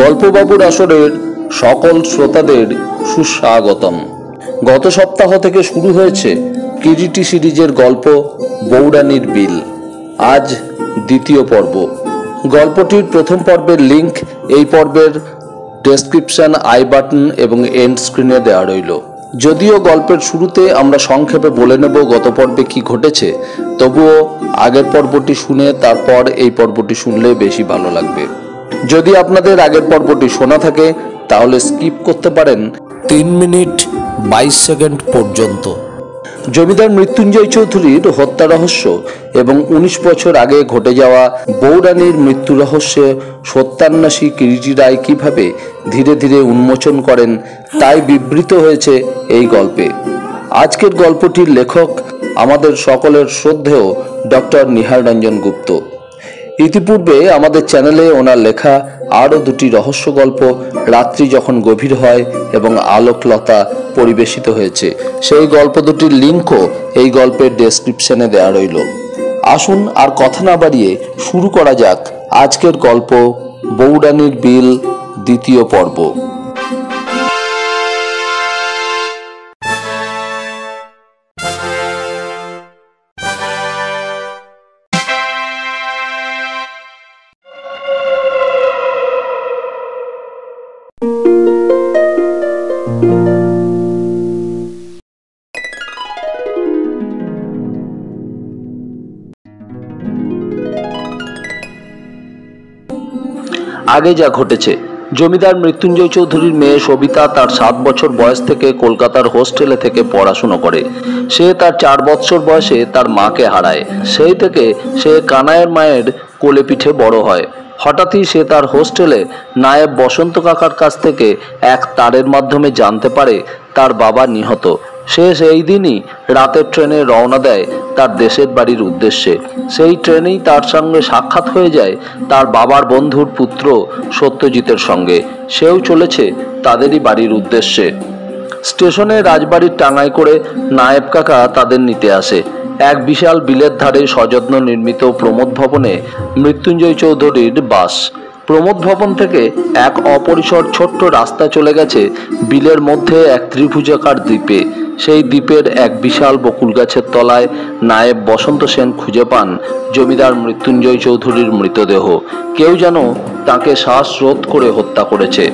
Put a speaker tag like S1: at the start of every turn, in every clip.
S1: গল্পবাবুর আসরের সকল শ্রোতাদের সুস্বাগতম। গত সপ্তাহ থেকে শুরু হয়েছে কিরিটি সিরিজের গল্প বৌরানীর বিল। আজ দ্বিতীয় পর্ব। গল্পটির প্রথম পর্বের লিংক এই পর্বের ডেসক্রিপশন, আই বাটন এবং এন্ড স্ক্রিনে দেওয়া রইল। যদিও গল্পের শুরুতে আমরা সংক্ষেপে বলে নেব গত পর্বে কি ঘটেছে, তবুও আগের পর্বটি শুনে তারপর এই পর্বটি শুনলে বেশি ভালো লাগবে। যদি আপনাদের আগের পর্বটি শোনা থাকে তাহলে স্কিপ করতে পারেন 3 মিনিট 22 সেকেন্ড পর্যন্ত। জমিদার মৃত্যুঞ্জয় চৌধুরীর হত্যা রহস্য এবং 19 বছর আগে ঘটে যাওয়া বৌরানীর মৃত্যু রহস্যে সত্যান্বেষী কিরিটি রায় কিভাবে ধীরে ধীরে উন্মোচন করেন তাই বিবৃত হয়েছে এই গল্পে। আজকের গল্পটির লেখক আমাদের সকলের শ্রদ্ধেয় ডক্টর নিহার রঞ্জন গুপ্ত। ইতিপূর্বে আমাদের চ্যানেলে ওনার লেখা আরও 2টি রহস্য গল্প রাত্রি যখন গভীর হয় এবং আলোকলতা পরিবেশিত হয়েছে। সেই গল্প 2টির লিঙ্কও এই গল্পের ডেসক্রিপশনে দেওয়া রইল। আসুন আর কথা না বাড়িয়ে শুরু করা যাক আজকের গল্প বৌরানীর বিল দ্বিতীয় পর্ব। আগে যা ঘটেছে, জমিদার মৃত্যুঞ্জয় চৌধুরীর মেয়ে সবিতা তার 7 বছর বয়স থেকে কলকাতার হোস্টেলে থেকে পড়াশুনো করে। সে তার 4 বছর বয়সে তার মাকে হারায়। সেই থেকে সে কানাইয়ের মায়ের কোলে পিঠে বড় হয়। হঠাৎই সে তার হোস্টেলে নায়েব বসন্ত কাকার কাছ থেকে এক তারের মাধ্যমে জানতে পারে তার বাবা নিহত। সে সেই দিনই রাতের ট্রেনে রওনা দেয় তার দেশের বাড়ির উদ্দেশ্যে। সেই ট্রেনেই তার সঙ্গে সাক্ষাৎ হয়ে যায় তার বাবার বন্ধুর পুত্র সত্যজিতের সঙ্গে। সেও চলেছে তাদেরই বাড়ির উদ্দেশ্যে। স্টেশনে রাজবাড়ির টাঙায় করে নায়েব কাকা তাদের নিতে আসে। এক বিশাল বিলের ধারে সযত্ন নির্মিত প্রমোদ ভবনে মৃত্যুঞ্জয় চৌধুরীর বাস। প্রমোদ ভবন থেকে এক অপরিসর ছোট্ট রাস্তা চলে গেছে বিলের মধ্যে এক ত্রিভুজাকার দ্বীপে। সেই দ্বীপের এক বিশাল বকুল গাছের তলায় নায়েব বসন্ত সেন খুঁজে পান জমিদার মৃত্যুঞ্জয় চৌধুরীর মৃতদেহ। কেউ যেন তাকে শ্বাসরোধ করে হত্যা করেছে।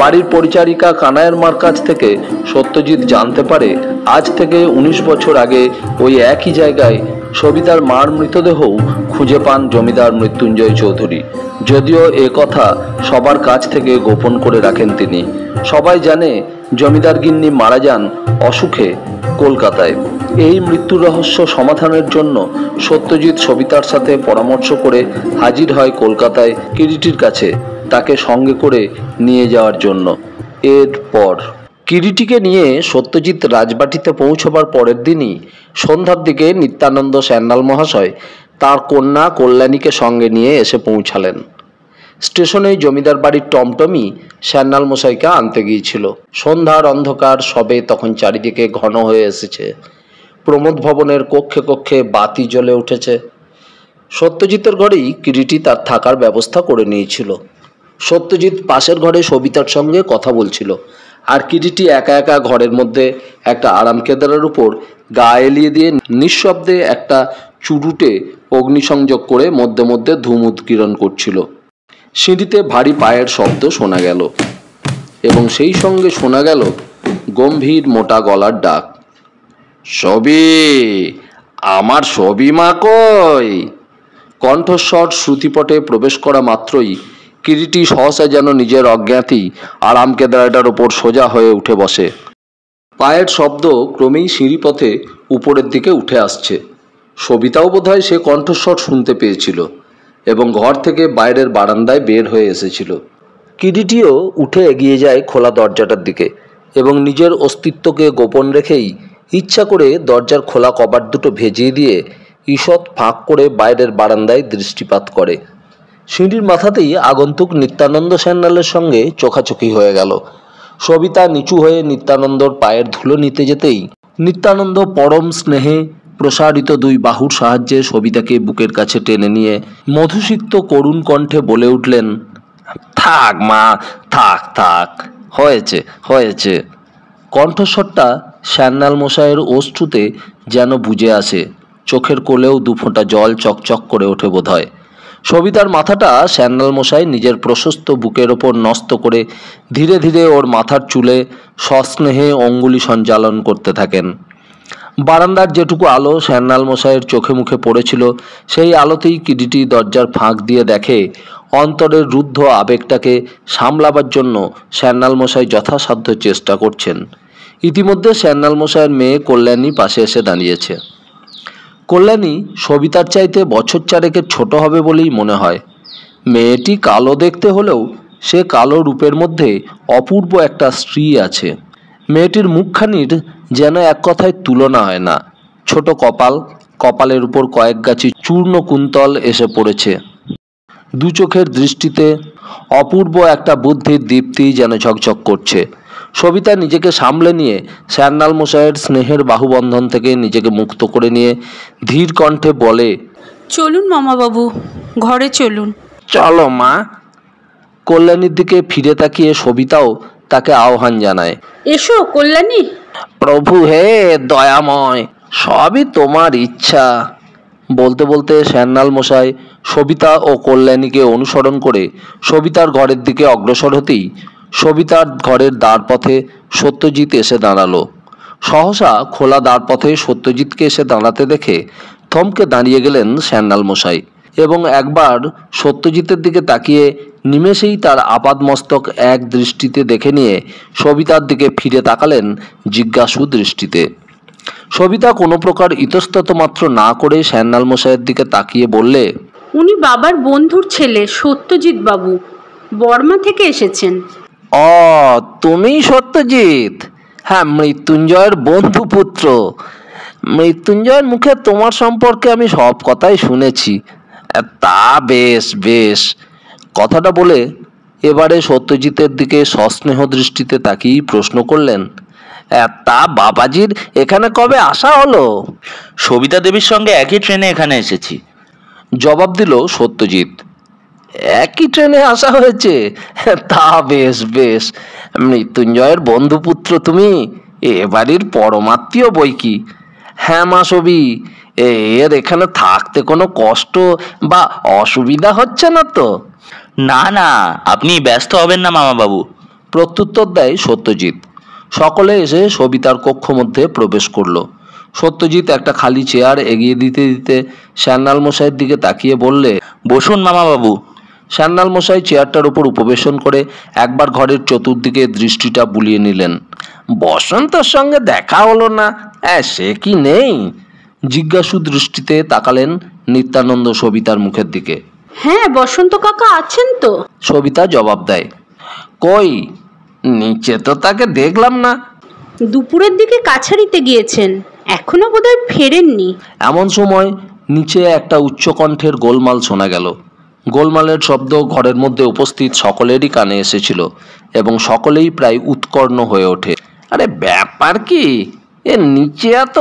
S1: বাড়ির পরিচারিকা কানাইয়ের মার কাছ থেকে সত্যজিৎ জানতে পারে আজ থেকে 19 বছর আগে ওই একই জায়গায় সবিতার মার মৃতদেহও খুঁজে পান জমিদার মৃত্যুঞ্জয় চৌধুরী। যদিও এ কথা সবার কাছ থেকে গোপন করে রাখেন তিনি। সবাই জানে জমিদার গিন্নি মারা যান অসুখে কলকাতায়। এই মৃত্যু রহস্য সমাধানের জন্য সত্যজিৎ সবিতার সাথে পরামর্শ করে হাজির হয় কলকাতায় কিরিটির কাছে তাকে সঙ্গে করে নিয়ে যাওয়ার জন্য। এরপর কিরিটিকে নিয়ে সত্যজিৎ রাজবাটিতে পৌঁছবার পরের দিনই সন্ধ্যার দিকে নিত্যানন্দ স্যান্যাল মহাশয় তার কন্যা কল্যাণীকে সঙ্গে নিয়ে এসে পৌঁছালেন। স্টেশনে জমিদার বাড়ির টমটমই স্যান্যাল মশাইকে আনতে গিয়েছিল। সন্ধ্যার অন্ধকার সবে তখন চারিদিকে ঘন হয়ে এসেছে। প্রমোদ ভবনের কক্ষে কক্ষে বাতি জ্বলে উঠেছে। সত্যজিতের ঘরেই কিরিটি তার থাকার ব্যবস্থা করে নিয়েছিল। সত্যজিৎ পাশের ঘরে সবিতার সঙ্গে কথা বলছিল, আর কিরিটি একা একা ঘরের মধ্যে একটা আরাম কেদারার উপর গা এলিয়ে দিয়ে নিঃশব্দে একটা চুরুটে অগ্নিসংযোগ করে মধ্যে মধ্যে ধূম উৎকিরণ করছিল। সিঁড়িতে ভারী পায়ের শব্দ শোনা গেল এবং সেই সঙ্গে শোনা গেল গম্ভীর মোটা গলার ডাক, সবি, আমার সবি মা কই? কণ্ঠস্বর শ্রুতিপটে প্রবেশ করা মাত্রই কিরিটি সহসা যেন নিজের অজ্ঞাতেই আরাম কেদারাটার ওপর সোজা হয়ে উঠে বসে। পায়ের শব্দ ক্রমেই সিঁড়িপথে উপরের দিকে উঠে আসছে। সবিতাও বোধহয় সে কণ্ঠস্বর শুনতে পেয়েছিল এবং ঘর থেকে বাইরের বারান্দায় বের হয়ে এসেছিল। কিরিটিও উঠে এগিয়ে যায় খোলা দরজাটার দিকে এবং নিজের অস্তিত্বকে গোপন রেখেই ইচ্ছা করে দরজার খোলা কবাট দুটো ভেজিয়ে দিয়ে ঈষৎ ফাঁক করে বাইরের বারান্দায় দৃষ্টিপাত করে। সিঁড়ির মাথাতেই আগন্তুক নিত্যানন্দ স্যান্যালের সঙ্গে চোখাচোখি হয়ে গেল। সবিতা নিচু হয়ে নিত্যানন্দর পায়ের ধুলো নিতে যেতেই নিত্যানন্দ পরম স্নেহে প্রসারিত 2 বাহুর সাহায্যে সবিতাকে বুকের কাছে টেনে নিয়ে মধুসিক্ত করুণ কণ্ঠে বলে উঠলেন, থাক মা, থাক থাক, হয়েছে হয়েছে। কণ্ঠস্বরটা শ্যান্নাল মশাইয়ের অশ্রুতে যেন বুঝে আসে, চোখের কোলেও দুফোঁটা জল চকচক করে ওঠে বোধহয়। সবিতার মাথাটা শ্যান্নাল মশাই নিজের প্রশস্ত বুকের ওপর ন্যস্ত করে ধীরে ধীরে ওর মাথার চুলে সস্নেহে অঙ্গুলি সঞ্চালন করতে থাকেন। বারান্দার যেটুকু আলো শ্যান্নাল মশাইয়ের চোখে মুখে পড়েছিল, সেই আলোতেই কিডিটি দরজার ফাঁক দিয়ে দেখে অন্তরের রুদ্ধ আবেগটাকে সামলাবার জন্য শ্যান্নাল মশাই যথাসাধ্য চেষ্টা করছেন। ইতিমধ্যে শ্যান্নাল মশাইয়ের মেয়ে কল্যাণী পাশে এসে দাঁড়িয়েছে। কল্যাণী সবিতার চাইতে বছর চারেকের ছোট হবে বলেই মনে হয়। মেয়েটি কালো দেখতে হলেও সে কালো রূপের মধ্যে অপূর্ব একটা স্ত্রী আছে। মেয়েটির মুখখানির যেন এক কথায় তুলনা হয় না। ছোট কপাল, কপালের উপর কয়েক গাছি চূর্ণ কুন্তল এসে পড়েছে। দু চোখের দৃষ্টিতে অপূর্ব একটা বুদ্ধির দীপ্তি যেন ঝকঝক করছে। সবিতা নিজেকে সামলে নিয়ে শ্যান্নাল মশাইয়ের স্নেহের বাহুবন্ধন থেকে নিজেকে মুক্ত করে নিয়ে ধীর কণ্ঠে বলে,
S2: চলুন মামাবাবু, ঘরে চলুন।
S1: চলো মা। কল্যাণীর দিকে ফিরে তাকিয়ে সবিতাও তাকে আহ্বান জানায়,
S2: এসো কল্যাণী।
S1: প্রভু হে দয়াময়, সবই তোমার ইচ্ছা। বলতে বলতে শ্যান্নাল মশাই সবিতা ও কল্যাণীকে অনুসরণ করে সবিতার ঘরের দিকে অগ্রসর হতেই সবিতার ঘরের দ্বারপথে সত্যজিৎ এসে দাঁড়ালো। সহসা খোলা দ্বারপথে সত্যজিৎকে এসে দাঁড়াতে দেখে থমকে দাঁড়িয়ে গেলেন শ্যান্নাল মশাই এবং একবার সত্যজিতের দিকে তাকিয়ে নিমেষেই তার আপাদমস্তক এক দৃষ্টিতে দেখে নিয়ে সবিতার দিকে ফিরে তাকালেন জিজ্ঞাসু দৃষ্টিতে। সবিতা কোনো প্রকার ইতস্তত মাত্র না করে শ্যান্নাল মশাইয়ের দিকে তাকিয়ে বললে,
S2: উনি বাবার বন্ধুর ছেলে সত্যজিৎ বাবু, বর্মা থেকে এসেছেন।
S1: ও, তুমিই সত্যজিৎ? হ্যাঁ, মৃত্যুঞ্জয়ের বন্ধু পুত্র। মৃত্যুঞ্জয়ের মুখে তোমার সম্পর্কে আমি সব কথাই শুনেছি। তা বেশ বেশ। কথাটা বলে এবারে সত্যজিতের দিকে সস্নেহ দৃষ্টিতে তাকিয়ে প্রশ্ন করলেন, তা বাবাজির এখানে কবে আসা হলো?
S3: সবিতা দেবীর সঙ্গে একই ট্রেনে এখানে এসেছি।
S1: জবাব দিল সত্যজিৎ। একই ট্রেনে আসা হয়েছে? তা বেশ বেশ। মৃত্যুঞ্জয়ের বন্ধুপুত্র তুমি, এ বাড়ির পরমাত্মীয় বই কি? হ্যাঁ মা সবি, এর এখানে থাকতে কোনো কষ্ট বা অসুবিধা হচ্ছে না তো?
S3: না না, আপনি ব্যস্ত হবেন না মামাবাবু,
S1: প্রত্যুত্তর দেয় সত্যজিৎ। সকলে এসে সবিতার কক্ষ মধ্যে প্রবেশ করলো। সত্যজিৎ একটা খালি চেয়ার এগিয়ে দিতে দিতে শ্যান্নাল মশাইয়ের দিকে তাকিয়ে বললে,
S3: বসুন মামাবাবু।
S1: শ্যান্নাল মশাই চেয়ারটার উপর উপবেশন করে একবার ঘরের চতুর্দিকে দৃষ্টিটা বুলিয়ে নিলেন। বসন্তর সঙ্গে দেখা হলো না, সে কি নেই? জিজ্ঞাসু দৃষ্টিতে তাকালেন নিত্যানন্দ সবিতার মুখের দিকে।
S2: হ্যাঁ, বসন্ত কাকা আছেন তো।
S1: সবিতা জবাব দেয়, কই নিচে তো তাকে দেখলাম না।
S2: দুপুরের দিকে কাছারিতে গিয়েছেন, এখনো বোধহয় ফেরেননি।
S1: এমন সময় নিচে একটা উচ্চকণ্ঠের গোলমাল শোনা গেল। গোলমালের শব্দ ঘরের মধ্যে উপস্থিত সকলেরই কানে এসেছিল এবং সকলেই প্রায় উৎকর্ণ হয়ে ওঠে। আরে ব্যাপার কি, এ নিচে এত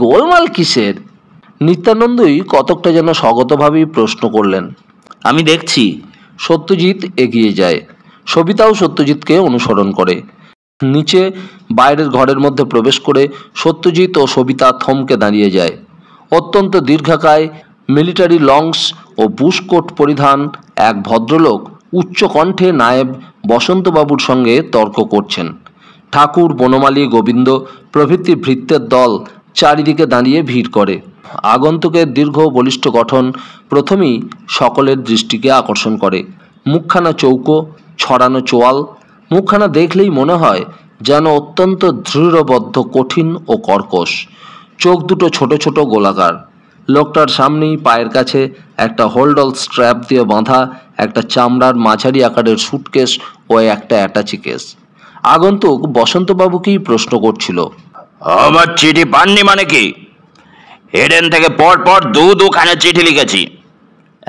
S1: গোলমাল কিসের? নিত্যানন্দই কতকটা যেন স্বগতভাবেই প্রশ্ন করলেন।
S3: আমি দেখছি।
S1: সত্যজিৎ এগিয়ে যায়। সবিতাও সত্যজিৎকে অনুসরণ করে। নিচে বাইরের ঘরের মধ্যে প্রবেশ করে সত্যজিৎ ও সবিতা থমকে দাঁড়িয়ে যায়। অত্যন্ত দীর্ঘাকায়, মিলিটারি লংস ও বুশকোট পরিধান এক ভদ্রলোক উচ্চ কণ্ঠে নায়েব বসন্তবাবুর সঙ্গে তর্ক করছেন। ঠাকুর, বনমালী, গোবিন্দ প্রভৃতি ভৃত্যের দল চারিদিকে দাঁড়িয়ে ভিড় করে। আগন্তুকের দীর্ঘ বলিষ্ঠ গঠন প্রথমেই সকলের দৃষ্টিকে আকর্ষণ করে। মুখখানা চৌকো, ছড়ানো চোয়াল। মুখখানা দেখলেই মনে হয় যেন অত্যন্ত দৃঢ়বদ্ধ, কঠিন ও কর্কশ। চোখ দুটো ছোট ছোট গোলাকার। লোকটার সামনেই পায়ের কাছে একটা হোল্ডল স্ট্র্যাপ দিয়ে বাঁধা একটা চামড়ার মাঝারি আকারের সুটকেস ও একটা অ্যাটাচি কেস। আগন্তুক বসন্তবাবুকেই প্রশ্ন করছিল,
S3: আমার চিঠি পাননি মানে কি? হেডেন থেকে পর পর দুখানে চিঠি লিখেছি।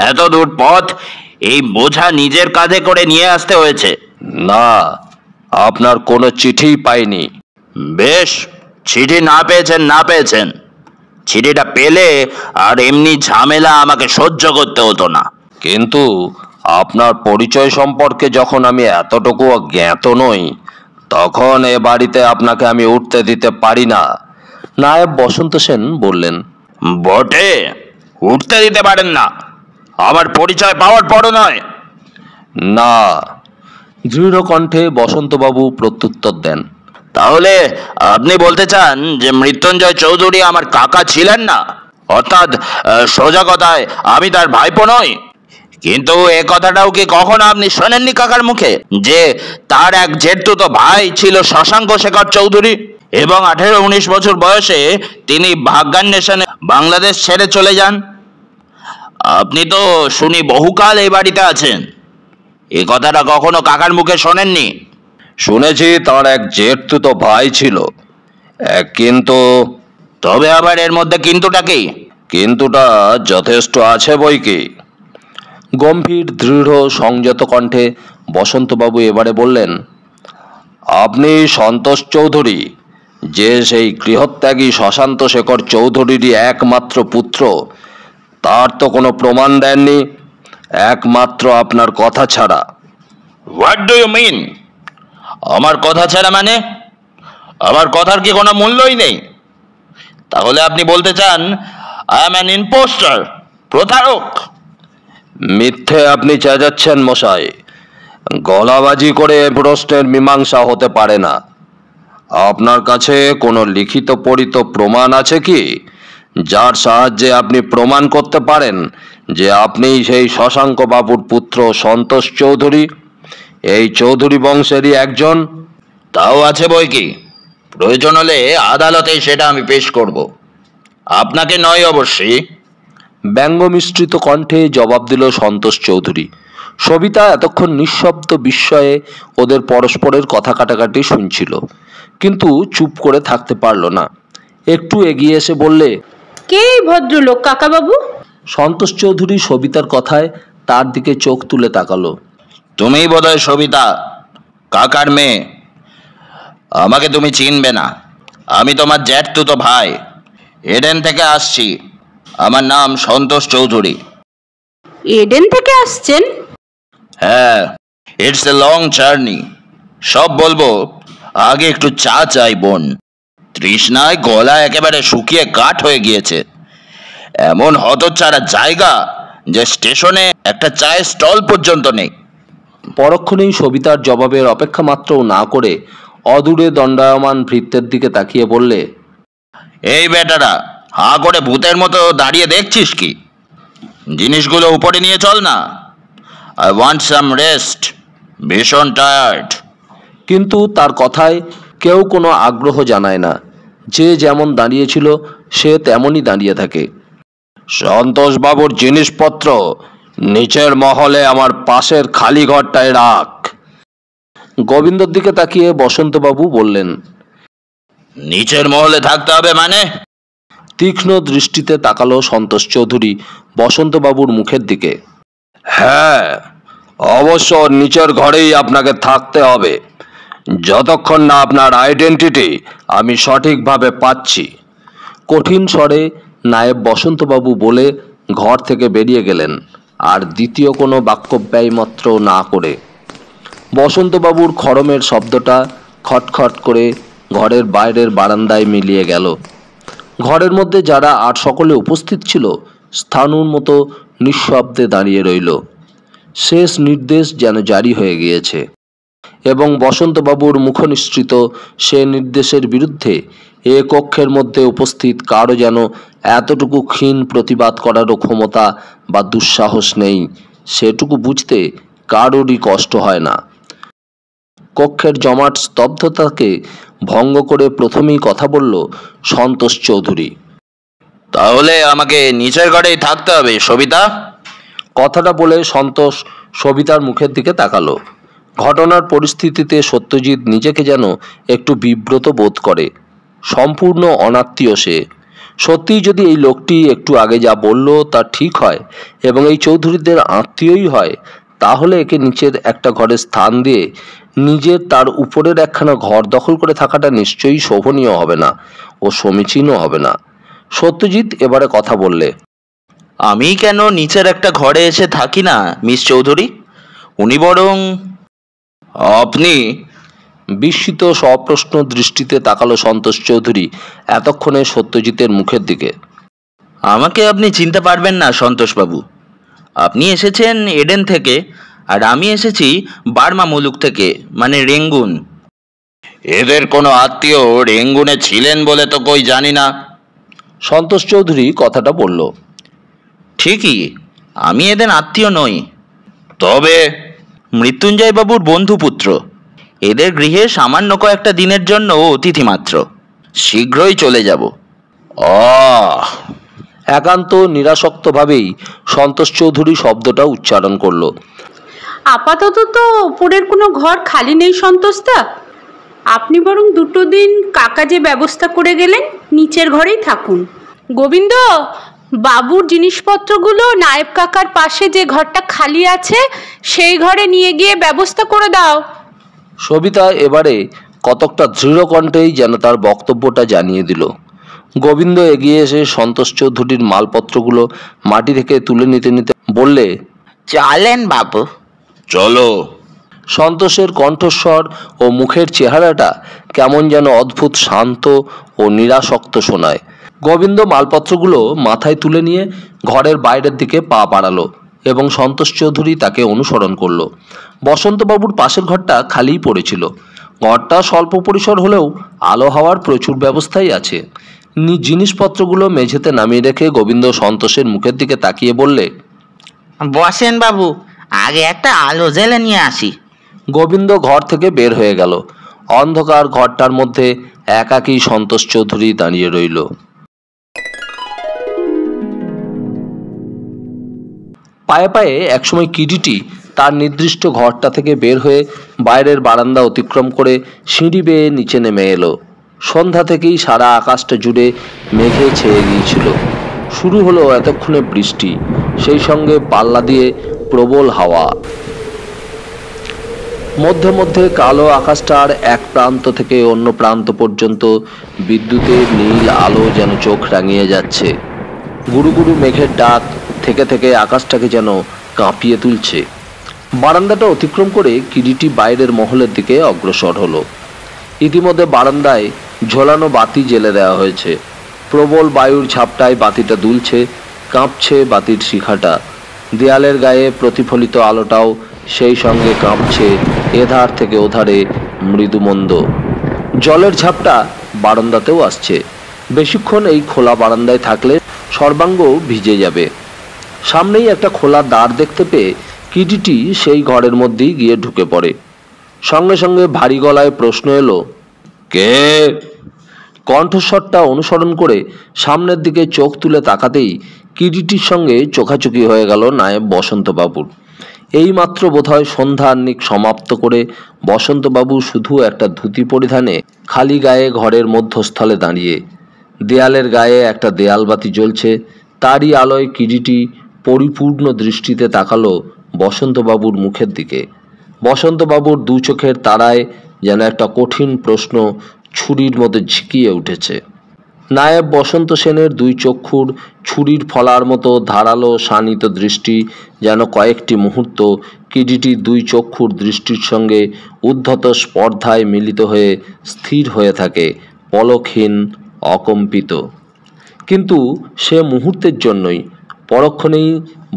S3: এত দূর পথ এই বোঝা নিজের কাঁধে করে নিয়ে আসতে হয়েছে।
S1: না, আপনার কোনো চিঠিই পাইনি।
S3: বেশ, চিঠি না পেয়েছেন। চিঠিটা পেলে আর এমনি ঝামেলা আমাকে সহ্য করতে হতো না।
S1: কিন্তু আপনার পরিচয় সম্পর্কে যখন আমি এতটুকু জ্ঞাত নই, তখন এ বাড়িতে আপনাকে আমি উঠতে দিতে পারি না, নায়েব বসন্ত সেন বললেন।
S3: বটে, উঠতে দিতে পারেন না? আমার পরিচয় পাওয়ার পরও নয়?
S1: না, দৃঢ় কণ্ঠে বসন্তবাবু প্রত্যুত্তর দেন।
S3: তাহলে আপনি বলতে চান যে মৃত্যুঞ্জয় চৌধুরী আমার কাকা ছিলেন না? অর্থাৎ সোজা কথায় আমি তার ভাইপো নই? কিন্তু এ কথাটাও কি কখনো আপনি শোনেননি কাকার মুখে, যে তার এক জেঠতুতো ভাই ছিল শশাঙ্ক শেখর চৌধুরী, এবং 18-19 বছর বয়সে তিনি ভাগ্যান্বেষণে বাংলাদেশ ছেড়ে চলে যান? আপনি তো শুনি বহুকাল এই বাড়িতে আছেন, এ কথাটা কখনো কাকার মুখে শোনেননি?
S1: শুনেছি তার এক জেঠতুতো ভাই ছিল, কিন্তু
S3: তবে আবার এর মধ্যে কিন্তুটা কি?
S1: কিন্তুটা যথেষ্ট আছে বই কি। গম্ভীর দৃঢ় সংযত কণ্ঠে বসন্তবাবু এবারে বললেন, আপনি সন্তোষ চৌধুরী, যে সেই গৃহত্যাগী শশান্ত শেখর চৌধুরীরই একমাত্র পুত্র, তার তো কোনো প্রমাণ দেননি, একমাত্র আপনার কথা ছাড়া।
S3: What do you mean? আমার কথা ছাড়া মানে? আমার কথার কি কোনো মূল্যই নেই? তাহলে আপনি বলতে চান আই এম অ্যান ইম্পোস্টার, প্রতারক?
S1: মিথ্যে আপনি চেঁচাচ্ছেন মশাই, গলাবাজি করে এ প্রশ্নের মীমাংসা হতে পারে না। আপনার কাছে কোনো লিখিত পড়িত প্রমাণ আছে কি, যার সাহায্যে আপনি প্রমাণ করতে পারেন যে আপনি সেই শশাঙ্ক বাবুর পুত্র সন্তোষ চৌধুরী, এই চৌধুরী বংশেরই একজন?
S3: তাও আছে বই কি, প্রয়োজন হলে আদালতে সেটা আমি পেশ করব, আপনাকে নয় অবশ্যই।
S1: ব্যঙ্গ মিশ্রিত কণ্ঠে জবাব দিল সন্তোষ চৌধুরী। সবিতা এতক্ষণ নিঃশব্দ বিস্ময়ে ওদের পরস্পরের কথা কাটাকাটি শুনছিল, কিন্তু চুপ করে থাকতে পারল না। একটু এগিয়ে এসে বললে,
S2: কে এই ভদ্রলোক কাকাবাবু?
S1: সন্তোষ চৌধুরী সবিতার কথায় তার দিকে চোখ তুলে তাকালো।
S3: তুমিই বোধহয় সবিতা, কাকার মেয়ে। আমাকে তুমি চিনবে না, আমি তোমার জ্যাঠতুতো ভাই, এডেন থেকে আসছি। আমার নাম সন্তোষ চৌধুরী।
S2: এডেন থেকে আসছেন?
S3: হ্যাঁ, ইটস এ লং জার্নি। সব বলবো, আগে একটু চা চাই বোন, তৃষ্ণায় গলা একেবারে শুকিয়ে কাঠ হয়ে গিয়েছে। এমন হতচ্ছাড়া জায়গা যে স্টেশনে একটা চায়ের স্টল পর্যন্ত নেই।
S1: পরক্ষণেই সবিতার জবাবের অপেক্ষা মাত্রও না করে অদূরে দণ্ডায়মান ভৃত্যের দিকে তাকিয়ে বললে,
S3: এই বেটারা, হাঁ করে ভূতের মতো দাঁড়িয়ে দেখছিস কি? জিনিসগুলো উপরে নিয়ে চল না। আই ওয়ান্ট সাম রেস্ট, ভীষণ টায়ার্ড।
S1: কিন্তু তার কথায় কেউ কোনো আগ্রহ জানায় না। যে যেমন দাঁড়িয়েছিল সে তেমনই দাঁড়িয়ে থাকে। সন্তোষবাবুর জিনিসপত্র নিচের মহলে আমার পাশের খালি ঘরটায় রাখ। গোবিন্দর দিকে তাকিয়ে বসন্তবাবু বললেন।
S3: নিচের মহলে থাকতে হবে মানে?
S1: তীক্ষ্ণ দৃষ্টিতে তাকালো সন্তোষ চৌধুরী বসন্তবাবুর মুখের দিকে। হ্যাঁ, অবশ্য নিচের ঘরেই আপনাকে থাকতে হবে, যতক্ষণ না আপনার আইডেন্টিটি আমি সঠিকভাবে পাচ্ছি। কঠিন স্বরে নায়েব বসন্তবাবু বলে ঘর থেকে বেরিয়ে গেলেন, আর দ্বিতীয় কোনো বাক্যব্যয় মাত্র না করে। বসন্তবাবুর খড়মের শব্দটা খটখট করে ঘরের বাইরের বারান্দায় মিলিয়ে গেল। ঘরের মধ্যে যারা আর সকলে উপস্থিত ছিল স্থাণুর মতো নিঃশব্দে দাঁড়িয়ে রইল। শেষ নির্দেশ যেন জারি হয়ে গিয়েছে, এবং বসন্তবাবুর মুখনিসৃত সে নির্দেশের বিরুদ্ধে এ কক্ষের মধ্যে উপস্থিত কারও যেন এতটুকু ক্ষীণ প্রতিবাদ করারও ক্ষমতা বা দুঃসাহস নেই, সেটুকু বুঝতে কারোরই কষ্ট হয় না। কক্ষের জমাট স্তব্ধতাকে ভঙ্গ করে প্রথমেই কথা বলল সন্তোষ চৌধুরী।
S3: তাহলে আমাকে নিচের ঘরেই থাকতে হবে সবিতা?
S1: কথাটা বলে সন্তোষ সবিতার মুখের দিকে তাকালো। ঘটনার পরিস্থিতিতে সত্যজিৎ নিজেকে যেন একটু বিব্রত বোধ করে। সম্পূর্ণ অনাত্মীয় সে। সত্যিই যদি এই লোকটি একটু আগে যা বলল তা ঠিক হয় এবং এই চৌধুরীদের আত্মীয়ই হয়, তাহলে একে নিচের একটা ঘরে স্থান দিয়ে নিজের তার উপরের একখানা ঘর দখল করে থাকাটা নিশ্চয়ই শোভনীয় হবে না ও সমীচীনও হবে না। সত্যজিৎ এবারে কথা বললে,
S3: আমি কেন নিচের একটা ঘরে এসে থাকি না মিস চৌধুরী? উনি বরং আপনি
S1: বিস্মিত সপ্রশ্ন দৃষ্টিতে তাকালো সন্তোষ চৌধুরী এতক্ষণে সত্যজিতের মুখের দিকে।
S3: আমাকে আপনি চিনতে পারবেন না সন্তোষবাবু। আপনি এসেছেন এডেন থেকে, আর আমি এসেছি বার্মা মুলুক থেকে, মানে রেঙ্গুন। এদের কোনো আত্মীয় রেঙ্গুনে ছিলেন বলে তো কই জানি না।
S1: সন্তোষ চৌধুরী কথাটা বলল।
S3: ঠিকই, আমি এদের আত্মীয় নই, তবে মৃত্যুঞ্জয় বাবুর বন্ধুপুত্র। এদের গৃহে সামান্য কয়েকটা দিনের জন্য অতিথি মাত্র। শীঘ্রই চলে যাব।
S1: একান্ত নিরাসক্তভাবেই সন্তোষ চৌধুরী শব্দটা উচ্চারণ করলো।
S2: আপাতত তো ওপরের কোনো ঘর খালি নেই সন্তোষদা। আপনি বরং 2 দিন কাকা যে ব্যবস্থা করে গেলেন নিচের ঘরেই থাকুন। গোবিন্দ, বাবুর জিনিসপত্রগুলো নায়েব কাকার পাশে যে ঘরটা খালি আছে সেই ঘরে নিয়ে গিয়ে ব্যবস্থা করে দাও।
S1: সবিতা এবারে কতকটা দৃঢ় কণ্ঠেই যেন তার বক্তব্যটা জানিয়ে দিল। গোবিন্দ এগিয়ে এসে সন্তোষ চৌধুরীর মালপত্রগুলো মাটি থেকে তুলে নিতে নিতে বললে,
S3: চলেন বাবু। চলো।
S1: সন্তোষের কণ্ঠস্বর ও মুখের চেহারাটা কেমন যেন অদ্ভুত শান্ত ও নিরাসক্ত শোনায়। গোবিন্দ মালপত্রগুলো মাথায় তুলে নিয়ে ঘরের বাইরের দিকে পা বাড়ালো এবং সন্তোষ চৌধুরী তাকে অনুসরণ করলো। বসন্তবাবুর পাশের ঘরটা খালিই পড়েছিল। ঘরটা স্বল্প পরিসর হলেও আলো হাওয়ার প্রচুর ব্যবস্থাই আছে। জিনিসপত্রগুলো মেঝেতে নামিয়ে রেখে গোবিন্দ সন্তোষের মুখের দিকে তাকিয়ে বললে,
S4: বসেন বাবু, আগে একটা আলো জ্বেলে নিয়ে আসি।
S1: গোবিন্দ ঘর থেকে বের হয়ে গেল। অন্ধকার ঘরটার মধ্যে একাকী সন্তোষ চৌধুরী দাঁড়িয়ে রইল। পায়ে পায়ে একসময় কিরিটি তার নির্দিষ্ট ঘরটা থেকে বের হয়ে বাইরের বারান্দা অতিক্রম করে সিঁড়ি বেয়ে নিচে নেমে এলো। সন্ধ্যা থেকেই সারা আকাশটা জুড়ে মেঘে ছেয়ে গিয়েছিল। শুরু হলো এতক্ষণে বৃষ্টি, সেই সঙ্গে পাল্লা দিয়ে প্রবল হাওয়া। মধ্যে মধ্যে কালো আকাশটার এক প্রান্ত থেকে অন্য প্রান্ত পর্যন্ত বিদ্যুতের নীল আলো যেন চোখ রাঙিয়ে যাচ্ছে। গুরু গুরু মেঘের ডাক থেকে থেকে আকাশটাকে যেন কাঁপিয়ে তুলছে। বারান্দাটা অতিক্রম করে কিরিটি বাইরের মহলের দিকে অগ্রসর হলো। ইতিমধ্যে বারান্দায় ঝোলানো বাতি জ্বেলে দেওয়া হয়েছে। প্রবল বায়ুর ঝাপটায় বাতিটা দুলছে, কাঁপছে বাতির শিখাটা। দেয়ালের গায়ে প্রতিফলিত আলোটাও সেই সঙ্গে কাঁপছে এধার থেকে ওধারে মৃদুমন্দ। জলের ঝাপটা বারান্দাতেও আসছে। বেশিক্ষণ এই খোলা বারান্দায় থাকলে সর্বাঙ্গ ভিজে যাবে। সামনেই একটা খোলা দ্বার দেখতে পেয়ে কিটিটি সেই ঘরের মধ্যেই গিয়ে ঢুকে পড়ে। সঙ্গে সঙ্গে ভারী গলায় প্রশ্ন এলো, কে? কণ্ঠস্বরটা অনুসরণ করে সামনের দিকে চোখ তুলে তাকাতেই কিটিটির সঙ্গে চোখাচোখি হয়ে গেল নায়েব বসন্তবাবুর। এইমাত্র বোধহয় সন্ধ্যাহ্নিক সমাপ্ত করে বসন্তবাবু শুধু একটা ধুতি পরিধানে খালি গায়ে ঘরের মধ্যস্থলে দাঁড়িয়ে। দেয়ালের গায়ে একটা দেয়ালবাতি জ্বলছে, তারই আলোয় কিরিটি পরিপূর্ণ দৃষ্টিতে তাকালো বসন্তবাবুর মুখের দিকে। বসন্তবাবুর দু চোখের তারায় যেন একটা কঠিন প্রশ্ন ছুরির মতো ঝিকিয়ে উঠেছে। নায়েব বসন্ত সেনের দুই চক্ষুর ছুরির ফলার মতো ধারালো শানিত দৃষ্টি যেন কয়েকটি মুহূর্ত কিরিটির দুই চক্ষুর দৃষ্টির সঙ্গে উদ্ধত স্পর্ধায় মিলিত হয়ে স্থির হয়ে থাকে, পলকহীন, অকম্পিত। কিন্তু সে মুহূর্তের জন্যই। পরক্ষণেই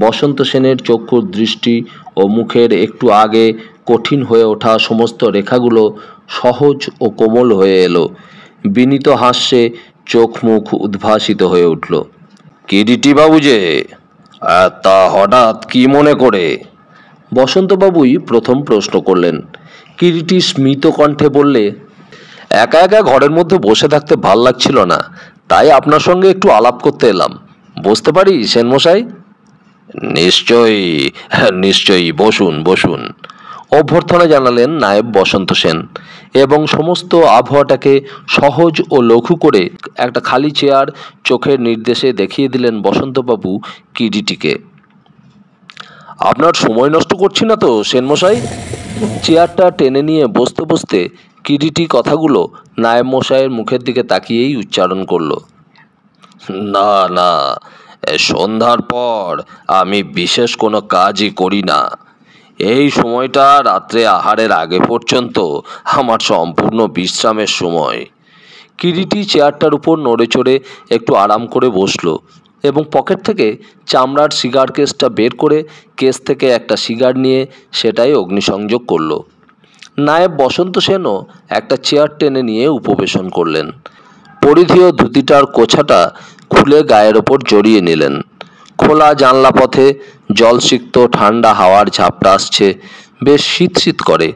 S1: বসন্ত সেনের চক্ষুর দৃষ্টি ও মুখের একটু আগে কঠিন হয়ে ওঠা সমস্ত রেখাগুলো সহজ ও কোমল হয়ে এলো। বিনীত হাস্যে চোখ মুখ উদ্ভাসিত হয়ে উঠল। কিরিটি বাবু যে, তা হঠাৎ কি মনে করে? বসন্তবাবুই প্রথম প্রশ্ন করলেন। কিরিটি স্মিত কণ্ঠে বললে, একা একা ঘরের মধ্যে বসে থাকতে ভাল লাগছিল না, তাই আপনার সঙ্গে একটু আলাপ করতে এলাম। বসতে পারি সেনমশাই? নিশ্চয়ই, নিশ্চয়ই, বসুন বসুন, অভ্যর্থনা জানালেন নায়েব বসন্ত সেন এবং সমস্ত আবহাওয়াটাকে সহজ ও লঘু করে একটা খালি চেয়ার চোখের নির্দেশে দেখিয়ে দিলেন বসন্তবাবু কিরিটিকে। আপনার সময় নষ্ট করছি না তো সেনমশাই? চেয়ারটা টেনে নিয়ে বসতে বসতে কিরিটি কথাগুলো নায়েব মশাইয়ের মুখের দিকে তাকিয়েই উচ্চারণ করলো। না না, সন্ধ্যার পর আমি বিশেষ কোনো কাজই করি না। এই সময়টা রাত্রে আহারের আগে পর্যন্ত আমার সম্পূর্ণ বিশ্রামের সময়। কিরিটি চেয়ারটার উপর নড়ে চড়ে একটু আরাম করে বসলো এবং পকেট থেকে চামড়ার সিগার কেসটা বের করে কেস থেকে একটা সিগার নিয়ে সেটাই অগ্নিসংযোগ করলো। নায়েব বসন্ত সেনও একটা চেয়ার টেনে নিয়ে উপবেশন করলেন। পরিধেয় ধুতিটার কোছাটা খুলে গায়ের ওপর জড়িয়ে নিলেন। খোলা জানলা পথে জলসিক্ত ঠান্ডা হাওয়ার ঝাপটা আসছে, বেশ শীত শীত করে।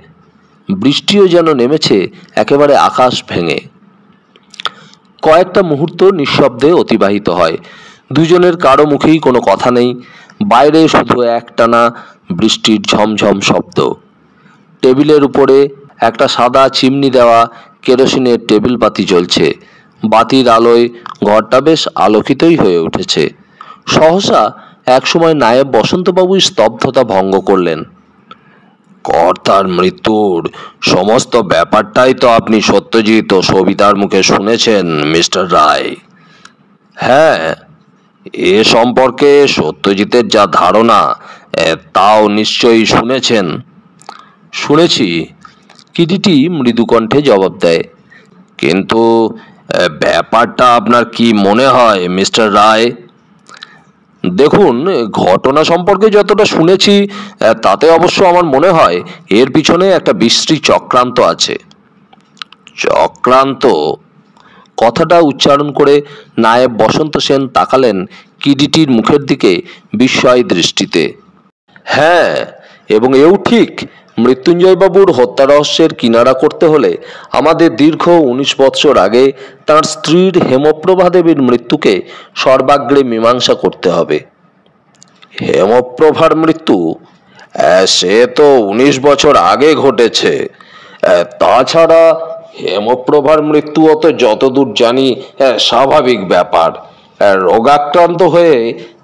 S1: বৃষ্টিও যেন নেমেছে একেবারে আকাশ ভেঙে। কয়েকটা মুহূর্ত নিঃশব্দে অতিবাহিত হয়। দুজনের কারো মুখেই কোনো কথা নেই, বাইরে শুধু একটানা বৃষ্টির ঝমঝম শব্দ। টেবিলের উপরে একটা সাদা চিমনি দেওয়া কেরোসিনের টেবিল বাতি জ্বলছে। বাতির আলোয় ঘরটা বেশ আলোকিতই হয়ে উঠেছে। সহসা একসময় নায়েব বসন্তবাবু স্তব্ধতা ভঙ্গ করলেন। কর্তার মৃত্যুর সমস্ত ব্যাপারটাই তো আপনি সত্যজিৎ ও সবিতার মুখে শুনেছেন মিস্টার রায়। হ্যাঁ, এ সম্পর্কে সত্যজিতের যা ধারণা তাও নিশ্চয়ই শুনেছেন। শুনেছি, কিরিটি মৃদুকণ্ঠে জবাব দেয়। কিন্তু ব্যাপারটা আপনার কি মনে হয় মিস্টার রায়? দেখুন, ঘটনা সম্পর্কে যতটা শুনেছি তাতে অবশ্য আমার মনে হয় এর পিছনে একটা বিশ্রী চক্রান্ত আছে। চক্রান্ত? কথাটা উচ্চারণ করে নায়েব বসন্ত সেন তাকালেন কিরিটির মুখের দিকে বিস্ময় দৃষ্টিতে। হ্যাঁ, এবং এও ঠিক, মৃত্যুঞ্জয়বাবুর হত্যা রহস্যের কিনারা করতে হলে আমাদের দীর্ঘ 19 বৎসর আগে তাঁর স্ত্রীর হেমপ্রভা দেবীর মৃত্যুকে সর্বাগ্রে মীমাংসা করতে হবে। হেমপ্রভার মৃত্যু? সে তো 19 বছর আগে ঘটেছে। তাছাড়া হেমপ্রভার মৃত্যুও তো যতদূর জানি স্বাভাবিক ব্যাপার। রোগাক্রান্ত হয়ে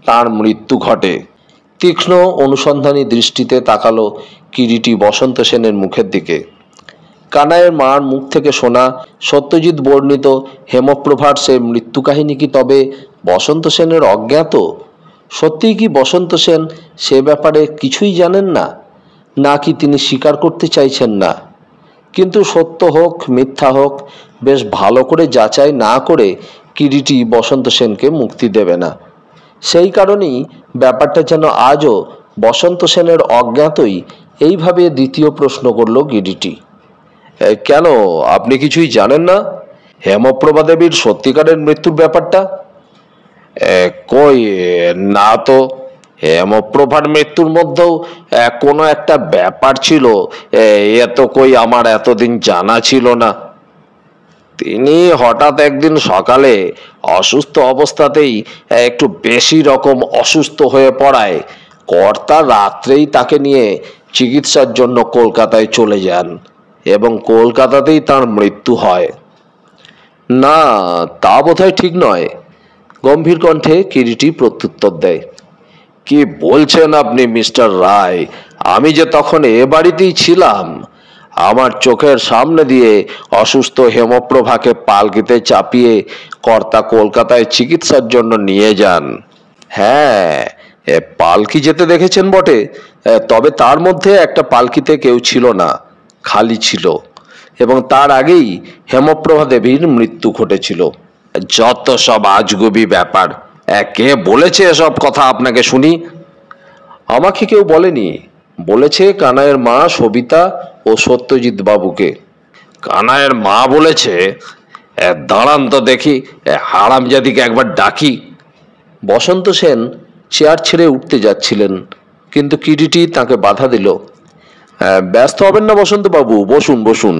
S1: তার মৃত্যু ঘটে। তীক্ষ্ণ অনুসন্ধানী দৃষ্টিতে তাকালো কিরিটি বসন্ত সেনের মুখের দিকে। কানাইয়ের মার মুখ থেকে শোনা সত্যজিৎ বর্ণিত হেমপ্রভার সে মৃত্যু কাহিনী কি তবে বসন্ত সেনের অজ্ঞাত? সত্যিই কি বসন্ত সেন সে ব্যাপারে কিছুই জানেন না, নাকি তিনি স্বীকার করতে চাইছেন না? কিন্তু সত্য হোক মিথ্যা হোক, বেশ ভালো করে যাচাই না করে কিরিটি বসন্ত সেনকে মুক্তি দেবে না। সেই কারণেই ব্যাপারটা যেন আজও বসন্ত সেনের অজ্ঞাতই এইভাবে দ্বিতীয় প্রশ্ন করল কিরিটি। কেন, আপনি কিছুই জানেন না হেমপ্রভা দেবীর সত্যিকারের মৃত্যুর ব্যাপারটা? কই না তো। হেমপ্রভার মৃত্যুর মধ্যেও কোনো একটা ব্যাপার ছিল, এ তো কই আমার এতদিন জানা ছিল না। তিনি হঠাৎ একদিন সকালে অসুস্থ অবস্থাতেই একটু বেশি রকম অসুস্থ হয়ে পড়ায় কর্তা রাত্রেই তাকে নিয়ে চিকিৎসার জন্য কলকাতায় চলে যান এবং কলকাতাতেই তার মৃত্যু হয়। না, তা বোধহয় ঠিক নয়, গম্ভীর কণ্ঠে কিরিটি প্রত্যুত্তর দেয়। কি বলছেন আপনি মিস্টার রায়? আমি যে তখন এ বাড়িতেই ছিলাম। আমার চোখের সামনে দিয়ে অসুস্থ হেমপ্রভাকে পালকিতে চাপিয়ে কর্তা কলকাতায় চিকিৎসার জন্য নিয়ে যান। হ্যাঁ, পালকি যেতে দেখেছেন বটে, তবে তার মধ্যে একটা পালকিতে কেউ ছিল না, খালি ছিল, এবং তার আগেই হেমপ্রভা দেবীর মৃত্যু ঘটেছিল। যত সব আজগুবি ব্যাপার। কে বলেছে এসব কথা আপনাকে শুনি? আমাকে কেউ বলেনি, বলেছে কানাইয়ের মা সবিতা ও সত্যজিৎ বাবুকে। কানাইয়ের মা বলেছে? দাঁড়ান তো দেখি, হারামজাদিকে একবার ডাকি। বসন্ত সেন চেয়ার ছেড়ে উঠতে যাচ্ছিলেন, কিন্তু কিরিটি তাকে বাধা দিল। ব্যস্ত হবেন না বসন্তবাবু, বসুন বসুন,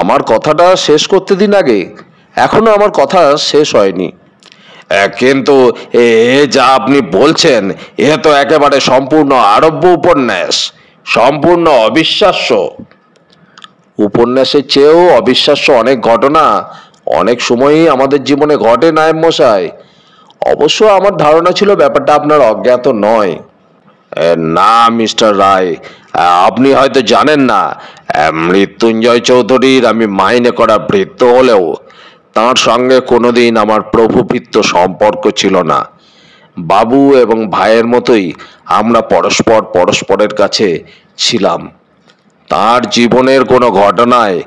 S1: আমার কথাটা শেষ করতে দিন আগে। এখনো আমার কথা শেষ হয়নি। কিন্তু এ যা আপনি বলছেন এ তো একেবারে সম্পূর্ণ আরব্য উপন্যাস, সম্পূর্ণ অবিশ্বাস্য। উপন্যাসের চেয়েও অবিশ্বাস্য অনেক ঘটনা অনেক সময়ই আমাদের জীবনে ঘটে নায়েব মশাই। অবশ্য আমার ধারণা ছিল ব্যাপারটা আপনার অজ্ঞাত নয়। না মিস্টার রায়, আপনি হয়তো জানেন না, মৃত্যুঞ্জয় চৌধুরীর আমি মাইনে করা ভৃত্য হলেও তাঁর সঙ্গে কোনোদিন আমার প্রভুপিত্য সম্পর্ক ছিল না।
S5: বাবু এবং ভাইয়ের মতোই আমরা পরস্পরের কাছে ছিলাম। তার জীবনের কোনো ঘটনায়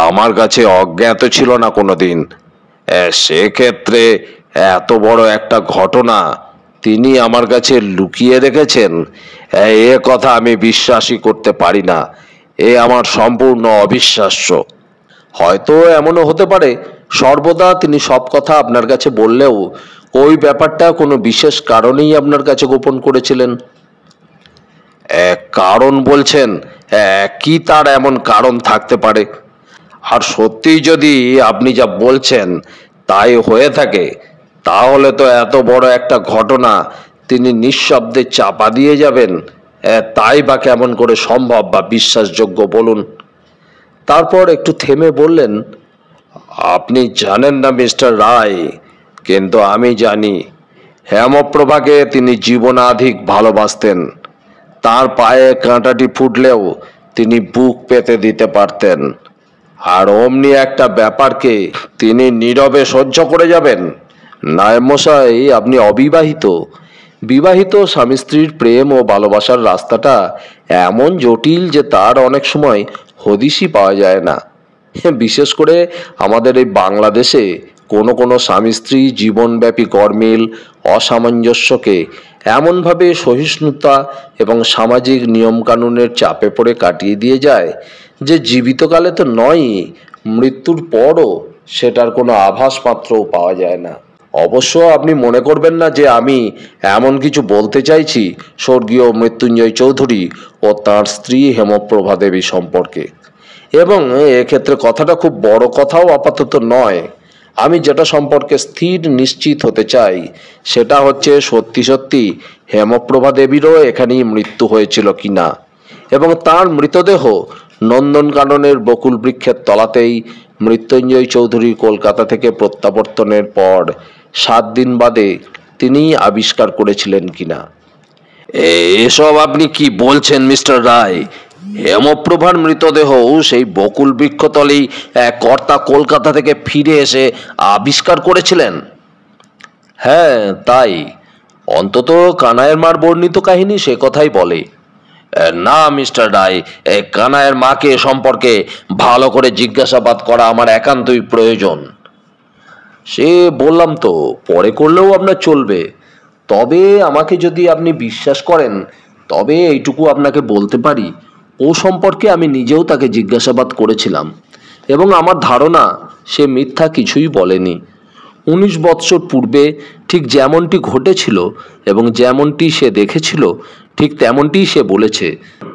S5: আমার কাছে অজ্ঞাত ছিল না কোনোদিন। সেক্ষেত্রে এত বড় একটা ঘটনা তিনি আমার কাছে লুকিয়ে রেখেছেন, এ কথা আমি বিশ্বাসই করতে পারি না। এ আমার সম্পূর্ণ অবিশ্বাস্য। হয়তো এমনও হতে পারে সর্বদা তিনি সব কথা আপনার কাছে বললেও ওই ব্যাপারটা কোনো বিশেষ কারণেই আপনার কাছে গোপন করেছিলেন। কারণ বলছেন? কি তার এমন কারণ থাকতে পারে? আর সত্যিই যদি আপনি যা বলছেন তাই হয়ে থাকে, তাহলে তো এত বড় একটা ঘটনা তিনি নিঃশব্দে চাপা দিয়ে যাবেন, তাই বা কেমন করে সম্ভব বা বিশ্বাসযোগ্য বলুন। তারপর একটু থেমে বললেন, আপনি জানেন না মিস্টার রায়, কিন্তু আমি জানি হেমপ্রভাকে তিনি জীবনাধিক ভালোবাসতেন। তার পায়ে কাঁটাটি ফুটলেও তিনি বুক পেতে দিতে পারতেন, আর অমনি একটা ব্যাপারকে তিনি নীরবে সহ্য করে যাবেন। নায়েব মশাই, আপনি অবিবাহিত। বিবাহিত স্বামী স্ত্রীর প্রেম ও ভালোবাসার রাস্তাটা এমন জটিল যে তার অনেক সময় হদিশই পাওয়া যায় না। বিশেষ করে আমাদের এই বাংলাদেশে কোনো স্বামী স্ত্রী জীবনব্যাপী গরমিল অসামঞ্জস্যকে এমনভাবে সহিষ্ণুতা এবং সামাজিক নিয়মকানুনের চাপে পড়ে কাটিয়ে দিয়ে যায় যে জীবিতকালে তো নয়ই, মৃত্যুর পরও সেটার কোনো আভাস মাত্রও পাওয়া যায় না। অবশ্য আপনি মনে করবেন না যে আমি এমন কিছু বলতে চাইছি স্বর্গীয় মৃত্যুঞ্জয় চৌধুরী ও তাঁর স্ত্রী হেমপ্রভা দেবী সম্পর্কে। এবং এক্ষেত্রে কথাটা খুব বড় কথাও আপাতত নয়। আমি যেটা সম্পর্কে স্থির নিশ্চিত হতে চাই সেটা হচ্ছে সত্যি সত্যি হেমপ্রভা দেবীরও এখানেই মৃত্যু হয়েছিল কিনা, এবং তার মৃতদেহ নন্দনকাননের বকুল বৃক্ষের তলাতেই মৃত্যুঞ্জয় চৌধুরী কলকাতা থেকে প্রত্যাবর্তনের পর 7 দিন বাদে তিনি আবিষ্কার করেছিলেন কিনা। এসব আপনি কি বলছেন মিস্টার রায়? হেমপ্রভার মৃতদেহ সেই বকুল বৃক্ষতলেই কর্তা কলকাতা থেকে ফিরে এসে আবিষ্কার করেছিলেন? হ্যাঁ, তাই। অন্তত কানাইয়ের মার বর্ণিত কাহিনী সে কথাই বলে। না মিস্টার রায়, কানাইয়ের মাকে সম্পর্কে ভালো করে জিজ্ঞাসাবাদ করা আমার একান্তই প্রয়োজন। সে বললাম তো, পরে করলেও আপনার চলবে। তবে আমাকে যদি আপনি বিশ্বাস করেন তবে এইটুকু আপনাকে বলতে পারি, ও সম্পর্কে আমি নিজেও তাকে জিজ্ঞাসাবাদ করেছিলাম এবং আমার ধারণা সে মিথ্যা কিছুই বলেনি। 19 বৎসর পূর্বে ঠিক যেমনটি ঘটেছিল এবং যেমনটি সে দেখেছিল ঠিক তেমনটিই সে বলেছে।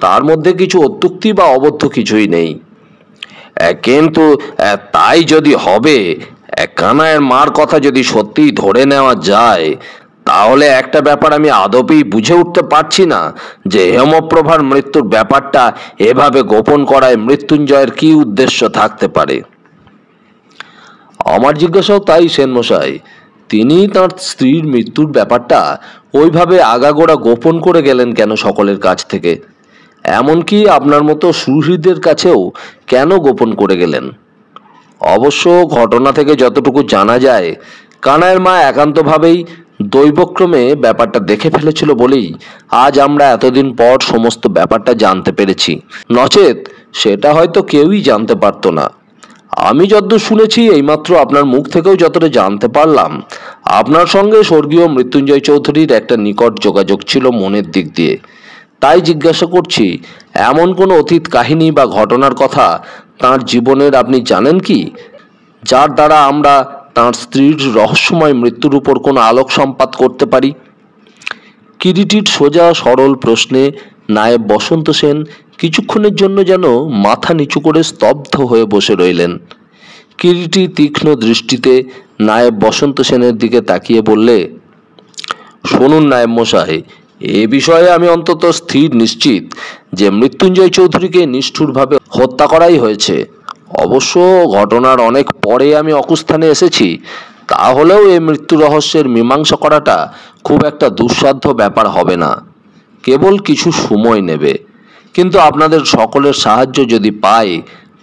S5: তার মধ্যে কিছু অত্যুক্তি বা অবদ্ধ কিছুই নেই। কিন্তু তাই যদি হবে, কানাইয়ের মার কথা যদি সত্যিই ধরে নেওয়া যায়, তাহলে একটা ব্যাপার আমি আদপেই বুঝে উঠতে পারছি না যে হেমপ্রভার মৃত্যুর ব্যাপারটা এভাবে গোপন করায় মৃত্যুঞ্জয়ের কি উদ্দেশ্য থাকতে পারে। আমার জিজ্ঞাসাও তাই সেনমশাই। তিনি তাঁর স্ত্রীর মৃত্যুর ব্যাপারটা ওইভাবে আগাগোড়া গোপন করে গেলেন কেন সকলের কাছ থেকে? এমনকি আপনার মতো সুহৃদের কাছেও কেন গোপন করে গেলেন? অবশ্য ঘটনা থেকে যতটুকু জানা যায়, কানাইয়ের মা একান্তভাবেই দৈবক্রমে ব্যাপারটা দেখে ফেলেছিল বলেই আজ আমরা এতদিন পর সমস্ত ব্যাপারটা জানতে পেরেছি, নচেত সেটা হয়তো কেউই জানতে পারতো না। আমি যতদূর শুনেছি, এইমাত্র আপনার মুখ থেকেও যতটা জানতে পারলাম, আপনার সঙ্গে স্বর্গীয় মৃত্যুঞ্জয় চৌধুরীর একটা নিকট যোগাযোগ ছিল মনের দিক দিয়ে। তাই জিজ্ঞাসা করছি, এমন কোনো অতীত কাহিনী বা ঘটনার কথা তাঁর জীবনের আপনি জানেন কি, যার দ্বারা আমরা তাঁর স্ত্রীর রহস্যময় মৃত্যুর উপর কোনো আলোক সম্পাত করতে পারি? কিরিটির সোজা সরল প্রশ্নে নায়েব বসন্ত সেন কিছুক্ষণের জন্য যেন মাথা নিচু করে স্তব্ধ হয়ে বসে রইলেন। কিরিটি তীক্ষ্ণ দৃষ্টিতে নায়েব বসন্ত সেনের দিকে তাকিয়ে বললে, শুনুন নায়েব মশাই, এ বিষয়ে আমি অন্তত স্থির নিশ্চিত যে মৃত্যুঞ্জয় চৌধুরীকে নিষ্ঠুরভাবে হত্যা করাই হয়েছে। অবশ্য ঘটনার অনেক পরে আমি অকুস্থানে এসেছি, তাহলেও এই মৃত্যু রহস্যের মীমাংসা করাটা খুব একটা দুঃসাধ্য ব্যাপার হবে না, কেবল কিছু সময় নেবে। কিন্তু আপনাদের সকলের সাহায্য যদি পাই,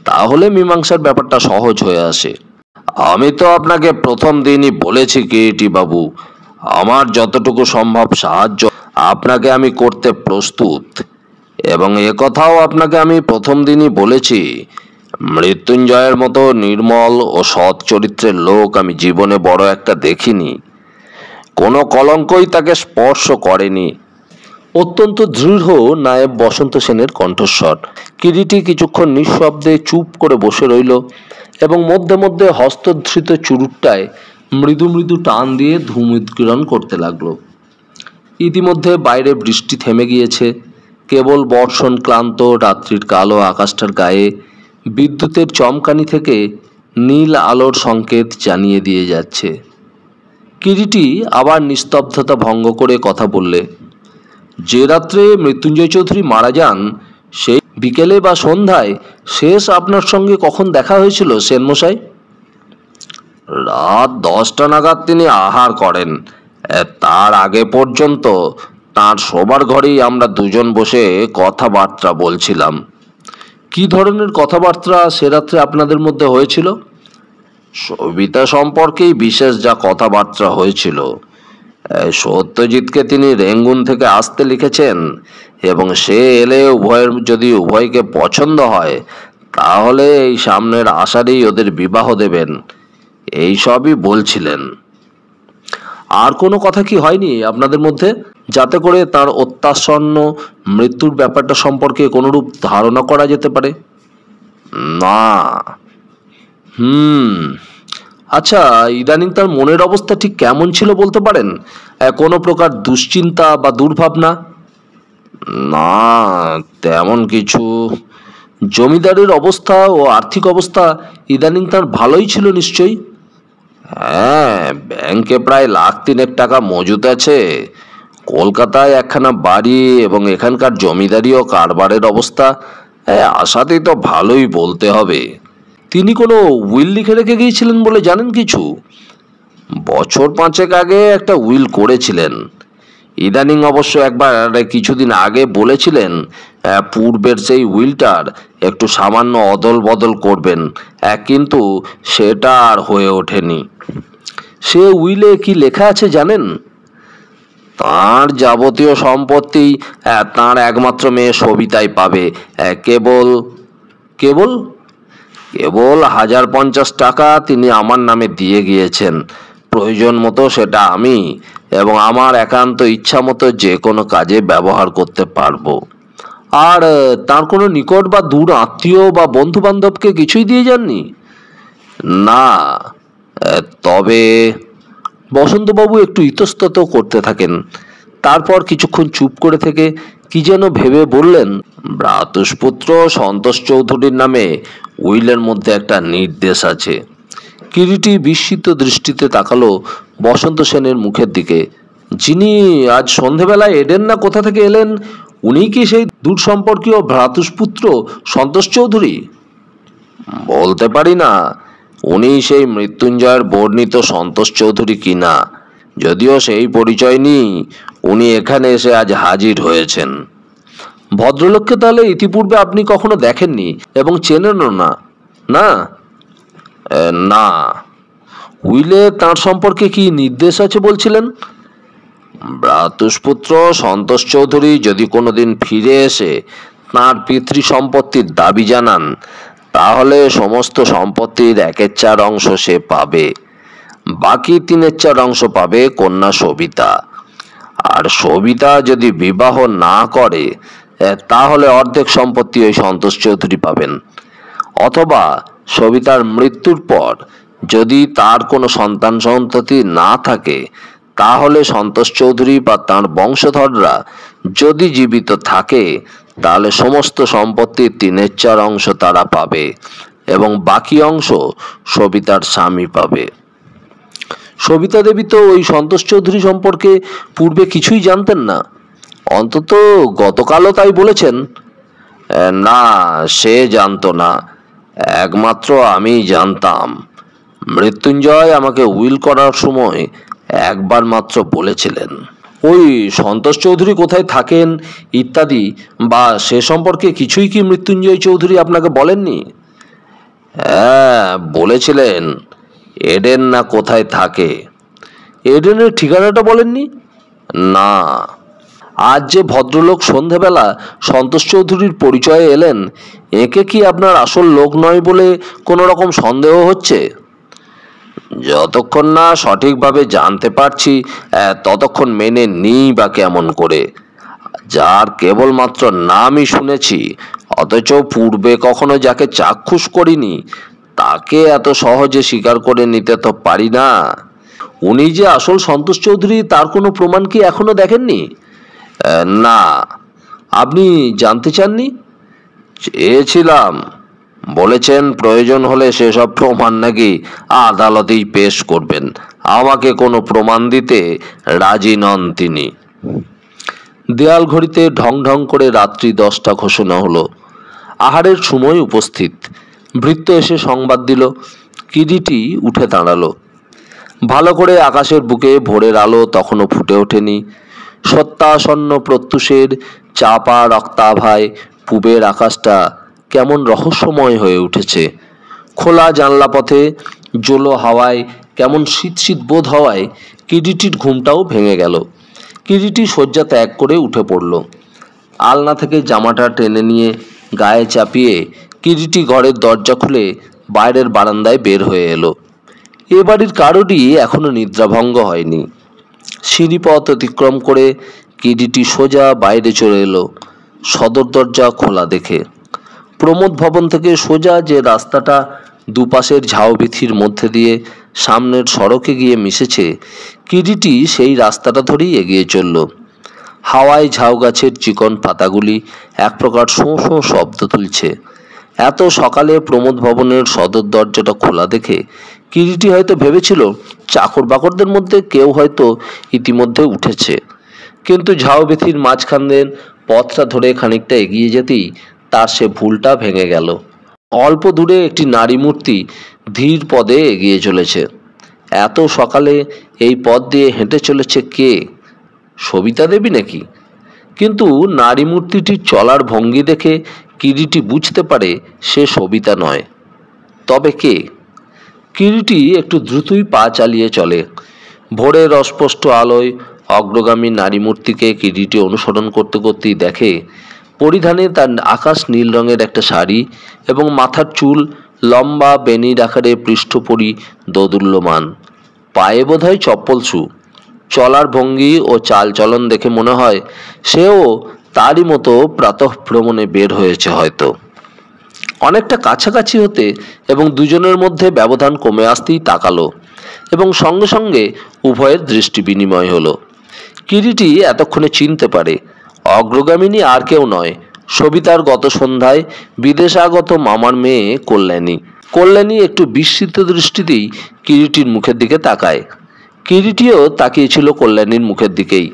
S5: তাহলে মীমাংসার ব্যাপারটা সহজ হয়ে আসে। আমি তো আপনাকে প্রথম দিনই বলেছি কিরিটি বাবু, আমার যতটুকু সম্ভব সাহায্য আপনাকে আমি করতে প্রস্তুত, এবং একথাও আপনাকে আমি প্রথম দিনই বলেছি, মৃত্যুঞ্জয়ের মতো নির্মল ও সৎ চরিত্রের লোক আমি জীবনে বড় একটা দেখিনি। কোনো কলঙ্কই তাকে স্পর্শ করেনি।
S1: অত্যন্ত দৃঢ় নায়েব বসন্ত সেনের কণ্ঠস্বর। কিরিটি কিছুক্ষণ নিঃশব্দে চুপ করে বসে রইল এবং মধ্যে মধ্যে হস্তধৃত চুরুটটায় মৃদু মৃদু টান দিয়ে ধূমোৎকীর্ণ করতে লাগলো। ইতিমধ্যে বাইরে বৃষ্টি থেমে গিয়েছে। কেবল বর্ষণ ক্লান্ত রাত্রির কালো আকাশটার গায়ে বিদ্যুতের চমকানি থেকে নীল আলোর সংকেত জানিয়ে দিয়ে যাচ্ছে। কিরিটি আবার নিস্তব্ধতা ভঙ্গ করে কথা বললে, যে রাত্রে মৃত্যুঞ্জয় চৌধুরী মারা যান সেই বিকেলে বা সন্ধ্যায় শেষ আপনার সঙ্গে কখন দেখা হয়েছিল সেনমশাই?
S5: রাত 10টা নাগাদ তিনি আহার করেন। তার আগে পর্যন্ত তার শোবার ঘরেই আমরা দুজন বসে কথাবার্তা বলছিলাম।
S1: কি ধরনের কথাবার্তা সে রাত্রে আপনাদের মধ্যে হয়েছিল?
S5: সবিতা সম্পর্কেই বিশেষ যা কথাবার্তা হয়েছিল। সত্যজিৎকে তিনি রেঙ্গুন থেকে আসতে লিখেছেন এবং সে এলে উভয়কে পছন্দ হয় তাহলে এই সামনের আষাঢ়েই ওদের বিবাহ দেবেন, এই সবই বলছিলেন।
S1: আর কোনো কথা কি হয়নি আপনাদের মধ্যে, যাতে করে তার অত্যাসন্ন মৃত্যুর ব্যাপারটা সম্পর্কে কোনোরূপ ধারণা করা যেতে পারে?
S5: না।
S1: আচ্ছা, ইদানিং তার মনের অবস্থা ঠিক কেমন ছিল বলতে পারেন? কোনো প্রকার দুশ্চিন্তা বা দুর্ভাবনা?
S5: না, তেমন কিছু।
S1: জমিদারের অবস্থা ও আর্থিক অবস্থা ইদানিং তার ভালোই ছিল নিশ্চয়ই?
S5: হ্যাঁ, ব্যাংকে প্রায় $1,03,000 টাকা মজুত আছে। কলকাতায় একখানা বাড়ি এবং এখানকার জমিদারি ও কারবারের অবস্থা আশাতেই তো ভালোই বলতে হবে।
S1: তিনি কোনো উইল লিখে রেখে গিয়েছিলেন বলে জানেন কিছু?
S5: বছর 5 আগে একটা উইল করেছিলেন। ইদানিং অবশ্য একবার কিছুদিন আগে বলেছিলেন পূর্বের সেই উইলটার একটু সামান্য অদল বদল করবেন, কিন্তু সেটা আর হয়ে ওঠেনি।
S1: সে উইলে কি লেখা আছে জানেন?
S5: তাঁর যাবতীয় সম্পত্তি তাঁর একমাত্র মেয়ে সবিতাই পাবে। কেবল
S1: কেবল
S5: কেবল 1,050 টাকা তিনি আমার নামে দিয়ে গিয়েছেন। প্রয়োজন মতো সেটা আমি এবং আমার একান্ত ইচ্ছা মতো যে কোনো কাজে ব্যবহার করতে পারবো।
S1: আর তার কোনো নিকট বা দূর আত্মীয় বা বন্ধু বান্ধবকে কিছুই দিয়ে যাননি?
S5: না। তবে
S1: বসন্তবাবু একটু ইতস্তত করতে থাকেন। তারপর কিছুক্ষণ চুপ করে থেকে কি যেন ভেবে বললেন,
S5: ভ্রাতুষ্পুত্র সন্তোষ চৌধুরীর নামে উইলের মধ্যে একটা নির্দেশ আছে।
S1: কিরিটি বিস্মিত দৃষ্টিতে তাকালো বসন্ত সেনের মুখের দিকে। যিনি আজ সন্ধেবেলায় এডেন না কোথা থেকে এলেন, উনি কি সেই দূর সম্পর্কীয় ভ্রাতুষ্পুত্র সন্তোষ চৌধুরী?
S5: বলতে পারি না উনি সেই মৃত্যুঞ্জয়ের বর্ণিত সন্তোষ চৌধুরী কিনা। যদিও সেই পরিচয় নেই, উনি এখানে এসে আজ হাজির হয়েছেন।
S1: ভদ্রলোককে তাহলে ইতিপূর্বে আপনি কখনো দেখেননি এবং চেনেনও না? না।
S5: না।
S1: উইলে তার সম্পর্কে কি নির্দেশ আছে বলছিলেন?
S5: ভ্রাতুষ্পুত্র সন্তোষ চৌধুরী যদি কোনোদিন ফিরে এসে তাঁর পিতৃ সম্পত্তির দাবি জানান, তাহলে সমস্ত সম্পত্তির 1/4 অংশ সে পাবে। বাকি 3/4 অংশ পাবে কন্যা সবিতা। আর সবিতা যদি বিবাহ না করে তাহলে অর্ধেক সম্পত্তি ওই সন্তোষ চৌধুরী পাবেন। অথবা সবিতার মৃত্যুর পর যদি তার কোনো সন্তান সন্ততি না থাকে, তাহলে সন্তোষ চৌধুরী বা তার বংশধররা যদি জীবিত থাকে তাহলে সমস্ত সম্পত্তির 3/4 অংশ তারা পাবে এবং বাকি অংশ সবিতার স্বামী পাবে।
S1: সবিতা দেবী তো ওই সন্তোষ চৌধুরী সম্পর্কে পূর্বে কিছুই জানতেন না, অন্তত গতকালও তাই বলেছেন।
S5: না, সে জানতো না, একমাত্র আমি জানতাম। মৃত্যুঞ্জয় আমাকে উইল করার সময় একবার মাত্র বলেছিলেন।
S1: ওই সন্তোষ চৌধুরী কোথায় থাকেন ইত্যাদি বা সে সম্পর্কে কিছুই কি মৃত্যুঞ্জয় চৌধুরী আপনাকে বলেননি?
S5: হ্যাঁ, বলেছিলেন এডেন না কোথায় থাকে।
S1: এডেনের ঠিকানাটা বলেননি?
S5: না।
S1: আজ যে ভদ্রলোক সন্ধেবেলা সন্তোষ চৌধুরীর পরিচয়ে এলেন, একে কি আপনার আসল লোক নয় বলে কোনো রকম সন্দেহ হচ্ছে?
S5: যতক্ষণ না সঠিকভাবে জানতে পারছি ততক্ষণ মেনে নিই বা কেমন করে? যার কেবলমাত্র নামই শুনেছি, অথচ পূর্বে কখনো যাকে চাক্ষুষ করিনি, তাকে এত সহজে স্বীকার করে নিতে তো পারি না।
S1: উনি যে আসল সন্তোষ চৌধুরী তার কোনো প্রমাণ কি এখনো দেখেননি?
S5: না।
S1: আপনি জানতে চাননি?
S5: চেয়েছিলাম। বলেছেন প্রয়োজন হলে সেসব প্রমাণ নাকি আদালতেই পেশ করবেন। আমাকে কোনো প্রমাণ দিতে রাজি নন তিনি।
S1: দেয়াল ঘড়িতে ঢং ঢং করে রাত্রি 10টা ঘোষণা হলো। আহারের সময় উপস্থিত। ভৃত্য এসে সংবাদ দিল, কিরিটি উঠে দাঁড়ালো। ভালো করে আকাশের বুকে ভোরের আলো তখনও ফুটে ওঠেনি। সত্যাসন্ন প্রত্যুষের চাপা রক্তাভায় পূবের আকাশটা কেমন রহস্যময় হয়ে উঠেছে। খোলা জানলা পথে জোলো হাওয়ায় কেমন শীত শীত বোধ হওয়ায় কিরিটির ঘুমটাও ভেঙে গেল। কিরিটি শয্যা ত্যাগ করে উঠে পড়ল। আলনা থেকে জামাটা টেনে নিয়ে গায়ে চাপিয়ে কিরিটি ঘরের দরজা খুলে বাইরের বারান্দায় বের হয়ে এলো। এ বাড়ির কারোরই এখনো নিদ্রাভঙ্গ হয়নি। সিঁড়িপথ অতিক্রম করে কিরিটি সোজা বাইরে চলে এলো, সদর দরজা খোলা দেখে। প্রমোদ ভবন থেকে সোজা যে রাস্তাটা দুপাশের ঝাউবিথির মধ্যে দিয়ে সামনের সড়কে গিয়ে মিশেছে, কিরিটি সেই রাস্তাটা ধরেই এগিয়ে চলল। হাওয়ায় ঝাউ গাছের চিকন পাতাগুলি এক প্রকার শোঁ শোঁ শব্দ তুলছে। এত সকালে প্রমোদ ভবনের সদর দরজাটা খোলা দেখে কিরিটি হয়তো ভেবেছিল চাকর বাকরদের মধ্যে কেউ হয়তো ইতিমধ্যে উঠেছে। কিন্তু ঝাউবিথির মাঝখানের পথটা ধরে খানিকটা এগিয়ে যেতেই তার সে ভুলটা ভেঙে গেল। অল্প দূরে একটি নারী মূর্তি ধীর পদে এগিয়ে চলেছে। এত সকালে এই পথ দিয়ে হেঁটে চলেছে কে? সবিতা দেবী নাকি? কিন্তু নারী মূর্তিটির চলার ভঙ্গি দেখে কিরিটি বুঝতে পারে সে সবিতা নয়। তবে কে? কিরিটি একটু দ্রুতই পা চালিয়ে চলে। ভোরের অস্পষ্ট আলোয় অগ্রগামী নারী মূর্তিকে কিরিটি অনুসরণ করতে করতেই দেখে পরিধানে তার আকাশ নীল রঙের একটা শাড়ি এবং মাথার চুল লম্বা বেনির আকারে পৃষ্ঠপরি দোদুল্যমান। পায়ে বোধহয় চপ্পল শু। চলার ভঙ্গি ও চাল চলন দেখে মনে হয় সেও তারই মতো প্রাতঃভ্রমণে বের হয়েছে হয়তো। অনেকটা কাছাকাছি হতে এবং দুজনের মধ্যে ব্যবধান কমে আসতেই তাকালো এবং সঙ্গে সঙ্গে উভয়ের দৃষ্টি বিনিময় হলো। কিরিটি এতক্ষণে চিনতে পারে অগ্রগামিনী আর কেউ নয়, সবিতার গত সন্ধ্যায় বিদেশাগত মামার মেয়ে কল্যাণী। কল্যাণী একটু বিস্মিত দৃষ্টিতেই কিরিটির মুখের দিকে তাকায়। কিরিটিও তাকিয়েছিল কল্যাণীর মুখের দিকেই।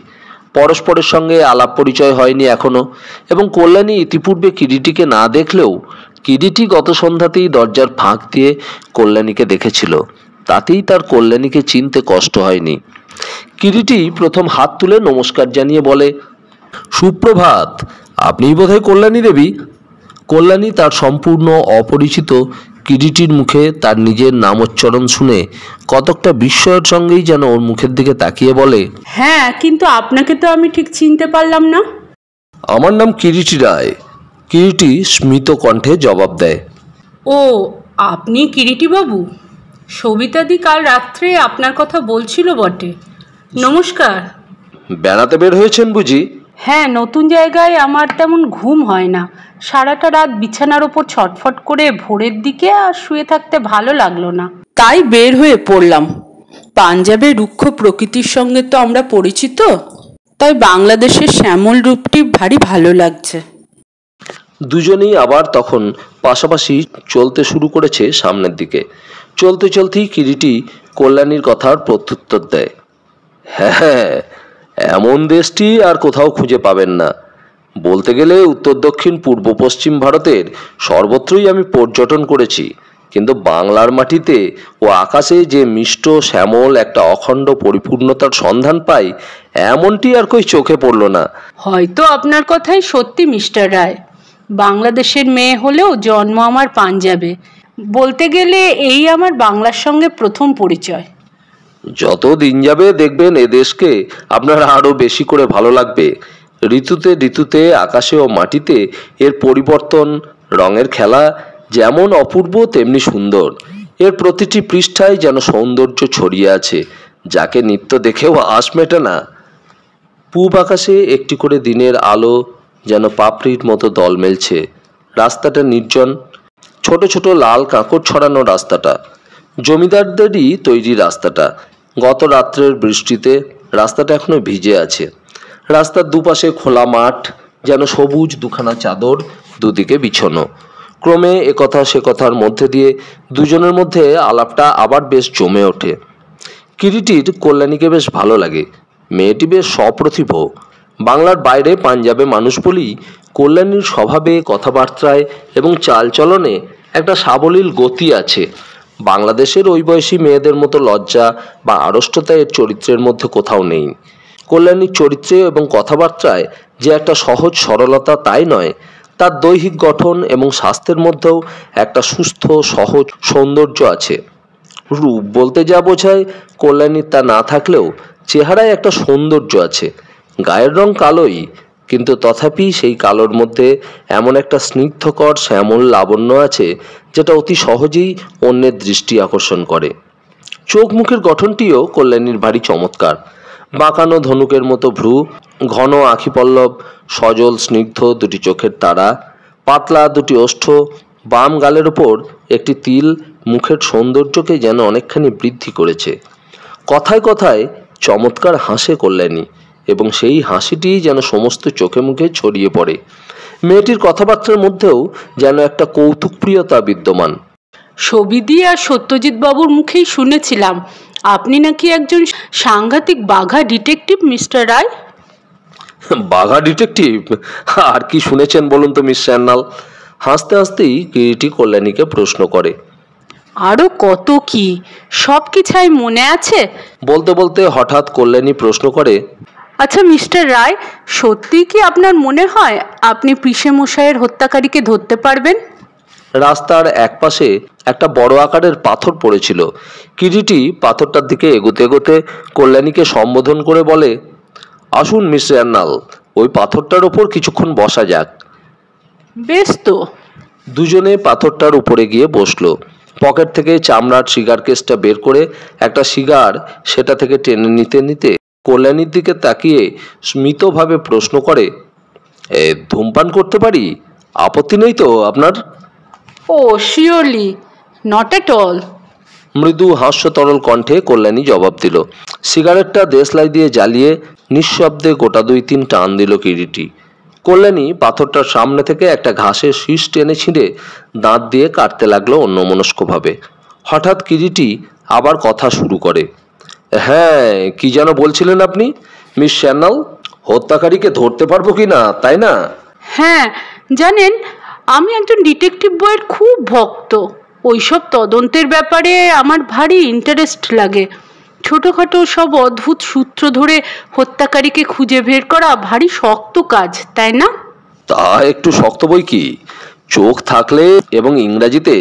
S1: পরস্পরের সঙ্গে আলাপ পরিচয় হয়নি এখনো, এবং কল্যাণী ইতিপূর্বে কিরিটিকে না দেখলেও কিরিটি গত সন্ধ্যাতেই দরজার ফাঁক দিয়ে কল্যাণীকে দেখেছিল। তাতেই তার কল্যাণীকে চিনতে কষ্ট হয়নি। কিরিটি প্রথম হাত তুলে নমস্কার জানিয়ে বলে, সুপ্রভাত, আপনিই বোধহয় কল্যাণী দেবী? কল্যাণী তার সম্পূর্ণ অপরিচিত কিরিটির মুখে তার নিজের নামোচ্চারণ শুনে কতকটা বিস্ময়ের সঙ্গেই যেন ওর মুখের দিকে তাকিয়ে বলে,
S2: হ্যাঁ, কিন্তু আপনাকে তো আমি ঠিক চিনতে পারলাম না।
S1: আমার নাম কিরিটি রায়। কিরিটি স্মিত কণ্ঠে জবাব দেয়,
S2: ও, আপনি কিরিটি বাবু? সবিতাদি কাল রাত্রে আপনার কথা বলছিল বটে। নমস্কার।
S1: বেড়াতে বের হয়েছেন বুঝি?
S2: হ্যাঁ, নতুন জায়গায় আমার তেমন ঘুম হয় না। সারাটা রাত বিছানার ওপর ছটফট করে ভোরের দিকে আর শুয়ে থাকতে ভালো লাগলো না, তাই বের হয়ে পড়লাম। পাঞ্জাবের রুক্ষ প্রকৃতির সঙ্গে তো আমরা পরিচিত, তাই বাংলাদেশের শ্যামল রূপটি ভারী ভালো লাগছে।
S1: দুজনেই আবার তখন পাশাপাশি চলতে শুরু করেছে সামনের দিকে। চলতে চলতেই কিরিটি কল্যাণীর কথার প্রত্যুত্তর দেয়, হ্যাঁ, এমন দেশটি আর কোথাও খুঁজে পাবেন না। বলতে গেলে উত্তর দক্ষিণ পূর্ব পশ্চিম ভারতের সর্বত্রই আমি পর্যটন করেছি, কিন্তু বাংলার মাটিতে ও আকাশে যে মিষ্ট শ্যামল একটা অখণ্ড পরিপূর্ণতার সন্ধান পাই, এমনটি আর কই চোখে পড়ল না।
S2: হয়তো আপনার কথাই সত্যি মিস্টার রায়। বাংলাদেশের মেয়ে হলেও জন্ম আমার পাঞ্জাবে। বলতে গেলে এই আমার বাংলার সঙ্গে প্রথম পরিচয়।
S5: যত দিন যাবে দেখবেন এ দেশকে আপনার আরো বেশি করে ভালো লাগবে। ঋতুতে ঋতুতে আকাশে ও মাটিতে এর পরিবর্তন, রঙের খেলা যেমন অপূর্ব তেমনি সুন্দর। এর প্রতিটি পৃষ্ঠায় যেন সৌন্দর্য ছড়িয়ে আছে, যাকে নিত্য দেখেও আশ মেটে না। পূব আকাশে একটি করে দিনের আলো যেন পাপড়ির মতো দল মেলছে। রাস্তাটা নির্জন, ছোট ছোট লাল কাঁকড় ছড়ানো রাস্তাটা, জমিদারদেরই তৈরি রাস্তাটা। গত রাত্রের বৃষ্টিতে রাস্তাটা এখনো ভিজে আছে। রাস্তার দুপাশে খোলা মাঠ, যেন সবুজ দুখানা চাদর দুদিকে বিছানো। ক্রমে একথা সে কথার মধ্যে দিয়ে দুজনের মধ্যে আলাপটা আবার বেশ জমে ওঠে। কিরিটির কল্যাণীকে বেশ ভালো লাগে। মেয়েটি বেশ সপ্রতিভ। বাংলার বাইরে পাঞ্জাবে মানুষ বলেই কল্যাণীর স্বভাবে, কথাবার্তায় এবং চালচলনে একটা সাবলীল গতি আছে। বাংলাদেশের ওই বয়সী মেয়েদের মতো লজ্জা বা আড়ষ্টতা এর চরিত্রের মধ্যে কোথাও নেই। কল্যাণীর চরিত্রে এবং কথাবার্তায় যে একটা সহজ সরলতা তাই নয়, তার দৈহিক গঠন এবং স্বাস্থ্যের মধ্যেও একটা সুস্থ সহজ সৌন্দর্য আছে। রূপ বলতে যা বোঝায়, কল্যাণীর তা না থাকলেও চেহারায় একটা সৌন্দর্য আছে। গায়ের রং কালোই, কিন্তু তথাপি সেই কালোর মধ্যে এমন একটা স্নিগ্ধকর শ্যামল লাবণ্য আছে যেটা অতি সহজেই অন্যের দৃষ্টি আকর্ষণ করে। চোখ মুখের গঠনটিও কল্যাণীর ভারী চমৎকার। বাঁকানো ধনুকের মতো ভ্রু, ঘন আখিপল্লব, সজল স্নিগ্ধ দুটি চোখের তারা, পাতলা দুটি ওষ্ঠ, বাম গালের ওপর একটি তিল মুখের সৌন্দর্যকে যেন অনেকখানি বৃদ্ধি করেছে। কথায় কথায় চমৎকার হাসে কল্যাণী, এবং সেই হাসিটি যেন সমস্ত চোখে মুখে ছড়িয়ে পড়ে। মেয়েটির কথাবার্তার মধ্যেও যেন একটা কৌতুকপ্রিয়তা বিদ্যমান।
S2: সবিদি আর সত্যজিৎ বাবুর মুখেই শুনেছিলাম আপনি নাকি একজন সাংঘাতিক বাঘা ডিটেকটিভ মিস্টার রায়।
S5: বাঘা ডিটেকটিভ? আর কি শুনেছেন বলুন তো মিস স্যান্যাল? হাসতে হাসতেই কিরিটি কল্যাণীকে প্রশ্ন করে।
S2: আরও কত কি, সব কি ছাই মনে আছে?
S5: বলতে বলতে হঠাৎ কল্যাণী প্রশ্ন করে,
S2: আচ্ছা মিস্টার রায়, সত্যি কি আপনার মনে হয় আপনি পিসে মশাইয়ের হত্যাকারীকে ধরতে পারবেন?
S5: রাস্তার একপাশে একটা বড় আকারের পাথর পড়েছিল। কিরিটি পাথরটার দিকে এগোতে এগোতে কল্যাণীকে সম্বোধন করে বলে, আসুন মিস স্যান্যাল, ওই পাথরটার ওপর কিছুক্ষণ বসা যাক।
S2: বেশ তো।
S5: দুজনে পাথরটার উপরে গিয়ে বসলো। পকেট থেকে চামড়ার সিগার কেসটা বের করে একটা সিগার সেটা থেকে টেনে নিতে নিতে কল্যাণীর দিকে তাকিয়ে স্মিতভাবে প্রশ্ন করে, ধূমপান করতে পারি? আপত্তি নেই তো আপনার?
S2: ও শিওরলি নট এট অল।
S5: মৃদু হাস্যতরল কণ্ঠে কল্যাণী জবাব দিল। সিগারেটটা দেশলাই দিয়ে জ্বালিয়ে নিঃশব্দে গোটা 2-3 টান দিল কিরিটি। কল্যাণী পাথরটার সামনে থেকে একটা ঘাসের শীষ টেনে ছিঁড়ে দাঁত দিয়ে কাটতে লাগলো অন্যমনস্কভাবে। হঠাৎ কিরিটি আবার কথা শুরু করে, হ্যাঁ, কি যেন বলছিলেন আপনি মিস স্যান্যাল? হত্যাকারীকে ধরতে পারবো কি না, তাই না?
S2: হ্যাঁ, জানেন আমি একজন ডিটেকটিভ বইয়ের খুব ভক্ত। ওইসব তদন্তের ব্যাপারে আমার ভারী ইন্টারেস্ট লাগে। ছোটোখাটো সব অদ্ভুত সূত্র ধরে হত্যাকারীকে খুঁজে বের করা ভারী শক্ত কাজ, তাই না?
S5: তা একটু শক্ত বই কি। চোখ থাকলে এবং ইংরাজিতে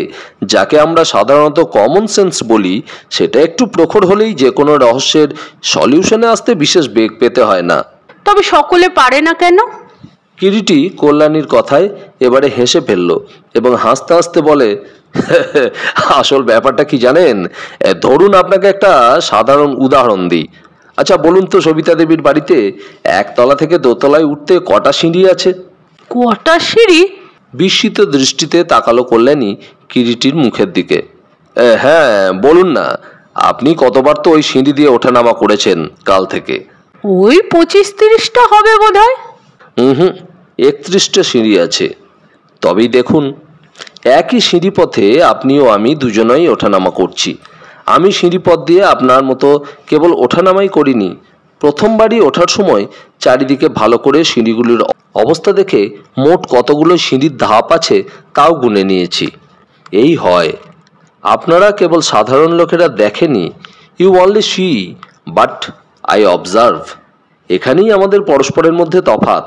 S5: যাকে আমরা সাধারণত কমন সেন্স বলি, সেটা একটু প্রখর হলেই যে কোনো রহস্যের সলিউশনে আসতে বিশেষ বেগ পেতে হয় না।
S2: তবে সকলে পারে না কেন?
S5: কিরিটি কল্যাণীর কথায় এবারে হেসে ফেলল এবং হাসতে হাসতে বলে, আসল ব্যাপারটা কি জানেন? ধরুন আপনাকে একটা সাধারণ উদাহরণ দিই। আচ্ছা বলুন তো, সবিতা দেবীর বাড়িতে 1 তলা থেকে 2 তলায় উঠতে কটা সিঁড়ি আছে?
S2: কটা সিঁড়ি?
S5: বিস্মিত দৃষ্টিতে তাকালো কল্যাণী কিরিটির মুখের দিকে। হ্যাঁ বলুন না, আপনি কতবার তো ওই সিঁড়ি দিয়ে ওঠানামা করেছেন কাল থেকে?
S2: ওই 25-30টা হবে বোধহয়।
S5: 31টা সিঁড়ি আছে। তবেই দেখুন, একই সিঁড়িপথে আপনিও আমি দুজনেই ওঠানামা করছি। আমি সিঁড়িপথ দিয়ে আপনার মতো কেবল ওঠানামাই করিনি, প্রথমবারই ওঠার সময় চারিদিকে ভালো করে সিঁড়িগুলির অবস্থা দেখে মোট কতগুলো সিঁড়ির ধাপ আছে তাও গুনে নিয়েছি। এই হয়, আপনারা কেবল সাধারণ লোকেরা দেখেনি, you only see but I observe. এখানেই আমাদের পরস্পরের মধ্যে তফাৎ।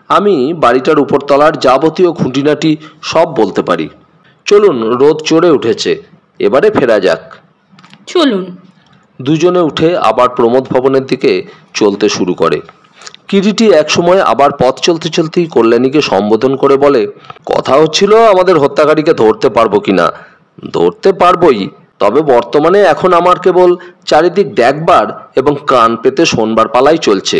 S5: আমি বাড়িটার উপরতলার যাবতীয় খুঁটিনাটি সব বলতে পারি। চলুন, রোদ চড়ে উঠেছে, এবারে ফেরা যাক।
S2: চলুন।
S1: দুজনে উঠে আবার প্রমোদ ভবনের দিকে চলতে শুরু করে। কিরিটি একসময় আবার পথ চলতে চলতেই কল্যাণীকে সম্বোধন করে বলে, কথা হচ্ছিল আমাদের হত্যাকারীকে ধরতে পারবো কিনা। ধরতে পারবোই, তবে বর্তমানে এখন আমার কেবল চারিদিক দেখবার এবং কান পেতে শোনবার পালাই চলছে।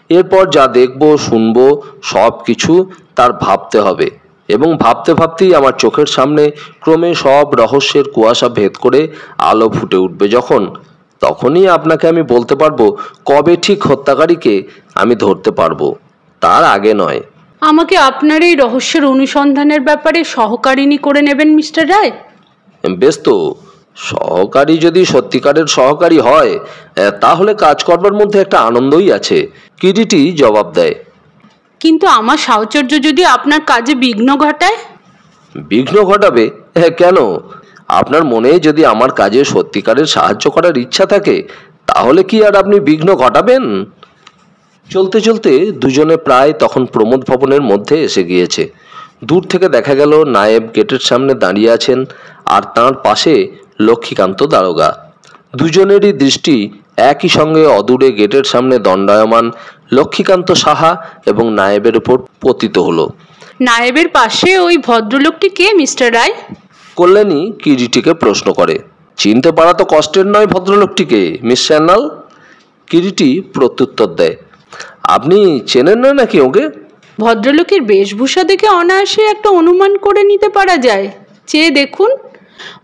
S1: এরপর যা দেখবো শুনবো সব কিছু তার ভাবতে হবে, এবং ভাবতে ভাবতেই আমার চোখের সামনে ক্রমে সব রহস্যের কুয়াশা ভেদ করে আলো ফুটে উঠবে যখন, তখনই আপনাকে আমি বলতে পারবো কবে ঠিক হত্যাকারীকে আমি ধরতে পারবো, তার আগে নয়।
S2: আমাকে আপনার এই রহস্যের অনুসন্ধানের ব্যাপারে সহকারিনী করে নেবেন মিস্টার রায়?
S1: বেশ তো, সহকারী যদি সত্যিকারের সহকারী হয় তাহলে কাজ করবার মধ্যে একটা আনন্দই আছে, কিরিটি জবাব দেয়।
S2: কিন্তু আমার সাহচর্য যদি আপনার কাজে বিঘ্ন ঘটায়?
S1: বিঘ্ন ঘটাবে? কেন? আপনার মনে যদি আমার কাজে সত্যিকারের সাহায্য করার ইচ্ছা থাকে তাহলে কি আর আপনি বিঘ্ন ঘটাবেন? চলতে চলতে দুজনে প্রায় তখন প্রমোদ ভবনের মধ্যে এসে গিয়েছে। দূর থেকে দেখা গেল নায়েব গেটের সামনে দাঁড়িয়ে আছেন, আর তাঁর পাশে লক্ষ্মীকান্ত দারোগা। দুজনেরই দৃষ্টি একই সঙ্গে অদূরে গেটের সামনে দণ্ডায়মান লক্ষ্মীকান্ত সাহা এবং নায়েবের উপর পতিত হলো।
S2: নায়েবের পাশে ওই ভদ্রলোকটি কে মিস্টার রায়?
S1: কল্যাণী কিরিটিকে প্রশ্ন করে। চিনতে পারা তো কষ্টের নয় ভদ্রলোকটিকে, মিস স্যান্যাল। কিরিটি প্রত্যুত্তর দেয়। আপনি চেনেন না নাকি ওকে?
S2: ভদ্রলোকের বেশভূষা দেখে অনায়াসে একটা অনুমান করে নিতে পারা যায়। চেয়ে দেখুন,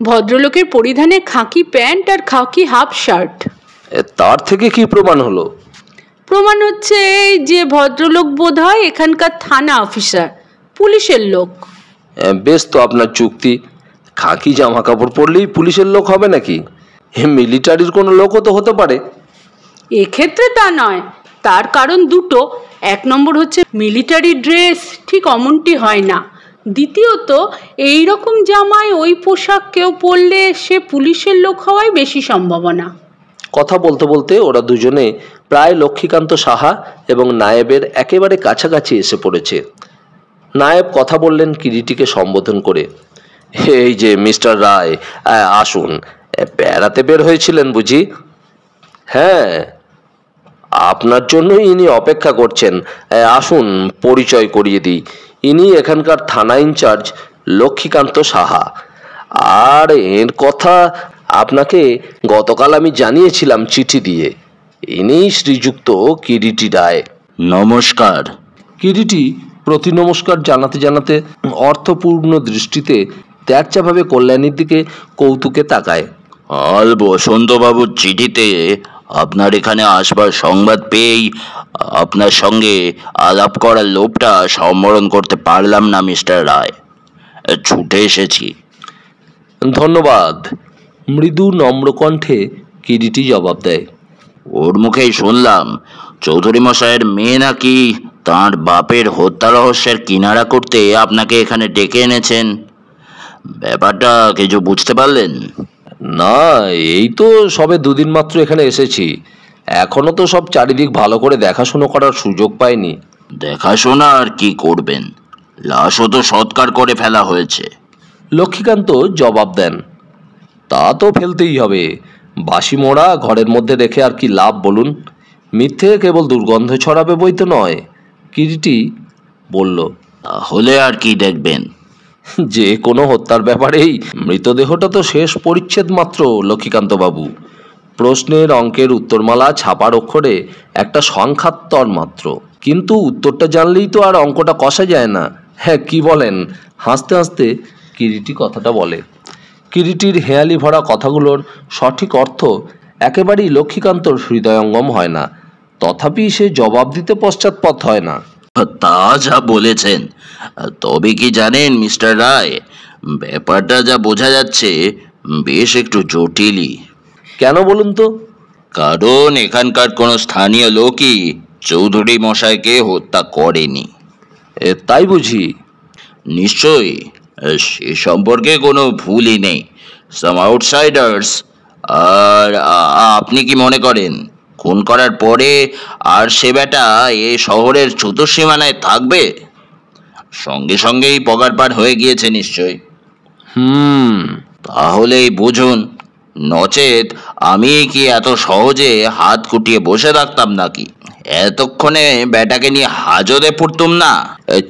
S2: ভদ্রলোকের পরিধানে খাকি প্যান্ট আর খাকি হাফ শার্ট।
S1: তার থেকে কি প্রমাণ হলো?
S2: প্রমাণ হচ্ছে এই যে ভদ্রলোক বোধহয় এখানকার থানা অফিসার, পুলিশের লোক।
S1: বেশ তো আপনার চুক্তি। খাকি জামা কাপড় পরলেই পুলিশের লোক হবে নাকি? মিলিটারির কোনো লোকও তো হতে পারে।
S2: এক্ষেত্রে তা নয়, তার কারণ দুটো। এক নম্বর হচ্ছে মিলিটারি ড্রেস ঠিক অমনটি হয় না। দ্বিতীয়ত, এই রকম জামায় ওই পোশাক কেউ পরলে সে পুলিশের লোক হওয়াই বেশি সম্ভাবনা।
S1: কথা বলতে বলতে ওরা দুজনে প্রায় লক্ষ্মীকান্ত সাহা এবং নায়েবের একেবারে কাছাকাছি এসে পড়েছে। নায়েব কথা বললেন কিরিটিকে সম্বোধন করে, এই যে মিস্টার রায়, আসুন। বেড়াতে বের হয়েছিলেন বুঝি? হ্যাঁ, আপনার জন্যই ইনি অপেক্ষা করছেন। আসুন পরিচয় করিয়ে দিই, ইনি এখানকার থানা ইনচার্জ লক্ষ্মীকান্ত সাহা। আর এর কথা আপনাকে গতকাল আমি জানিয়েছিলাম চিঠি দিয়ে। ইনি শ্রীযুক্ত কিরিটি রায়।
S3: নমস্কার।
S1: কিরিটি প্রতি নমস্কার জানাতে জানাতে অর্থপূর্ণ দৃষ্টিতে তেরচাভাবে কল্যাণীর দিকে কৌতুকে তাকায়।
S3: আল বসন্তবাবুর চিঠিতে আপনার এখানে আসবার সংবাদ পেয়েই আপনার সঙ্গে আলাপ করার লোভটা সম্বরণ করতে পারলাম না মিস্টার রায়, ছুটে এসেছি।
S1: ধন্যবাদ, মৃদু নম্র কণ্ঠে কিরিটি জবাব দেয়।
S3: ওর মুখেই শুনলাম চৌধুরী মশাইয়ের মেয়ে নাকি তাঁর বাপের হত্যা রহস্যের কিনারা করতে আপনাকে এখানে ডেকে এনেছেন। ব্যাপারটা কিছু বুঝতে পারলেন?
S1: না, এই তো সবে দুদিন মাত্র এখানে এসেছি। এখনো তো সব চারিদিক ভালো করে দেখাশুনো করার সুযোগ পাইনি।
S3: দেখাশোনা আর কি করবেন, লাশও তো সৎকার করে ফেলা হয়েছে।
S1: লক্ষ্মীকান্ত জবাব দেন। তা তো ফেলতেই হবে, বাসি মোড়া ঘরের মধ্যে রেখে আর কি লাভ বলুন? মিথ্যে কেবল দুর্গন্ধ ছড়াবে বই তো নয়, কিরিটি বলল।
S3: তাহলে আর কি দেখবেন?
S1: যে কোনো হত্যার ব্যাপারেই মৃতদেহটা তো শেষ পরিচ্ছেদ মাত্র লক্ষ্মীকান্ত বাবু। প্রশ্নের অঙ্কের উত্তরমালা ছাপার অক্ষরে একটা সংখ্যাত্তর মাত্র, কিন্তু উত্তরটা জানলেই তো আর অঙ্কটা কষা যায় না। হ্যাঁ, কি বলেন? হাসতে হাসতে কিরিটি কথাটা বলে। কিরিটির হেয়ালি ভরা কথাগুলোর সঠিক অর্থ একেবারেই লক্ষ্মীকান্তর হৃদয়ঙ্গম হয় না, তথাপি সে জবাব দিতে পশ্চাৎপদ হয় না।
S3: তা যা বলেছেন, তবে কি জানেন মিস্টার রায়, ব্যাপারটা যা বোঝা যাচ্ছে বেশ একটু জটিলই।
S1: কেন বলুন তো?
S3: কারণ এখানকার কোনো স্থানীয় লোকই চৌধুরী মশাইকে হত্যা করেনি।
S1: তাই বুঝি?
S3: নিশ্চয়ই, সে সম্পর্কে কোনো ভুলই নেই। সাম আউটসাইডার্স। আর আপনি কি মনে করেন খুন করার পরে আর সে বেটা এ শহরের চতুর্সীমানায় থাকবে? সঙ্গে সঙ্গেই পগার পার হয়ে গিয়েছে নিশ্চয়।
S1: হুম।
S3: তাহলেই বুঝুন নচেত আমি কি এত সহজে হাত গুটিয়ে বসে থাকতাম নাকি? এতক্ষণে বেটাকে নিয়ে হাজতে পড়তুম না।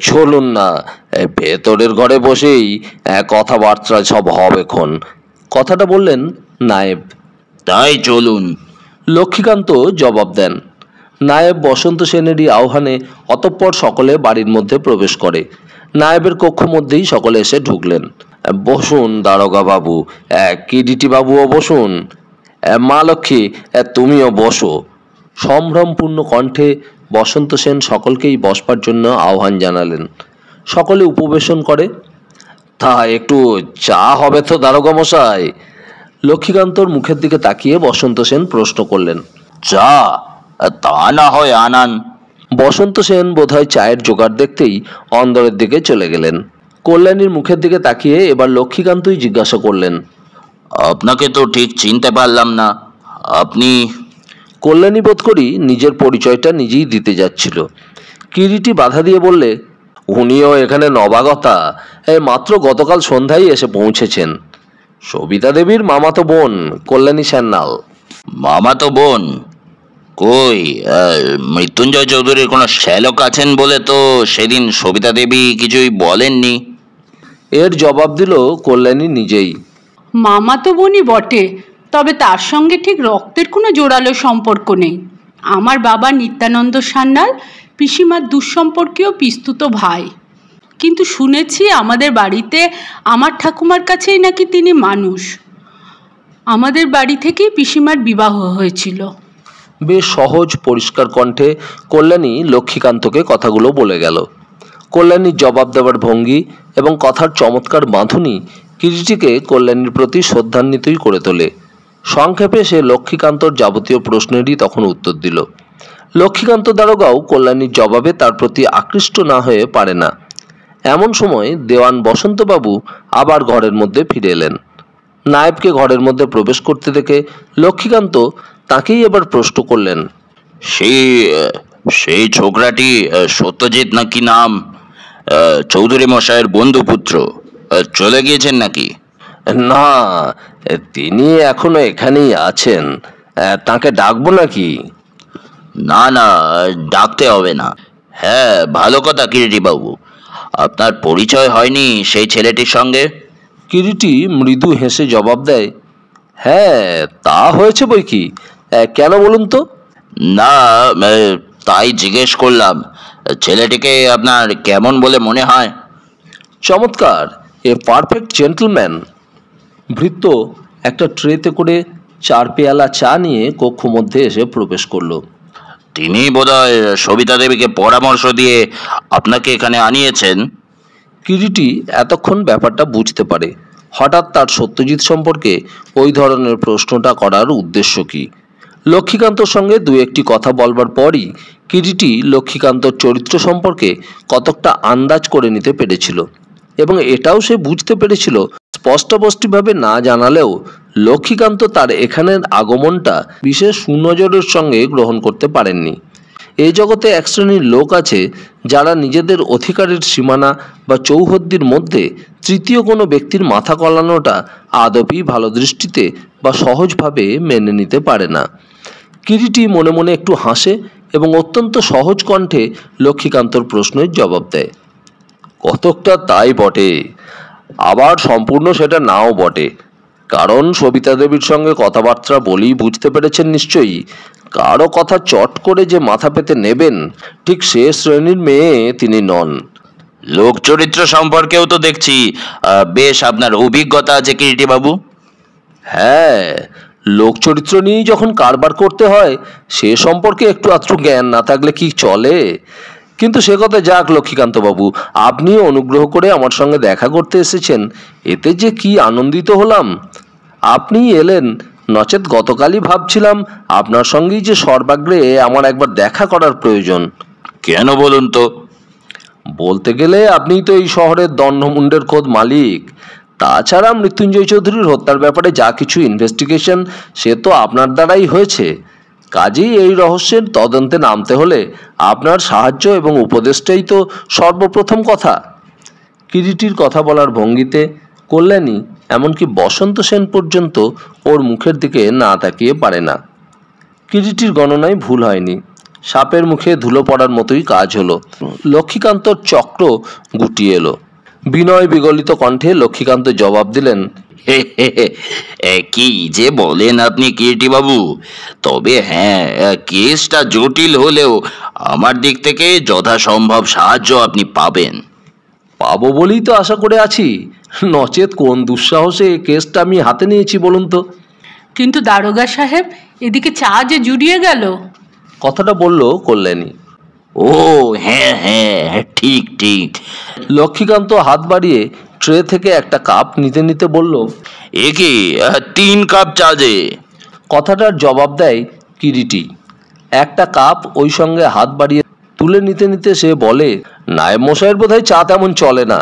S5: চলুন না, ভেতরের ঘরে বসেই কথাবার্তা সব হবে খন। কথাটা বললেন নায়েব।
S3: তাই চলুন।
S5: লক্ষ্মীকান্ত জবাব দেন। নায়েব বসন্ত সেনেরই আহ্বানে অতঃপর সকলে বাড়ির মধ্যে প্রবেশ করে। নায়েবের কক্ষ মধ্যেই সকলে এসে ঢুকলেন। বসুন দারোগা বাবু, কিরিটি বাবুও বসুন। মা লক্ষ্মী, তুমিও বসো। সম্ভ্রমপূর্ণ কণ্ঠে বসন্ত সেন সকলকেই বসবার জন্য আহ্বান জানালেন। সকলে উপবেশন করে। তা একটু চা হবে তো দারোগা মশাই? লক্ষ্মীকান্তর মুখের দিকে তাকিয়ে বসন্ত সেন প্রশ্ন করলেন।
S3: চা? তা না হয় আনান।
S5: বসন্ত সেন বোধহয় চায়ের জোগাড় দেখতেই অন্দরের দিকে চলে গেলেন। কল্যাণীর মুখের দিকে তাকিয়ে এবার লক্ষ্মীকান্তই জিজ্ঞাসা করলেন,
S3: আপনাকে তো ঠিক চিনতে পারলাম না, আপনি?
S5: কল্যাণী বোধ করি নিজের পরিচয়টা নিজেই দিতে যাচ্ছিল। কিরিটি বাধা দিয়ে বললে, উনিও এখানে নবাগতা, মাত্র গতকাল সন্ধ্যায় এসে পৌঁছেছেন। সবিতা দেবীর মামাতো বোন কল্যাণী সান্যাল।
S3: মামাতো বোন? কই, মৃত্যুঞ্জয় চৌধুরীর কোনো শ্যালক আছেন বলে তো সেদিন সবিতা দেবী কিছুই বলেননি।
S5: এর জবাব দিল কল্যাণী নিজেই।
S2: মামা তো বোনই বটে, তবে তার সঙ্গে ঠিক রক্তের কোনো জোরালো সম্পর্ক নেই। আমার বাবা নিত্যানন্দ সান্যাল পিসিমার দুঃসম্পর্কীয় পিস্তুত ভাই। কিন্তু শুনেছি আমাদের বাড়িতে আমার ঠাকুমার কাছেই নাকি তিনি মানুষ। আমাদের বাড়ি থেকেই পিসিমার বিবাহ হয়েছিল।
S5: বেশ সহজ পরিষ্কার কণ্ঠে কল্যাণী লক্ষ্মীকান্তকে কথাগুলো বলে গেল। কল্যাণীর জবাব দেওয়ার ভঙ্গি এবং কথার চমৎকার বাঁধুনি কিরিটিকে কল্যাণীর প্রতি শ্রদ্ধান্বিতই করে তোলে। সংক্ষেপে সে লক্ষ্মীকান্তর যাবতীয় প্রশ্নেরই তখন উত্তর দিল। লক্ষ্মীকান্ত দারোগাও কল্যাণীর জবাবে তার প্রতি আকৃষ্ট না হয়ে পারে না। এমন সময় দেওয়ান বসন্তবাবু আবার ঘরের মধ্যে ফিরে এলেন। নায়েবকে ঘরের মধ্যে প্রবেশ করতে দেখে লক্ষ্মীকান্ত তাকেই এবার প্রশ্ন করলেন,
S3: সেই ছোকরাটি সত্যজিৎ নাকি নাম, চৌধুরী মশাইয়ের বন্ধুপুত্র, চলে গিয়েছেন নাকি?
S5: না, তিনি এখনো এখানেই আছেন। তাকে ডাকবো নাকি?
S3: না না, ডাকতে হবে না। হ্যাঁ, ভালো কথা কিরিটি বাবু, আপনার পরিচয় হয়নি সেই ছেলেটির সঙ্গে?
S5: কিরিটি মৃদু হেসে জবাব দেয়, হ্যাঁ তা হয়েছে বই কি। কেন বলুন তো?
S3: না, তাই জিজ্ঞেস করলাম। ছেলেটিকে আপনার কেমন বলে মনে হয়?
S5: চমৎকার, এ পারফেক্ট জেন্টলম্যান। ভৃত্য একটা ট্রেতে করে 4 পেয়ালা চা নিয়ে কক্ষ মধ্যে এসে প্রবেশ করলো।
S3: তিনি বোধহয় সবিতা দেবীকে পরামর্শ দিয়ে আপনাকে এখানে আনিয়েছেন।
S5: কিরিটি এতক্ষণ ব্যাপারটা বুঝতে পারে। হঠাৎ তার সত্যজিৎ সম্পর্কে ওই ধরনের প্রশ্নটা করার উদ্দেশ্য কি? লক্ষ্মীকান্তর সঙ্গে দু একটি কথা বলবার পরই কিরিটি লক্ষ্মীকান্তর চরিত্র সম্পর্কে কতকটা আন্দাজ করে নিতে পেরেছিল এবং এটাও সে বুঝতে পেরেছিল, স্পষ্টভাবে না জানালেও লক্ষ্মীকান্ত তার এখানের আগমনটা বিশেষ সুনজরের সঙ্গে গ্রহণ করতে পারেননি। এই জগতে এক শ্রেণীর লোক আছে যারা নিজেদের অধিকারের সীমানা বা চৌহদ্দির মধ্যে তৃতীয় কোনো ব্যক্তির মাথা কলানোটা আদপি ভালো দৃষ্টিতে বা সহজভাবে মেনে নিতে পারে না। কিরিটি মনে মনে একটু হাসে এবং অত্যন্ত সহজ কণ্ঠে লক্ষ্মীকান্তর প্রশ্নের জবাব দেয়। কতকটা তাই বটে, আবার সম্পূর্ণ সেটা নাও বটে। কারণ সবিতা দেবীর সঙ্গে কথাবার্তা বলেই বুঝতে পেরেছেন নিশ্চয়ই, কারো কথা চট করে যে মাথা পেতে নেবেন ঠিক সে শ্রেণীর মেয়ে তিনি নন।
S3: লোক চরিত্র সম্পর্কেও তো দেখছি বেশ আপনার অভিজ্ঞতা আছে কিরিটি বাবু।
S5: হ্যাঁ, লোক চরিত্র নিয়েই যখন কারবার করতে হয় সে সম্পর্কে একটু আধটু জ্ঞান না থাকলে কি চলে? কিন্তু সে কথা যাক লক্ষ্মীকান্তবাবু, আপনি অনুগ্রহ করে আমার সঙ্গে দেখা করতে এসেছেন, এতে যে কি আনন্দিত হলাম। আপনি এলেন, নচেত গতকালই ভাবছিলাম আপনার সঙ্গেই যে সর্বাগ্রে আমার একবার দেখা করার প্রয়োজন।
S3: কেন বলুন তো?
S5: বলতে গেলে আপনিই তো এই শহরের দণ্ডমুণ্ডের খোদ মালিক। তাছাড়া মৃত্যুঞ্জয় চৌধুরীর হত্যার ব্যাপারে যা কিছু ইনভেস্টিগেশন সে তো আপনার দ্বারাই হয়েছে। কাজেই এই রহস্যের তদন্তে নামতে হলে আপনার সাহায্য এবং উপদেশটাই তো সর্বপ্রথম কথা। কিরিটির কথা বলার ভঙ্গিতে কল্যাণী
S1: এমনকি বসন্ত সেন পর্যন্ত ওর মুখের দিকে না তাকিয়ে পারে না। কিরিটির গণনায় ভুল হয়নি, সাপের মুখে ধুলো পড়ার মতোই কাজ হলো। লক্ষ্মীকান্তর চক্র গুটিয়ে এলো। বিনয় বিগলিত কণ্ঠে লক্ষ্মীকান্ত জবাব দিলেন,
S3: কি যে বলেন আপনি কিরিটি বাবু, তবে হ্যাঁ, কেসটা জটিল হলেও আমার দিক থেকে যথাসম্ভব সাহায্য আপনি পাবেন।
S1: পাবো বলেই তো আশা করে আছি, নচেত কোন দুঃসাহসে কেসটা আমি হাতে নিয়েছি বলুন তো।
S2: কিন্তু দারোগা সাহেব, এদিকে চা যে জুড়িয়ে গেল।
S1: কথাটা বলল কল্যাণী।
S3: ও হ্যাঁ হ্যাঁ, ঠিক ঠিক।
S1: লক্ষ্মীকান্ত হাত বাড়িয়ে ট্রে থেকে একটা কাপ নিতে নিতে বলল,
S3: এ কি 3 কাপ চা যে?
S1: কথাটার জবাব দেয় কিরিটি। একটা কাপ ওই সঙ্গে হাত বাড়িয়ে তুলে নিতে নিতে সে বলে, নায়েব মশাইয়ের বোধহয় চা তেমন চলে না।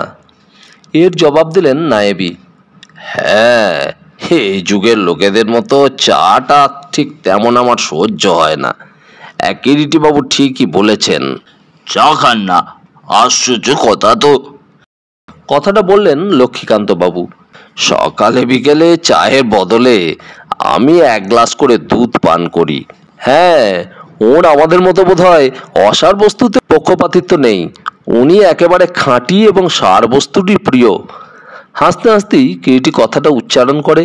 S1: এর জবাব দিলেন নায়েবি, হ্যাঁ, এই যুগের লোকেদের মতো চাটা ঠিক তেমন আমার সহ্য হয় না। কিরিটি বাবু ঠিকই বলেছেন।
S3: চা খান না? আশ্চর্য কথা তো।
S1: কথাটা বললেন লক্ষ্মীকান্ত বাবু। সকালে বিকেলে চায়ের বদলে আমি 1 গ্লাস করে দুধ পান করি। হ্যাঁ, ওর আমাদের মতো বোধ হয় অসার বস্তুতে পক্ষপাতিত্ব নেই। উনি একেবারে খাঁটি এবং সার বস্তুটি প্রিয়। হাসতে হাসতেই কিরিটি কথাটা উচ্চারণ করে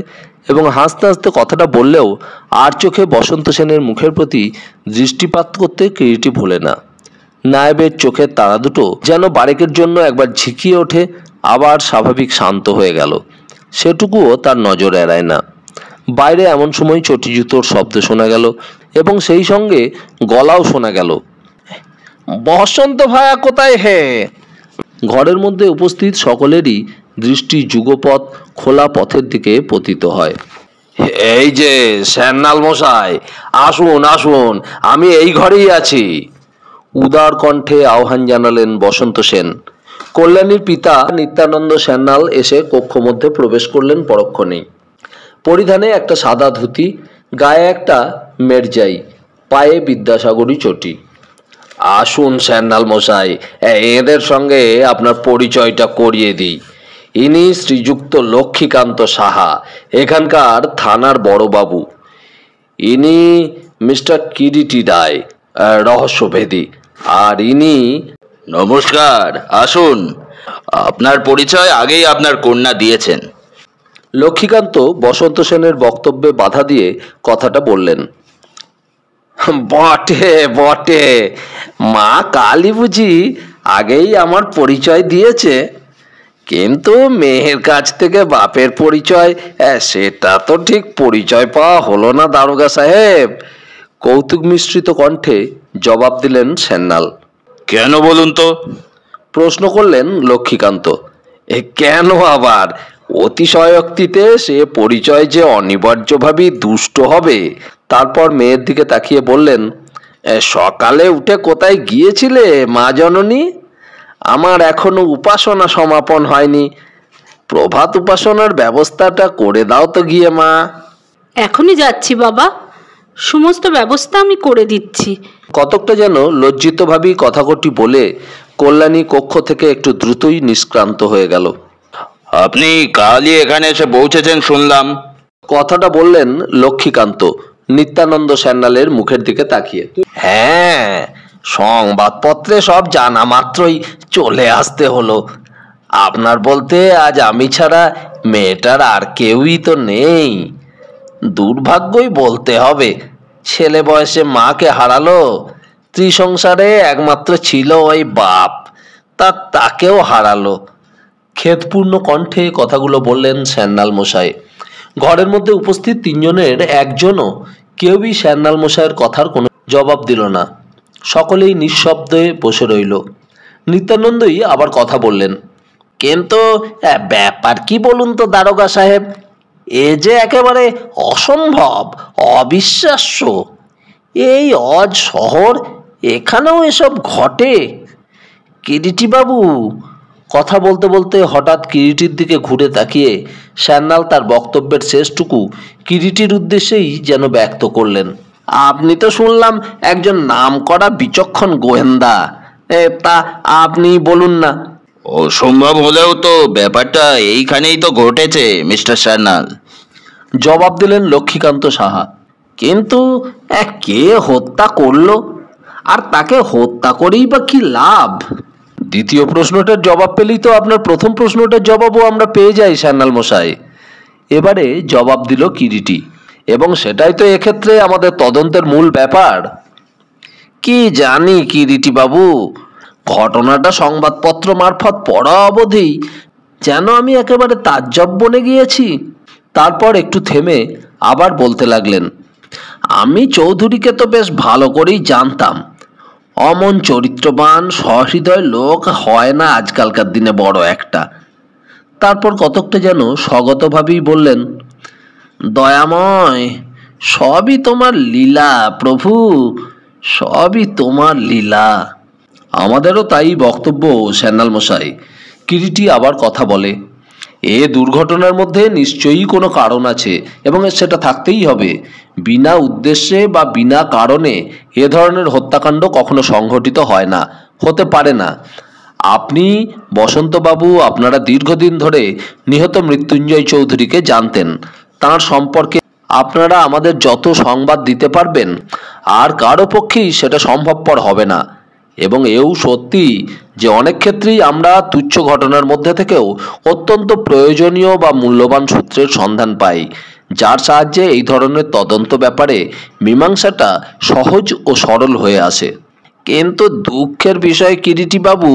S1: এবং হাসতে হাসতে কথাটা বললেও আর চোখে বসন্ত সেনের মুখের প্রতি দৃষ্টিপাত করতে কিরিটি ভোলে না। নায়েবের চোখের তারা দুটো যেন বারেকের জন্য একবার ঝিকিয়ে ওঠে, আবার স্বাভাবিক শান্ত হয়ে গেল। সেটুকুও তার নজর এড়ায় না। বাইরে এমন সময় চটি জুতোর শব্দ শোনা গেল এবং সেই সঙ্গে গলাও শোনা গেল, বসন্ত ভায়া কোথায় হে? ঘরের মধ্যে উপস্থিত সকলেরই দৃষ্টি যুগপথ খোলা পথের দিকে পতিত হয়। এই যে শ্যান্নাল মশাই, আসুন আসুন, আমি এই ঘরেই আছি। উদার কণ্ঠে আহ্বান জানালেন বসন্ত সেন। কল্যাণীর পিতা নিত্যানন্দ সান্যাল এসে কক্ষ মধ্যে প্রবেশ করলেন পরক্ষণেই। পরিধানে একটা সাদা ধুতি, গায়ে একটা মেরজাই, পায়ে বিদ্যাসাগরী চটি। আসুন সান্যাল মশাই, এদের সঙ্গে আপনার পরিচয়টা করিয়ে দিই। ইনি শ্রীযুক্ত লক্ষ্মীকান্ত সাহা, এখানকার থানার বড়বাবু। ইনি মিস্টার কিরিটি রায়, রহস্যভেদী। আর ইনি...
S3: নমস্কার, আসুন। আপনার পরিচয় আগেই আপনার কন্যা দিয়েছেন।
S1: লক্ষ্মীকান্ত বসন্ত সেনের বক্তব্যে বাধা দিয়ে কথাটা বললেন। বটে বটে, মা কালী বুঝি আগেই আমার পরিচয় দিয়েছে, কিন্তু মেয়ের কাছ থেকে বাপের পরিচয়, সেটা তো ঠিক পরিচয় পাওয়া হলো না দারোগা সাহেব। কৌতুক মিশ্রিত কণ্ঠে জবাব দিলেন সান্যাল।
S3: কেন বলুন তো?
S1: প্রশ্ন করলেন লক্ষ্মীকান্ত। কেন আবার? অতিশয়োক্তিতে সে পরিচয় যে অনিবার্যভাবেই দুষ্ট হবে। তারপর মেয়ের দিকে তাকিয়ে বললেন, সকালে উঠে কোথায় গিয়েছিলে মা জননী? আমার এখনো উপাসনা সমাপন হয়নি, প্রভাত উপাসনার ব্যবস্থাটা করে দাও তো গিয়ে মা।
S2: এখনই যাচ্ছি বাবা, সমস্ত ব্যবস্থা আমি করে দিচ্ছি।
S1: কতকটা যেন লজ্জিতভাবেই কথাকটি বলে কল্যাণী কক্ষ থেকে একটু দ্রুতই নিষ্ক্রান্ত হয়ে গেল।
S3: আপনি কালই এখানে এসে পৌঁছেছেন শুনলাম।
S1: কথাটা বললেন লক্ষ্মীকান্ত নিত্যানন্দ সান্যালের মুখের দিকে তাকিয়ে। হ্যাঁ, সংবাদপত্রে সব জানা মাত্রই চলে আসতে হলো। আপনার বলতে আজ আমি ছাড়া মেয়েটার আর কেউই তো নেই। দুর্ভাগ্যই বলতে হবে, ছেলে বয়সে মাকে হারালো। ত্রিসংসারে একমাত্র ছিল ওই বাপ, তাকেও হারালো। খেদপূর্ণ কণ্ঠে কথাগুলো বললেন সান্যাল মশাই। ঘরের মধ্যে উপস্থিত 3 জনের একজনও কেউই সান্যাল মশাইয়ের কথার কোনো জবাব দিল না। সকলেই নিঃশব্দে বসে রইল। নিত্যানন্দই আবার কথা বললেন। কিন্তু ব্যাপার কি বলুন তো দারোগা সাহেব, এ যে একেবারে অসম্ভব, অবিশ্বাস্য। এই অজ শহর, এখানেও এসব ঘটে। কিরিটি বাবু, কথা বলতে বলতে হঠাৎ কিরিটির দিকে ঘুরে তাকিয়ে সান্যাল তার বক্তব্যের শেষটুকু কিরিটির উদ্দেশ্যেই যেন ব্যক্ত করলেন। আপনি তো শুনলাম একজন নামকরা বিচক্ষণ গোয়েন্দা, তা আপনি বলুন না।
S3: অসম্ভব হলেও তো ব্যাপারটা এইখানেই তো ঘটেছে মিস্টার সান্যাল।
S1: জবাব দিলেন লক্ষ্মীকান্ত সাহা। কিন্তু কে হত্যা করলো, আর তাকে হত্যা করেই বা কি লাভ? দ্বিতীয় প্রশ্নটার জবাব পেলেই তো আপনার প্রথম প্রশ্নটার জবাবও আমরা পেয়ে যাই সান্যাল মশাই। এবারে জবাব দিল কিরিটি, এবং সেটাই তো এক্ষেত্রে আমাদের তদন্তের মূল ব্যাপার। কি জানি কিরিটি বাবু, ঘটনাটা সংবাদপত্র মারফত পড়া অবধি যেন আমি একেবারে তাজ্জব বনে গিয়েছি। তারপর একটু থেমে আবার বলতে লাগলেন, আমি চৌধুরীকে তো বেশ ভালো করেই জানতাম। অমন চরিত্রবান সহৃদয় লোক হয় না আজকালকার দিনে বড় একটা। তারপর কতকটা যেন স্বগতভাবেই বললেন, দয়াময়, সবই তোমার লীলা প্রভু, সবই তোমার লীলা। আমাদেরও তাই বক্তব্য সান্যাল মশাই। কিরিটি আবার কথা বলে, এ দুর্ঘটনার মধ্যে নিশ্চয়ই কোনো কারণ আছে, এবং সেটা থাকতেই হবে। বিনা উদ্দেশ্যে বা বিনা কারণে এ ধরনের হত্যাকাণ্ড কখনো সংঘটিত হয় না, হতে পারে না। আপনি, বসন্তবাবু, আপনারা দীর্ঘদিন ধরে নিহত মৃত্যুঞ্জয় চৌধুরীকে জানতেন। তার সম্পর্কে আপনারা আমাদের যত সংবাদ দিতে পারবেন, আর কারো পক্ষেই সেটা সম্ভবপর হবে না। এবং এও সত্যি যে অনেক ক্ষেত্রেই আমরা তুচ্ছ ঘটনার মধ্যে থেকেও অত্যন্ত প্রয়োজনীয় বা মূল্যবান সূত্রের সন্ধান পাই, যার সাহায্যে এই ধরনের তদন্ত ব্যাপারে মীমাংসাটা সহজ ও সরল হয়ে আসে। কিন্তু দুঃখের বিষয় কিরিটি বাবু,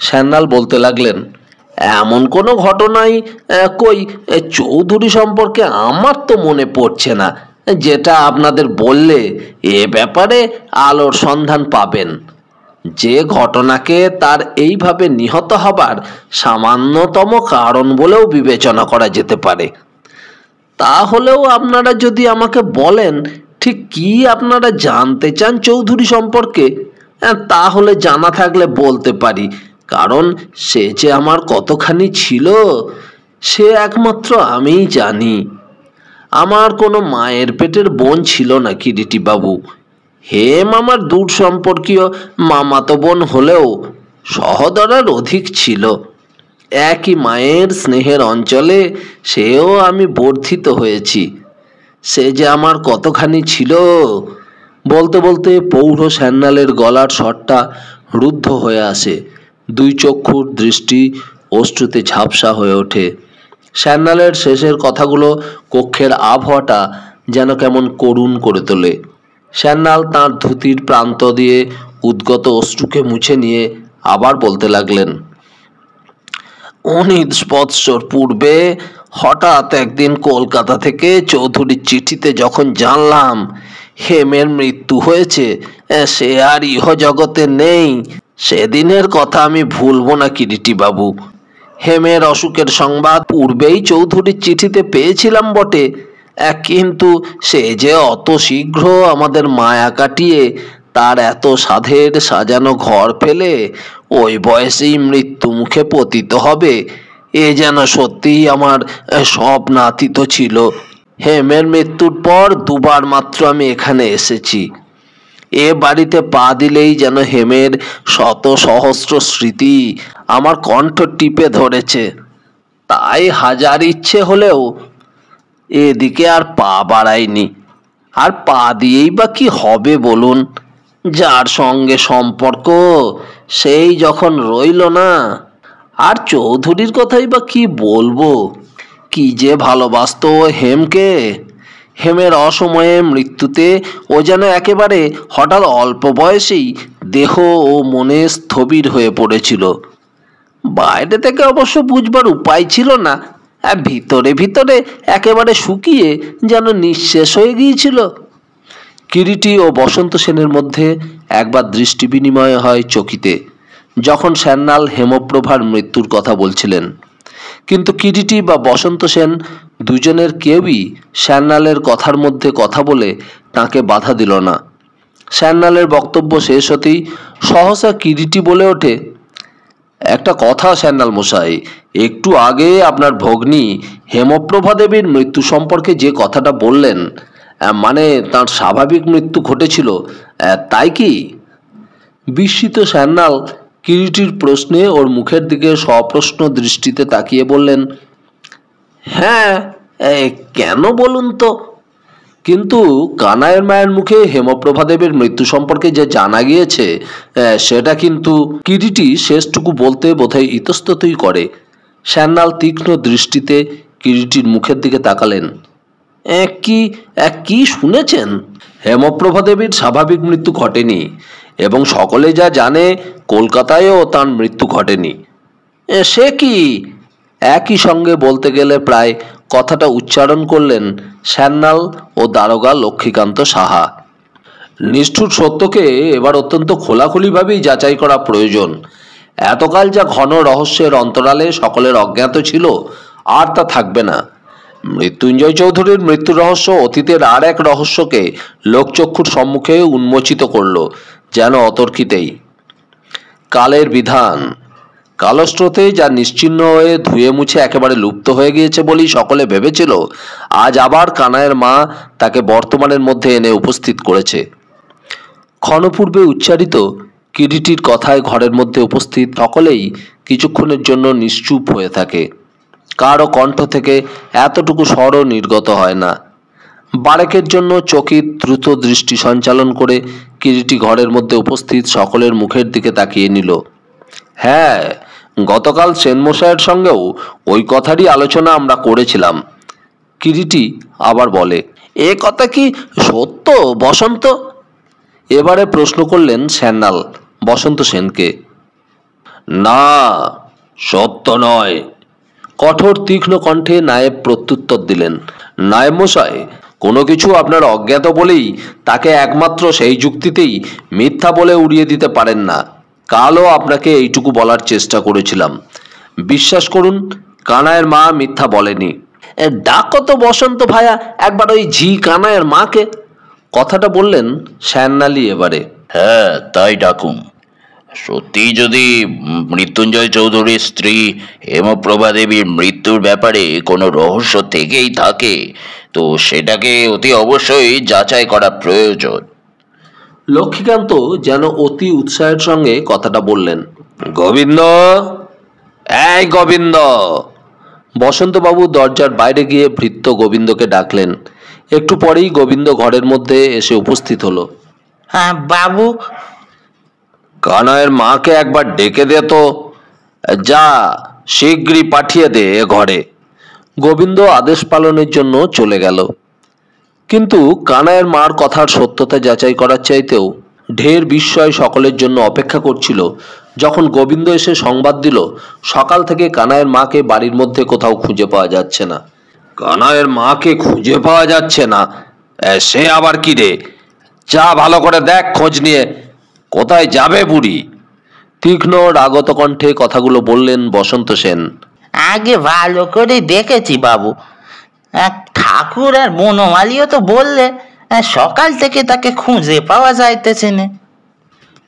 S1: সান্যাল বলতে লাগলেন, এমন কোনো ঘটনাই কই চৌধুরী সম্পর্কে আমার তো মনে পড়ছে না, যেটা আপনাদের বললে এ ব্যাপারে আলোর সন্ধান পাবেন। যে ঘটনাকে তার এইভাবে নিহত হবার সামান্যতম কারণ বলেও বিবেচনা করা যেতে পারে। তাহলেও আপনারা যদি আমাকে বলেন ঠিক কি আপনারা জানতে চান চৌধুরী সম্পর্কে, তাহলে জানা থাকলে বলতে পারি, কারণ সে যে আমার কতখানি ছিল সে একমাত্র আমিই জানি। আমার কোনো মায়ের পেটের বোন ছিল না কিরিটি বাবু। হেম আমার দূর সম্পর্কীয় মামাতো বোন হলেও সহদরার অধিক ছিল। একই মায়ের স্নেহের অঞ্চলে সেও আমি বর্ধিত হয়েছি। সে যে আমার কতখানি ছিল। বলতে বলতে পৌঢ় সান্যালের গলার স্বরটা রুদ্ধ হয়ে আসে, দুই চক্ষুর দৃষ্টি অশ্রুতে ঝাপসা হয়ে ওঠে। সান্যালের শেষের কথাগুলো কক্ষের আবহাওয়াটা যেন কেমন করুণ করে তোলে। সান্যাল তাঁর ধুতির প্রান্ত দিয়ে উদ্গত অশ্রুকে মুছে নিয়ে আবার বলতে লাগলেন, 19 বৎসর পূর্বে হঠাৎ একদিন কলকাতা থেকে চৌধুরীর চিঠিতে যখন জানলাম হেমের মৃত্যু হয়েছে, সে আর ইহজগতে নেই, সেদিনের কথা আমি ভুলব না কিরিটি বাবু। হেমের অসুখের সংবাদ পূর্বেই চৌধুরীর চিঠিতে পেয়েছিলাম বটে, কিন্তু সে যে অত শীঘ্র আমাদের মায়া কাটিয়ে তার এত সাধের সাজানো ঘর ফেলে ওই বয়সেই মৃত্যু মুখে পতিত হবে, এ যেন সত্যিই আমার স্বপ্নাতীত ছিল। হেমের মৃত্যুর পর দুবার মাত্র আমি এখানে এসেছি। এ বাড়িতে পা দিলেই যেন হেমের শত সহস্র স্মৃতি আমার কণ্ঠ টিপে ধরেছে। তাই হাজার ইচ্ছে হলেও এদিকে আর পা বাড়াইনি। আর পা দিয়েই বা কি হবে বলুন? যার সঙ্গে সম্পর্ক সেই যখন রইল না, আর চৌধুরীর কথাই বা কি বলবো। কি যে ভালোবাসতো হেমকে। হেমের অসময়ে মৃত্যুতে ও যেন একেবারে হঠাৎ অল্প বয়সেই দেহ ও মনে স্থবির হয়ে পড়েছিল। বাইরে থেকে অবশ্য বুঝবার উপায় ছিল না, ভিতরে ভিতরে একেবারে শুকিয়ে যেন নিঃশেষ হয়ে গিয়েছিল। কিরিটি ও বসন্ত সেনের মধ্যে একবার দৃষ্টি বিনিময় হয় চকিতে, যখন সান্যাল হেমপ্রভার মৃত্যুর কথা বলছিলেন। কিন্তু কিরিটি বা বসন্ত সেন দুজনের কেউই সান্যালের কথার মধ্যে কথা বলে তাকে বাধা দিল না। সান্যালের বক্তব্য শেষ হতেই সহসা কিরিটি বলে ওঠে, একটা কথা সান্যাল মশাই, একটু আগে আপনার ভগ্নী হেমপ্রভা দেবীর মৃত্যু সম্পর্কে যে কথাটা বললেন, মানে তার স্বাভাবিক মৃত্যু ঘটেছিল, তাই কি? বিস্মিত সান্যাল কিরিটির প্রশ্নে ওর মুখের দিকে সপ্রশ্ন দৃষ্টিতে তাকিয়ে বললেন, হ্যাঁ, কেন বলুন তো? কিন্তু কানাইয়ের মায়ের মুখে হেমপ্রভা দেবীর মৃত্যু সম্পর্কে যে জানা গিয়েছে সেটা কিন্তু। কিরিটি শেষটুকু বলতে বোধহয় ইতস্ততই করে। শ্যান্নাল তীক্ষ্ণ দৃষ্টিতে কিরিটির মুখের দিকে তাকালেন। কি শুনেছেন? হেমপ্রভা দেবীর স্বাভাবিক মৃত্যু ঘটেনি, এবং সকলে যা জানে কলকাতায়ও তার মৃত্যু ঘটেনি। সে কি? একই সঙ্গে বলতে গেলে প্রায় কথাটা উচ্চারণ করলেন শ্যান্নাল ও দারোগা লক্ষ্মীকান্ত সাহা। নিষ্ঠুর সত্যকে এবার অত্যন্ত খোলাখুলিভাবেই যাচাই করা প্রয়োজন। এতকাল যা ঘন রহস্যের অন্তরালে সকলের অজ্ঞাত ছিল, আর তা থাকবে না। মৃত্যুঞ্জয় চৌধুরীর মৃত্যু রহস্য অতীতের আর এক রহস্যকে লোকচক্ষুর সম্মুখে উন্মোচিত করল, যেন অতর্কিতেই। কালের বিধান। কালস্রোতে যা নিশ্চিহ্ন হয়ে ধুয়ে মুছে একেবারে লুপ্ত হয়ে গিয়েছে বলেই সকলে ভেবেছিল, আজ আবার কানাইয়ের মা তাকে বর্তমানের মধ্যে এনে উপস্থিত করেছে। ক্ষণপূর্বে উচ্চারিত কিরিটির কথায় ঘরের মধ্যে উপস্থিত সকলেই কিছুক্ষণের জন্য নিশ্চুপ হয়ে থাকে। কারও কণ্ঠ থেকে এতটুকু স্বরও নির্গত হয় না। বারেকের জন্য চকিত দ্রুত দৃষ্টি সঞ্চালন করে কিরিটি ঘরের মধ্যে উপস্থিত সকলের মুখের দিকে তাকিয়ে নিল। হ্যাঁ, গতকাল সেনমশাইয়ের সঙ্গেও ওই কথারই আলোচনা আমরা করেছিলাম। কিরিটি আবার বলে, এ কথা কি সত্য বসন্ত? এবারে প্রশ্ন করলেন শ্যান্নাল বসন্ত সেনকে। না, সত্য নয়, কঠোর তীক্ষ্ণ কণ্ঠে নায়েব প্রত্যুত্তর দিলেন। নায়েব মশাই, কোনো কিছু আপনার অজ্ঞাত বলেই তাকে একমাত্র সেই যুক্তিতেই মিথ্যা বলে উড়িয়ে দিতে পারেন না। কালও আপনাকে এইটুকু বলার চেষ্টা করেছিলাম। বিশ্বাস করুন, কানাইয়ের মা মিথ্যা বলেনি। ডাকো তো বসন্ত ভায়া একবার ওই ঝি কানাইয়ের মাকে। কথাটা বললেন শ্যান্নালি এবারে।
S3: হ্যাঁ, তাই ডাকুন। সত্যি যদি মৃত্যুঞ্জয় চৌধুরীর স্ত্রী হেমপ্রভা দেবীর মৃত্যুর ব্যাপারে কোনো রহস্য থেকেই থাকে, তো সেটাকে অতি অবশ্যই যাচাই করা প্রয়োজন।
S1: লক্ষ্মীকান্ত যেন অতি উৎসাহের সঙ্গে কথাটা বললেন। গোবিন্দ, এই গোবিন্দ! বসন্তবাবু দরজার বাইরে গিয়ে ভৃত্য গোবিন্দকে ডাকলেন। একটু পরেই গোবিন্দ ঘরের মধ্যে এসে উপস্থিত হলো।
S4: হ্যাঁ বাবু।
S1: কানাইয়ের মাকে একবার ডেকে দে তো। যা, শীঘ্রই পাঠিয়ে দে এ ঘরে। গোবিন্দ আদেশ পালনের জন্য চলে গেল। কিন্তু কানাইয়ের মার কথার সত্যতা যাচাই করার চাইতেও ঢের বিস্ময় সকলের জন্য অপেক্ষা করছিল যখন গোবিন্দ এসে সংবাদ দিল সকাল থেকে কানাইয়ের মাকে বাড়ির মধ্যে কোথাও খুঁজে পাওয়া যাচ্ছে না। কানাইয়ের মাকে খুঁজে পাওয়া যাচ্ছে না? সে আবার কি রে? যা ভালো করে দেখ, খোঁজ নিয়ে। কোথায় যাবে বুড়ি? তীক্ষ্ণ রাগত কণ্ঠে কথাগুলো বললেন বসন্ত সেন।
S4: আগে ভালো করে দেখেছি বাবু। ঠাকুর আর বনমালীও তো বললে সকাল থেকে তাকে খুঁজে পাওয়া যাইতেছে না।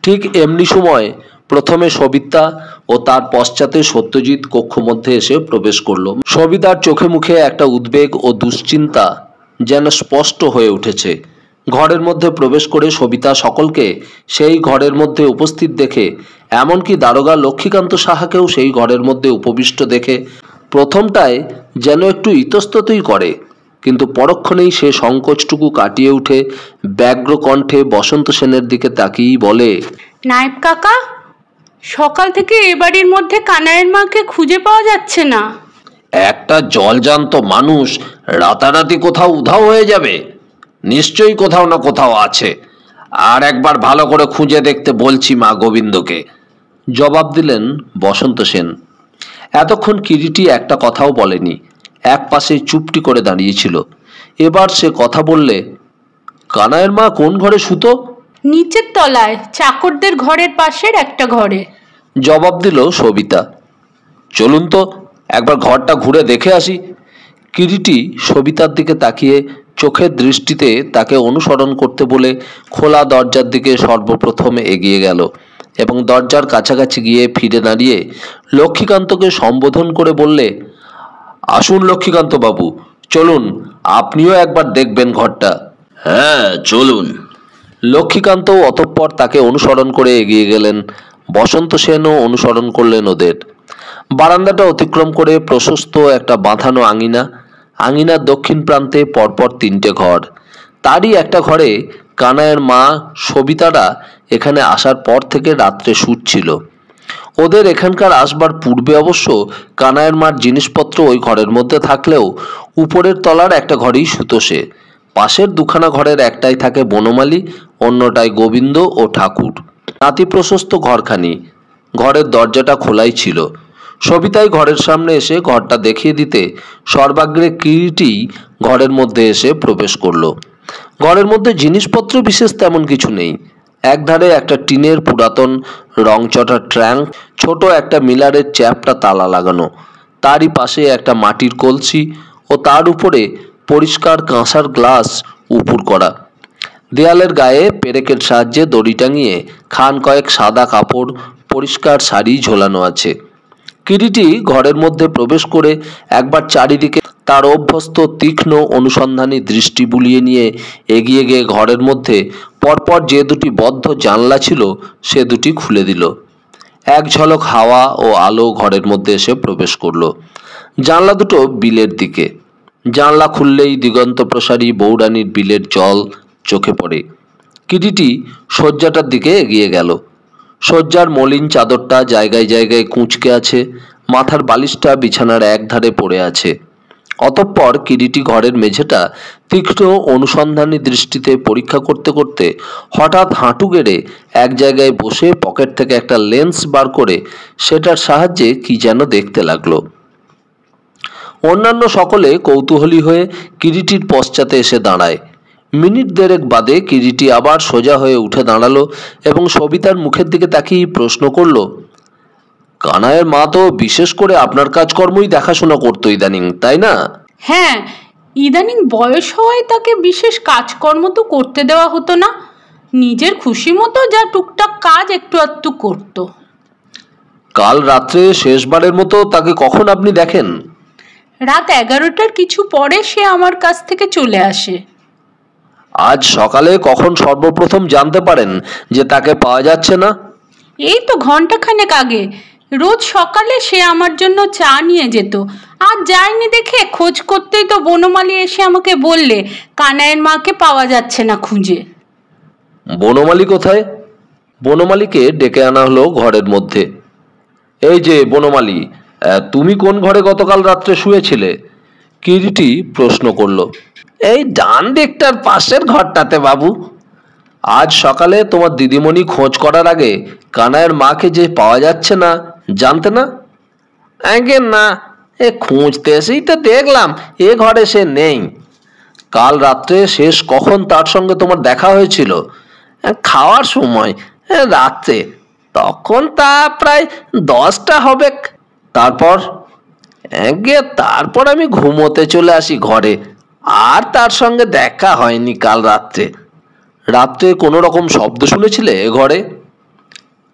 S1: ঠিক এমনি সময় প্রথমে সবিতা ও তার পশ্চাতে সত্যজিৎ কক্ষ মধ্যে এসে প্রবেশ করল। সবিতার চোখে মুখে একটা উদ্বেগ ও দুশ্চিন্তা যেন স্পষ্ট হয়ে উঠেছে। ঘরের মধ্যে প্রবেশ করে সবিতা সকলকে সেই ঘরের মধ্যে উপস্থিত দেখে, এমনকি দারোগা লক্ষ্মীকান্ত সাহাকেও সেই ঘরের মধ্যে উপবিষ্ট দেখে প্রথমটায় যেন একটু ইতস্ততই করে, কিন্তু পরক্ষণেই সে সংকোচটুকু কাটিয়ে উঠে ব্যগ্র কণ্ঠে বসন্ত সেনের দিকে তাকিয়েই বলে,
S2: নায়েব কাকা, সকাল থেকে এ বাড়ির মধ্যে কানাইয়ের মাকে খুঁজে পাওয়া যাচ্ছে না।
S1: একটা জলজান্ত মানুষ রাতারাতি কোথাও উধাও হয়ে যাবে? নিশ্চয়ই কোথাও না কোথাও আছে। আর একবার ভালো করে খুঁজে দেখতে বলছি মা গোবিন্দকে, জবাব দিলেন বসন্ত সেন। এতক্ষণ কিরিটি একটা কথাও বলেনি, এক পাশে চুপটি করে দাঁড়িয়েছিল। এবার সে কথা বললে, কানাইয়ের মা কোন ঘরে শুতো?
S2: নিচের তলায়, চাকরদের ঘরের পাশের একটা ঘরে,
S1: জবাব দিল সবিতা। চলুন তো একবার ঘরটা ঘুরে দেখে আসি। কিরিটি সবিতার দিকে তাকিয়ে চোখের দৃষ্টিতে তাকে অনুসরণ করতে বলে খোলা দরজার দিকে সর্বপ্রথম এগিয়ে গেল এবং দরজার কাছাকাছি গিয়ে ফিরে দাঁড়িয়ে লক্ষ্মীকান্তকে সম্বোধন করে বললে, আসুন লক্ষ্মীকান্ত বাবু, চলুন, আপনিও একবার দেখবেন ঘরটা।
S3: হ্যাঁ, চলুন।
S1: লক্ষ্মীকান্ত অতঃপর তাকে অনুসরণ করে এগিয়ে গেলেন বসন্ত সেনও অনুসরণ করলেন ওদের। বারান্দাটা অতিক্রম করে প্রশস্ত একটা বাঁধানো আঙিনা। আঙিনার দক্ষিণ প্রান্তে পরপর 3টে ঘর। তারই একটা ঘরে কানাইয়ের মা সবিতারা এখানে আসার পর থেকে রাত্রে শুচ্ছিল। ওদের এখানকার আসবার পূর্বে অবশ্য কানাইয়ের মার জিনিসপত্র ওই ঘরের মধ্যে থাকলেও উপরের তলার একটা ঘরেই শুতো সে। পাশের দুখানা ঘরের একটাই থাকে বনমালী, অন্যটায় গোবিন্দ ও ঠাকুর। নাতি প্রশস্ত ঘরখানি, ঘরের দরজাটা খোলাই ছিল। সবিতাই ঘরের সামনে এসে ঘরটা দেখিয়ে দিতে সর্বাগ্রে কিরিটি ঘরের মধ্যে এসে প্রবেশ করলো। ঘরের মধ্যে জিনিসপত্র বিশেষ তেমন কিছু নেই। একধারে একটা টিনের পুরাতন রংচটা ট্র্যাঙ্ক, ছোট একটা মিলারের চ্যাপটা তালা লাগানো, তারই পাশে একটা মাটির কলসি ও তার উপরে পরিষ্কার কাঁসার গ্লাস উপুর করা। দেয়ালের গায়ে পেরেকের সাহায্যে দড়ি টাঙিয়ে খান কয়েক সাদা কাপড়, পরিষ্কার শাড়ি ঝোলানো আছে। কিরিটি ঘরের মধ্যে প্রবেশ করে একবার চারিদিকে তার অভ্যস্ত তীক্ষ্ণ অনুসন্ধানী দৃষ্টি বুলিয়ে নিয়ে এগিয়ে গিয়ে ঘরের মধ্যে পরপর যে দুটি বদ্ধ জানলা ছিল সে দুটি খুলে দিল। এক ঝলক হাওয়া ও আলো ঘরের মধ্যে এসে প্রবেশ করলো। জানলা দুটো বিলের দিকে। জানলা খুললেই দিগন্ত প্রসারী বৌরানীর বিলের জল চোখে পড়ে। কিরিটি শয্যাটার দিকে এগিয়ে গেল। শয্যার মলিন চাদরটা জায়গায় জায়গায় কুঁচকে আছে, মাথার বালিশটা বিছানার একধারে পড়ে আছে। অতঃপর কিরিটি ঘরের মেঝেটা তীক্ষ্ণ অনুসন্ধানী দৃষ্টিতে পরীক্ষা করতে করতে হঠাৎ হাঁটু গেড়ে এক জায়গায় বসে পকেট থেকে একটা লেন্স বার করে সেটার সাহায্যে কি যেন দেখতে লাগলো। অন্যান্য সকলে কৌতূহলী হয়ে কিরিটির পশ্চাতে এসে দাঁড়ায়। মিনিট দেড়েক বাদে কিরিটি আবার সোজা হয়ে উঠে দাঁড়ালো এবং সবিতার মুখের দিকে তাকিয়ে প্রশ্ন করলো, কানাইয়ের মা তো বিশেষ করে আপনার কাজকর্মই দেখাশোনা করতো ইদানিং, তাই না?
S2: হ্যাঁ, ইদানিং বয়স হওয়ায় তাকে বিশেষ কাজকর্ম তো করতে দেওয়া হতো না। নিজের খুশি মতো যা টুকটাক কাজ একটু আধটু করতো।
S1: কাল রাত্রে শেষবারের মতো তাকে কখন আপনি দেখেন?
S2: রাত 11টার কিছু পরে সে আমার কাছ থেকে চলে আসে।
S1: আজ সকালে কখন সর্বপ্রথম জানতে পারেন যে তাকে পাওয়া যাচ্ছে না?
S2: এই তো ঘন্টাখানেক আগে। রোজ সকালে সে আমার জন্য চা নিয়ে যেত। আজ যায়নি দেখে খোঁজ করতেই তো বনমালী এসে আমাকে বললে কানাইয়ের মাকে পাওয়া যাচ্ছে না খুঁজে।
S1: বনমালী কোথায়? বনমালীকে ডেকে আনা হলো ঘরের মধ্যে। এই যে বনমালী, তুমি কোন ঘরে গতকাল রাত্রে শুয়েছিলে? কিরিটি প্রশ্ন করলো। এই ডান দিকটার পাশের ঘরটাতে বাবু। আজ সকালে তোমার দিদিমণি খোঁজ করার আগে কানাইয়ের মাকে যে পাওয়া যাচ্ছে না জানতে না? আগে না, এ খুঁজতে এসেই তো দেখলাম এ ঘরে সে নেই। কাল রাত্রে শেষ কখন তার সঙ্গে তোমার দেখা হয়েছিল? খাওয়ার সময়, রাত্রে, তখন তা প্রায় 10টা হবে। তারপর? তারপর আমি ঘুমোতে চলে আসি ঘরে, আর তার সঙ্গে দেখা হয়নি কাল রাত্রে। রাত্রে কোনো রকম শব্দ শুনেছিলে এ ঘরে?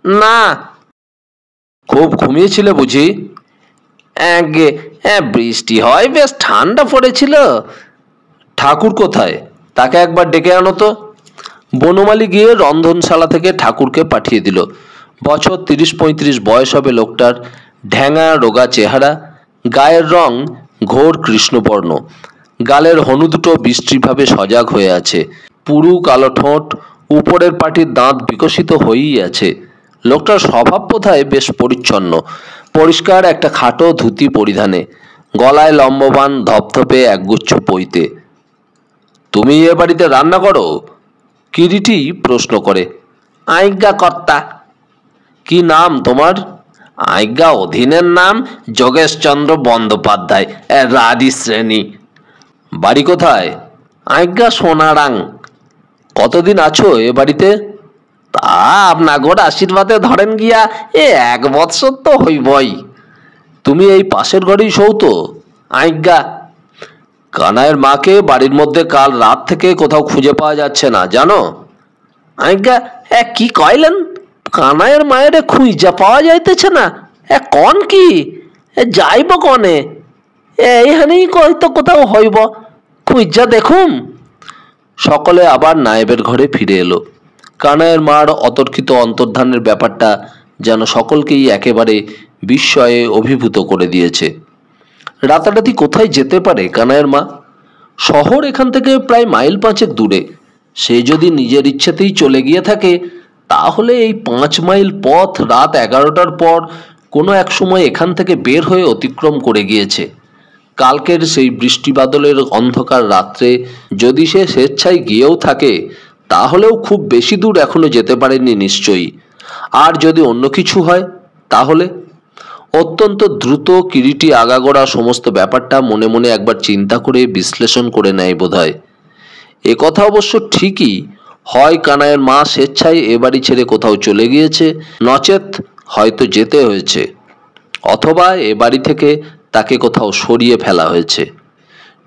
S1: না। খুব ঘুমিয়েছিলে বুঝি? বৃষ্টি হয়, বেশ ঠান্ডা পড়েছিল। ঠাকুর কোথায়? তাকে একবার ডেকে আনো তো। বনমালী গিয়ে রন্ধনশালা থেকে ঠাকুরকে পাঠিয়ে দিল। বছর 30-35 বয়স হবে লোকটার। ঢ্যাঙা রোগা চেহারা, গায়ের রং ঘোর কৃষ্ণবর্ণ, গালের হনু দুটো বিশ্রীভাবে সজাগ হয়ে আছে, পুরু কালো ঠোঁট, উপরের পাটির দাঁত বিকশিত হয়েই আছে। লোকটার স্বভাব বোধহয় বেশ পরিচ্ছন্ন, পরিষ্কার একটা খাটো ধুতি পরিধানে, গলায় লম্ববান ধপধপে একগুচ্ছ পইতে। তুমি এ বাড়িতে রান্না করো? কিরিটি প্রশ্ন করে। আজ্ঞা কর্তা। কি নাম তোমার? আজ্ঞা অধীনের নাম যোগেশচন্দ্র বন্দ্যোপাধ্যায়, রাজি শ্রেণী। বাড়ি কোথায়? আজ্ঞা সোনারাং। কতদিন আছো এ বাড়িতে? তা আপনাগোর আশীর্বাদে ধরেন গিয়া 1 বৎসর তো হইবই। তুমি এই পাশের ঘরেই শোও তো? আজ্ঞা। কানাইয়ের মাকে বাড়ির মধ্যে কাল রাত থেকে কোথাও খুঁজে পাওয়া যাচ্ছে না, জানো? আজ্ঞা। কি কইলেন? কানাইয়ের মায়ের খুঁজা পাওয়া যাইতেছে না? কন কি? যাইব কনে? এইখানেই হয়তো কোথাও হইব, খুঁজা দেখুম। সকলে আবার নায়েবের ঘরে ফিরে এলো। কানাইয়ের মার অতর্কিত অন্তর্ধানের ব্যাপারটা যেন সকলকেই একেবারে বিস্ময়ে অভিভূত করে দিয়েছে। রাতারাতি কোথায় যেতে পারে কানাইয়ের মা? শহর এখান থেকে প্রায় মাইল 5 দূরে। সে যদি নিজের ইচ্ছেতেই চলে গিয়ে থাকে, তাহলে এই 5 মাইল পথ রাত 11টার পর কোনো এক সময় এখান থেকে বের হয়ে অতিক্রম করে গিয়েছে। কালকের সেই বৃষ্টি বাদলের অন্ধকার রাত্রে যদি সে স্বেচ্ছায় গিয়েও থাকে, তাহলেও খুব বেশি দূর এখনো যেতে পারেনি নিশ্চয়ই। আর যদি অন্য কিছু হয়, তাহলে অত্যন্ত দ্রুত কিরিটি আগাগোড়া সমস্ত ব্যাপারটা মনে মনে একবার চিন্তা করে বিশ্লেষণ করে নেয় বোধহয়। এ কথা অবশ্য ঠিকই, হয় কানাইয়ের মা স্বেচ্ছায় এ বাড়ি ছেড়ে কোথাও চলে গিয়েছে, নচেত হয়তো যেতে হয়েছে, অথবা এ বাড়ি থেকে তাকে কোথাও সরিয়ে ফেলা হয়েছে।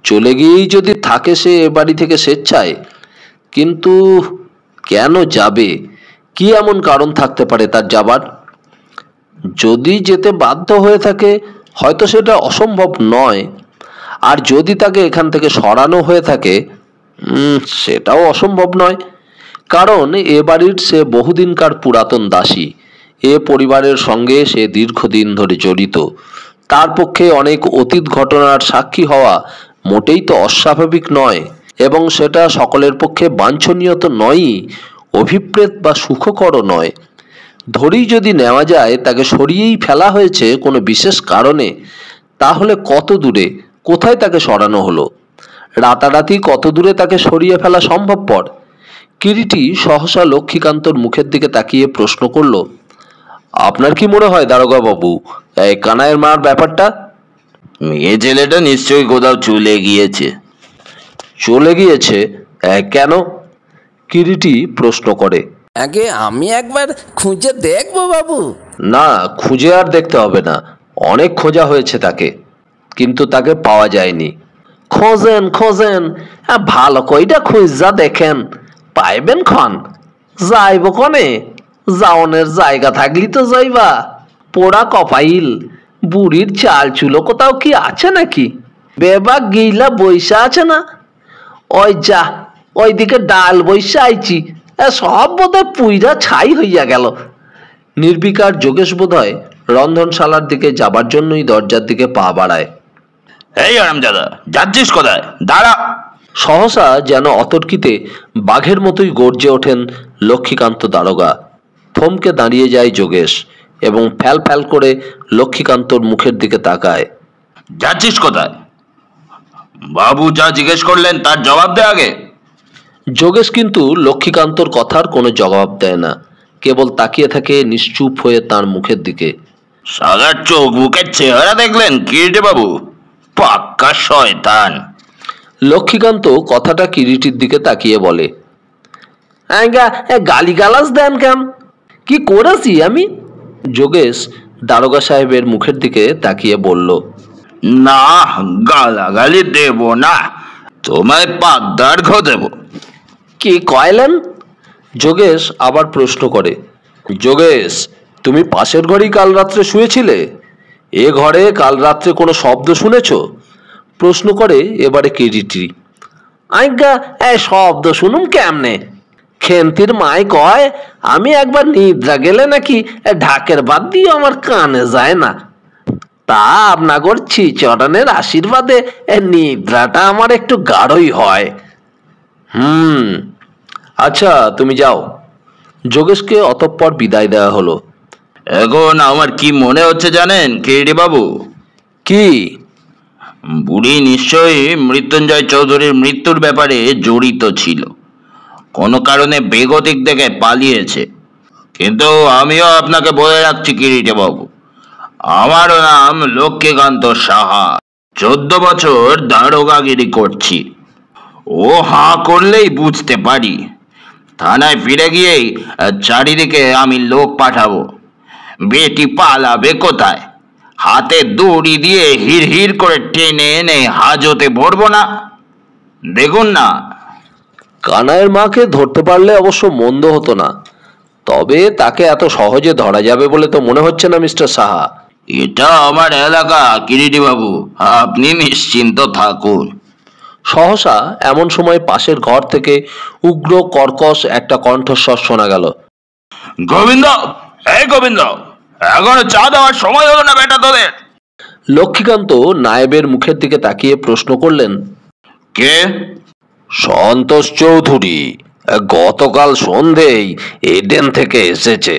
S1: চলে গিয়েই যদি থাকে সে এ বাড়ি থেকে স্বেচ্ছায়, কিন্তু কেন যাবে? কি এমন কারণ থাকতে পারে তার যাবার? যদি যেতে বাধ্য হয়ে থাকে, হয়তো সেটা অসম্ভব নয়। আর যদি তাকে এখান থেকে সরানো হয়ে থাকে, সেটাও অসম্ভব নয়। কারণ এ বাড়ির সে বহুদিনকার পুরাতন দাসী, এ পরিবারের সঙ্গে সে দীর্ঘদিন ধরে জড়িত। তার পক্ষে অনেক অতীত ঘটনার সাক্ষী হওয়া মোটেই তো অস্বাভাবিক নয়, এবং সেটা সকলের পক্ষে বাঞ্ছনীয় তো নয়ই, অভিপ্রেত বা সুখকরও নয়। ধরেই যদি নেওয়া যায় তাকে সরিয়েই ফেলা হয়েছে কোনো বিশেষ কারণে, তাহলে কত দূরে, কোথায় তাকে সরানো হলো? রাতারাতি কত দূরে তাকে সরিয়ে ফেলা সম্ভবপর? কিরিটি সহসা লক্ষ্মীকান্তর মুখের দিকে তাকিয়ে প্রশ্ন করল, আপনার কি মনে হয় দারোগা বাবু, এই কানাইয়ের মার ব্যাপারটা?
S3: মেয়ে ছেলেটা নিশ্চয়ই কোথাও চলে গিয়েছে।
S1: চলে গিয়েছে? কেন? কিরিটি প্রশ্ন করে।
S6: আগে আমি একবার খুঁজে দেখবো বাবু।
S1: না, খুঁজে আর দেখতে হবে না, অনেক খোঁজা হয়েছে তাকে, কিন্তু তাকে পাওয়া যায়নি। খোঁজেন খোঁজেন, ভালো কইটা খুঁজা দেখেন, পাইবেন খন। যাইব কনে? যাওনের জায়গা থাকলি তো যাইবা। পোড়া কপাইল, বুড়ির চাল চুলো কোথাও কি আছে নাকি? বেবা গিলা বৈশা আছে না? ওই যা, ওইদিকে ডাল বৈশা আইছি, সব বোধহয় পুইরা ছাই হইয়া গেল। নির্বিকার যোগেশ বোধহয় রন্ধনশালার দিকে যাবার জন্যই দরজার দিকে পা বাড়ায়।
S3: এই আরামজাদা, যাচ্ছিস কোথায়? দাঁড়া!
S1: সহসা যেন অতর্কিতে বাঘের মতোই গর্জে ওঠেন লক্ষ্মীকান্ত দারোগা। থমকে দাঁড়িয়ে যায় যোগেশ এবং ফ্যাল ফ্যাল করে লক্ষ্মীকান্তর মুখের দিকে তাকায়।
S3: যাচ্ছিস কোথায়? বাবু যা জিজ্ঞেস করলেন তার জবাব দে আগে।
S1: যোগেশ কিন্তু লক্ষ্মীকান্তর কথার কোনো জবাব দেয় না, কেবল তাকিয়ে থাকে নিশ্চুপ হয়ে তার মুখের দিকে।
S3: সাগার চোখ মুখের চেহারা দেখলেন কিরিটি বাবু? পাক্কা শয়তান।
S1: লক্ষ্মীকান্ত কথাটা কিরিটির দিকে তাকিয়ে বলে, গালিগালাজ দেন কেন? কি করেছি আমি? যোগেশ দারোগা সাহেবের মুখের দিকে তাকিয়ে বলল,
S3: না, গালাগালি দেব না, তোমায় পাদ্দার দেব।
S1: কি কয়লেন? যোগেশ আবার প্রশ্ন করে। যোগেশ, তুমি পাশের ঘরেই কাল রাত্রে শুয়েছিলে? এ ঘরে কাল রাত্রে কোনো শব্দ শুনেছ? প্রশ্ন করে এবারে কিরিটি। আজ্ঞা, শব্দ শুনুম কেমনে? খেন্তির মাই কয় আমি একবার নিদ্রা গেলে নাকি ঢাকের বাদ দিয়ে আমার কানে যায় না। তা আপনাগর চিচড়ানের আশীর্বাদে নিদ্রাটা আমার একটু গাঢ়ই হয়। আচ্ছা, তুমি যাও। যোগেশকে অতঃপর বিদায় দেওয়া হলো।
S3: এখন আমার কি মনে হচ্ছে জানেন কিরিটি বাবু?
S1: কি?
S3: বুড়ি নিশ্চয়ই মৃত্যুঞ্জয় চৌধুরীর মৃত্যুর ব্যাপারে জড়িত ছিল, কোনো কারণে বেগতিক দেখে পালিয়েছে। কিন্তু আমিও আপনাকে বলে রাখছি কিরিটি বাবু, আমারও নাম লক্ষ্মীকান্ত সাহা, 14 বছর দারোগাগিরি করছি। ও হাঁ করলেই বুঝতে পারি। থানায় ফিরে গিয়েই চারিদিকে আমি লোক পাঠাবো। বেটি পালাবে কোথায়? হাতে দড়ি দিয়ে হির হির করে টেনে এনে হাজতে ভরবো না? দেখুন না।
S1: কানাইয়ের মাকে ধরতে পারলে অবশ্য মন্দ হতো না, তবে তাকে এত সহজে ধরা যাবে বলে তো মনে হচ্ছে না মিস্টার সাহা।
S3: এটা আমার এলাকা কিরিটি বাবু, আপনি নিশ্চিন্ত থাকুন।
S1: সহসা এমন সময় পাশের ঘর থেকে উগ্র কর্কশ একটা কণ্ঠস্বর শোনা গেল।
S3: গোবিন্দ, এই গোবিন্দ! এখনো চা দেওয়ার সময় হলো না বেটা তোদের?
S1: লক্ষ্মীকান্ত নায়েবের মুখের দিকে তাকিয়ে প্রশ্ন করলেন,
S3: কে?
S5: সন্তোষ চৌধুরী, গতকাল সন্ধেই এডেন থেকে এসেছে।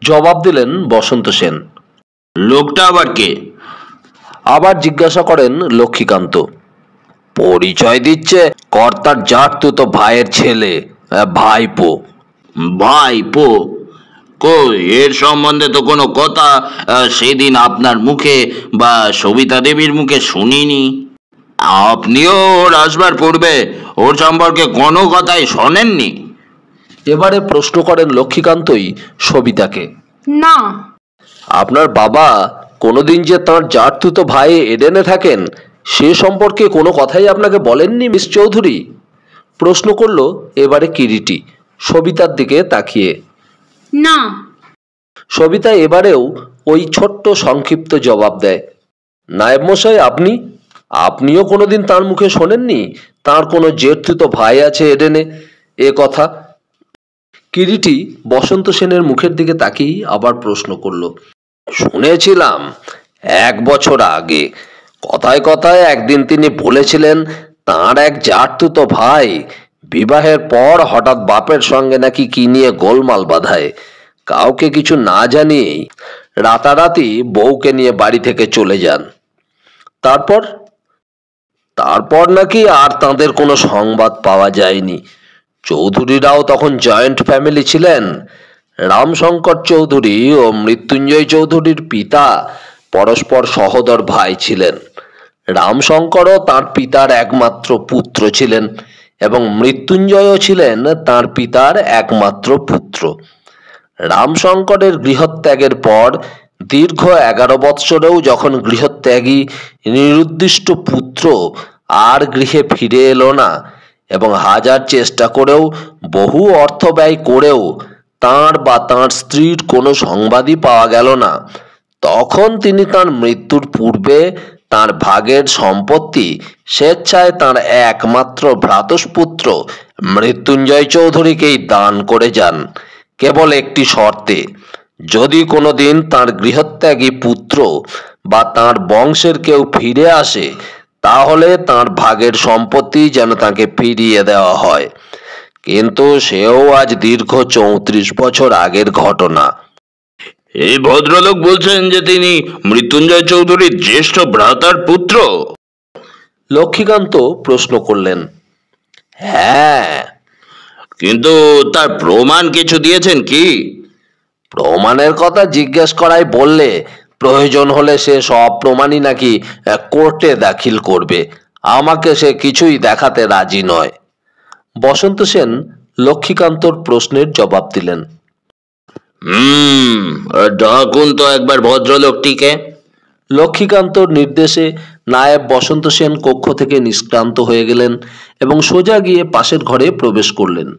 S1: জবাব দিলেন বসন্ত সেন।
S3: লোকটা আবার কে?
S1: আবার জিজ্ঞাসা করেন লক্ষ্মীকান্ত।
S5: পরিচয় দিচ্ছে কর্তার জাততুতো ভাইয়ের ছেলে, ভাইপো।
S3: ভাইপো? কই, এর সম্বন্ধে তো কোনো কথা সেদিন আপনার মুখে বা সবিতা দেবীর মুখে শুনিনি। আপনিও ওর আসবার পূর্বে ওর সম্পর্কে কোনো কথাই শোনেননি?
S1: এবারে প্রশ্ন করেন লক্ষ্মীকান্তই সবিতাকে।
S2: না।
S1: আপনার বাবা কোনোদিন যে তাঁর জাততুতো ভাই এডেনে থাকেন সে সম্পর্কে কোনো কথাই আপনাকে বলেননি মিস চৌধুরী? প্রশ্ন করল এবারে কিরিটি সবিতার দিকে তাকিয়ে।
S2: না।
S1: সবিতা এবারেও ওই ছোট্ট সংক্ষিপ্ত জবাব দেয়। নায়েব মশাই, আপনিও কোনোদিন তার মুখে শোনেননি তার কোনো জেঠতুতো ভাই আছে এডেনে এ কথা? কিরিটি বসন্ত সেনের মুখের দিকে তাকিয়ে আবার প্রশ্ন করল।
S5: শুনেছিলাম 1 বছর আগে কথায় কথায় একদিন তিনি বলেছিলেন তাঁর এক জাততুতো ভাই বিবাহের পর হঠাৎ বাপের সঙ্গে নাকি কি নিয়ে গোলমাল বাধায়, কাউকে কিছু না জানিয়েই রাতারাতি বউকে নিয়ে বাড়ি থেকে চলে যান। তারপর নাকি আর তাঁদের কোনো সংবাদ পাওয়া যায়নি। চৌধুরীরাও তখন জয়েন্ট ফ্যামিলি ছিলেন। রামশঙ্কর চৌধুরী ও মৃত্যুঞ্জয় চৌধুরীর পিতা পরস্পর সহোদর ভাই ছিলেন। রামশঙ্করও তাঁর পিতার একমাত্র পুত্র ছিলেন এবং মৃত্যুঞ্জয়ও ছিলেন তাঁর পিতার একমাত্র পুত্র। রামশঙ্করের গৃহত্যাগের পর দীর্ঘ 11 বৎসরেও যখন গৃহত্যাগী নিরুদ্দিষ্ট পুত্র আর গৃহে ফিরে এলো না এবং হাজার চেষ্টা করেও বহু অর্থ ব্যয় করেও তাঁর বা তাঁর স্ত্রীর কোনো সংবাদই পাওয়া গেল না, তখন তিনি তাঁর মৃত্যুর পূর্বে তাঁর ভাগের সম্পত্তি স্বেচ্ছায় তাঁর একমাত্র ভ্রাতুষ্পুত্র মৃত্যুঞ্জয় চৌধুরীকেই দান করে যান, কেবল একটি শর্তে, যদি কোনোদিন তাঁর গৃহত্যাগী পুত্র বা তাঁর বংশের কেউ ফিরে আসে তাহলে তাঁর ভাগের সম্পত্তি যেন তাকে ফিরিয়ে দেওয়া হয়। কিন্তু সেও আজ দীর্ঘ 34 বছর আগের ঘটনা।
S3: এই ভদ্রলোক বলছেন যে তিনি মৃত্যুঞ্জয় চৌধুরীর জ্যেষ্ঠ ভ্রাতার পুত্র?
S1: লক্ষ্মীকান্ত প্রশ্ন করলেন।
S5: হ্যাঁ।
S3: কিন্তু তার প্রমাণ কিছু দিয়েছেন কি?
S5: প্রমাণের কথা জিজ্ঞেস করাই বললে প্রয়োজন হলে সে সব প্রমাণই নাকি কোর্টে দাখিল করবে। আমাকে সে কিছুই দেখাতে রাজি নয়।
S1: বসন্ত সেন লক্ষ্মীকান্তর প্রশ্নের জবাব দিলেন।
S3: ডাকুন তো একবার ভদ্রলোকটিকে।
S1: লক্ষ্মীকান্তর নির্দেশে নায়েব বসন্ত সেন কক্ষ থেকে নিষ্ক্রান্ত হয়ে গেলেন এবং সোজা গিয়ে পাশের ঘরে প্রবেশ করলেন।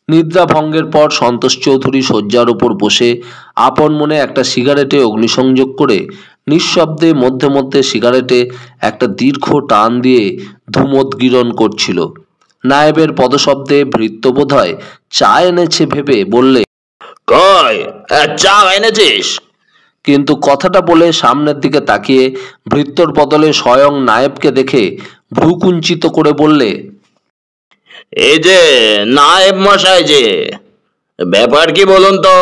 S1: নিদ্রা ভঙ্গের পর সন্তোষ চৌধুরী শয্যার উপর বসে আপন মনে একটা সিগারেটে অগ্নিসংযোগ করে নিঃশব্দে মধ্যে মধ্যে সিগারেটে একটা দীর্ঘ টান দিয়ে ধূমোদ্গীরণ করছিল। নায়েবের পদশব্দে ভৃত্য বোধহয় চা এনেছে ভেবে বললে,
S3: কই, চা এনেছিস?
S1: কিন্তু কথাটা বলে সামনের দিকে তাকিয়ে ভৃত্যর বদলে স্বয়ং নায়েবকে দেখে ভ্রুকুঞ্চিত করে বললে,
S3: এই যে নায়েব মশাই, যে ব্যাপার কি বলুন তো?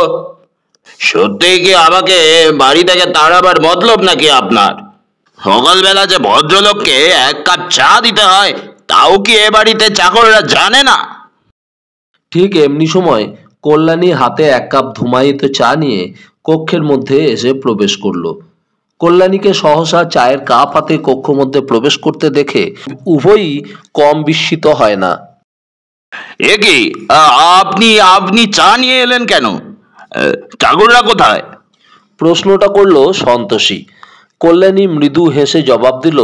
S3: সত্যি কি আমাকে বাড়ি থেকে তাড়াবার মতলব নাকি আপনার? সকালবেলা যে ভদ্রলোককে 1 কাপ চা দিতে হয় তাও কি এ বাড়িতে চাকররা জানে না?
S1: ঠিক এমনি সময় কল্যাণী হাতে 1 কাপ ধুমায়িত চা নিয়ে কক্ষের মধ্যে এসে প্রবেশ করল। কল্যাণীকে সহসা চায়ের কাপ হাতে কক্ষ মধ্যে প্রবেশ করতে দেখে উভয়ই কম বিস্মিত হয় না।
S3: এ কি, আপনি চা নিয়ে এলেন কেন? চাকররা কোথায়?
S1: প্রশ্নটা করল সন্তোষী। কল্যাণী মৃদু হেসে জবাব দিল,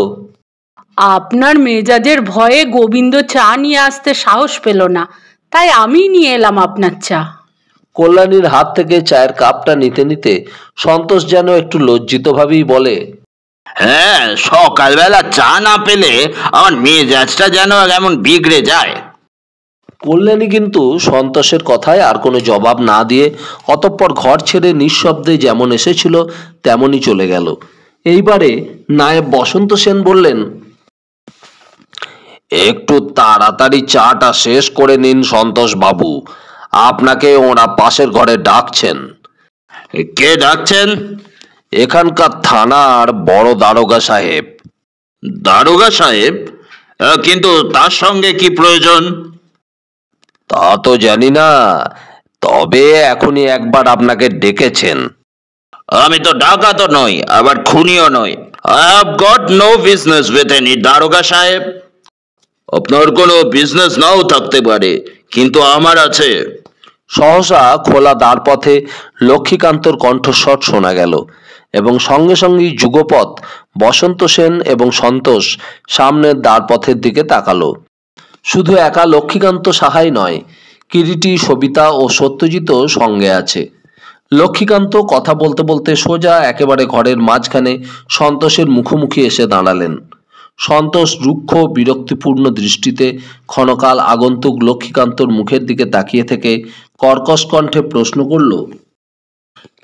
S2: আপনার মেজাজের ভয়ে গোবিন্দ চা নিয়ে আসতে সাহস পেল না, তাই আমি নিয়ে এলাম আপনার চা।
S1: কল্যাণীর হাত থেকে চায়ের কাপটা নিতে নিতে সন্তোষ যেন একটু লজ্জিত ভাবেই বলে,
S3: হ্যাঁ, সকালবেলা চা না পেলে আমার মেজাজটা যেন এমন বিগড়ে যায়।
S1: কল্যাণী কিন্তু সন্তোষের কথায় আর কোনো জবাব না দিয়ে অতঃপর ঘর ছেড়ে নিঃশব্দে যেমন এসেছিল তেমনই চলে গেল। এইবারে নায়েব বসন্ত সেন বললেন,
S5: একটু তাড়াতাড়ি চাটা শেষ করে নিন সন্তোষ বাবু, আপনাকে ওরা পাশের ঘরে ডাকছেন।
S3: কে ডাকছেন?
S5: এখানকার থানার বড় দারোগা সাহেব।
S3: দারোগা সাহেব? কিন্তু তার সঙ্গে কি প্রয়োজন?
S5: তা তো জানি না, তবে এখনই একবার আপনাকে ডেকেছেন।
S3: আমি তো ডাকাত নই, আবার খুনিও নই। I have got no business with any দারোগা সাহেব। আপনার কোনো বিজনেস নাও থাকতে পারে, কিন্তু আমার আছে।
S1: সহসা খোলা দ্বারপথে লক্ষ্মীকান্তর কণ্ঠস্বর শোনা গেল এবং সঙ্গে সঙ্গেই যুগপৎ বসন্ত সেন এবং সন্তোষ সামনের দ্বারপথের দিকে তাকালো। শুধু একা লক্ষ্মীকান্ত সাহাই নয়, কিরিটি, সবিতা ও সত্যজিৎ সঙ্গে আছে। লক্ষ্মীকান্ত কথা বলতে বলতে সোজা একেবারে ঘরের মাঝখানে সন্তোষের মুখোমুখি এসে দাঁড়ালেন। সন্তোষ রুক্ষ বিরক্তিপূর্ণ দৃষ্টিতে ক্ষণকাল আগন্তুক লক্ষ্মীকান্তর মুখের দিকে তাকিয়ে থেকে কর্কশ কণ্ঠে প্রশ্ন করল,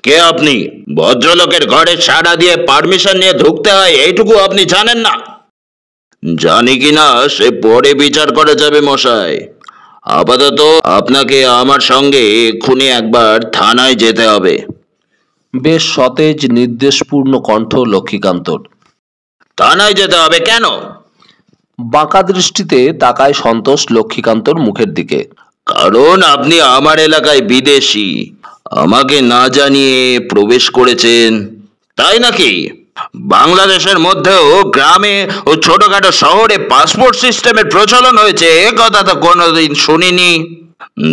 S3: কে আপনি? ভদ্রলোকের ঘরে সাড়া দিয়ে পারমিশন নিয়ে ঢুকতে হয়, এইটুকু আপনি জানেন না? জানি কিনা সে পরে বিচার করা যাবে মশাই। আপাতত আপনাকে আমার সঙ্গে এক্ষুনি একবার থানায় যেতে হবে।
S1: বেশ সতেজ নির্দেশপূর্ণ কণ্ঠ লক্ষ্মীকান্তর।
S3: থানায় যেতে হবে কেন?
S1: বাঁকা দৃষ্টিতে তাকায় সন্তোষ লক্ষ্মীকান্তর মুখের দিকে।
S3: কারণ আপনি আমার এলাকায় বিদেশি, আমাকে না জানিয়ে প্রবেশ করেছেন, তাই নাকি? বাংলাদেশের মধ্যেও গ্রামে ও ছোটখাটো শহরে পাসপোর্ট সিস্টেমের প্রচলন হয়েছে, এ কথা তো কোনোদিন শুনিনি।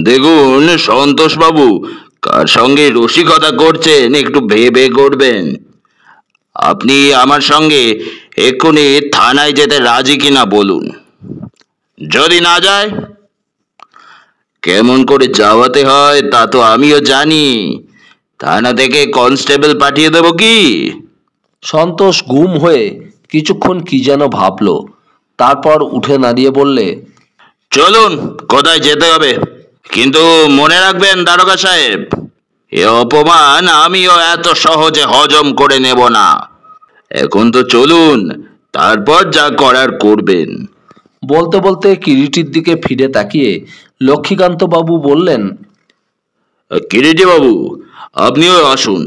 S3: দেখুন সন্তোষ বাবু, কার সঙ্গে রসিকতা করছেন একটু ভেবে করবেন। আপনি আমার সঙ্গে এক্ষুনি থানায় যেতে রাজি কিনা বলুন। যদি না যায়, কেমন করে যাওয়াতে হয় তা তো আমিও জানি। থানা থেকে কনস্টেবল পাঠিয়ে দেব কি?
S1: সন্তোষ গুম হয়ে কিছুক্ষণ কি যেন ভাবল, তারপর উঠে দাঁড়িয়ে বললে,
S3: চলুন, কোথায় যেতে হবে। কিন্তু মনে রাখবেন দারোগা সাহেব, এ অপমান আমিও এত সহজে হজম করে নেব না। এখন তো চলুন, তারপর যা করার করবেন।
S1: বলতে বলতে কিরিটির দিকে ফিরে তাকিয়ে লক্ষ্মীকান্ত বাবু বললেন,
S3: কিরিটি বাবু, আপনিও আসুন,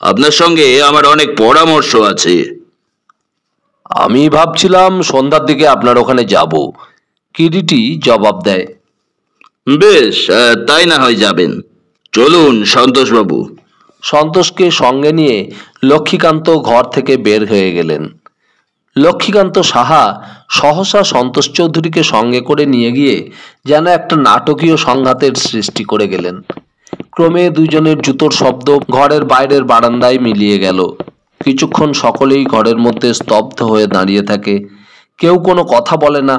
S3: আপনার সঙ্গে আমার অনেক পরামর্শ আছে।
S1: আমি ভাবছিলাম সন্ধ্যার দিকে আপনার ওখানে যাব, কিরিটি জবাব দেয়।
S3: বেশ, তাই না হয় যাবেন। চলুন সন্তোষ বাবু।
S1: সন্তোষকে সঙ্গে নিয়ে লক্ষ্মীকান্ত ঘর থেকে বের হয়ে গেলেন। লক্ষ্মীকান্ত সাহা সহসা সন্তোষ চৌধুরীকে সঙ্গে করে নিয়ে গিয়ে যেন একটা নাটকীয় সংঘাতের সৃষ্টি করে গেলেন। ক্রমে দুজনের জুতোর শব্দ ঘরের বাইরের বারান্দায় মিলিয়ে গেল। কিছুক্ষণ সকলেই ঘরের মধ্যে স্তব্ধ হয়ে দাঁড়িয়ে থাকে, কেউ কোনো কথা বলে না।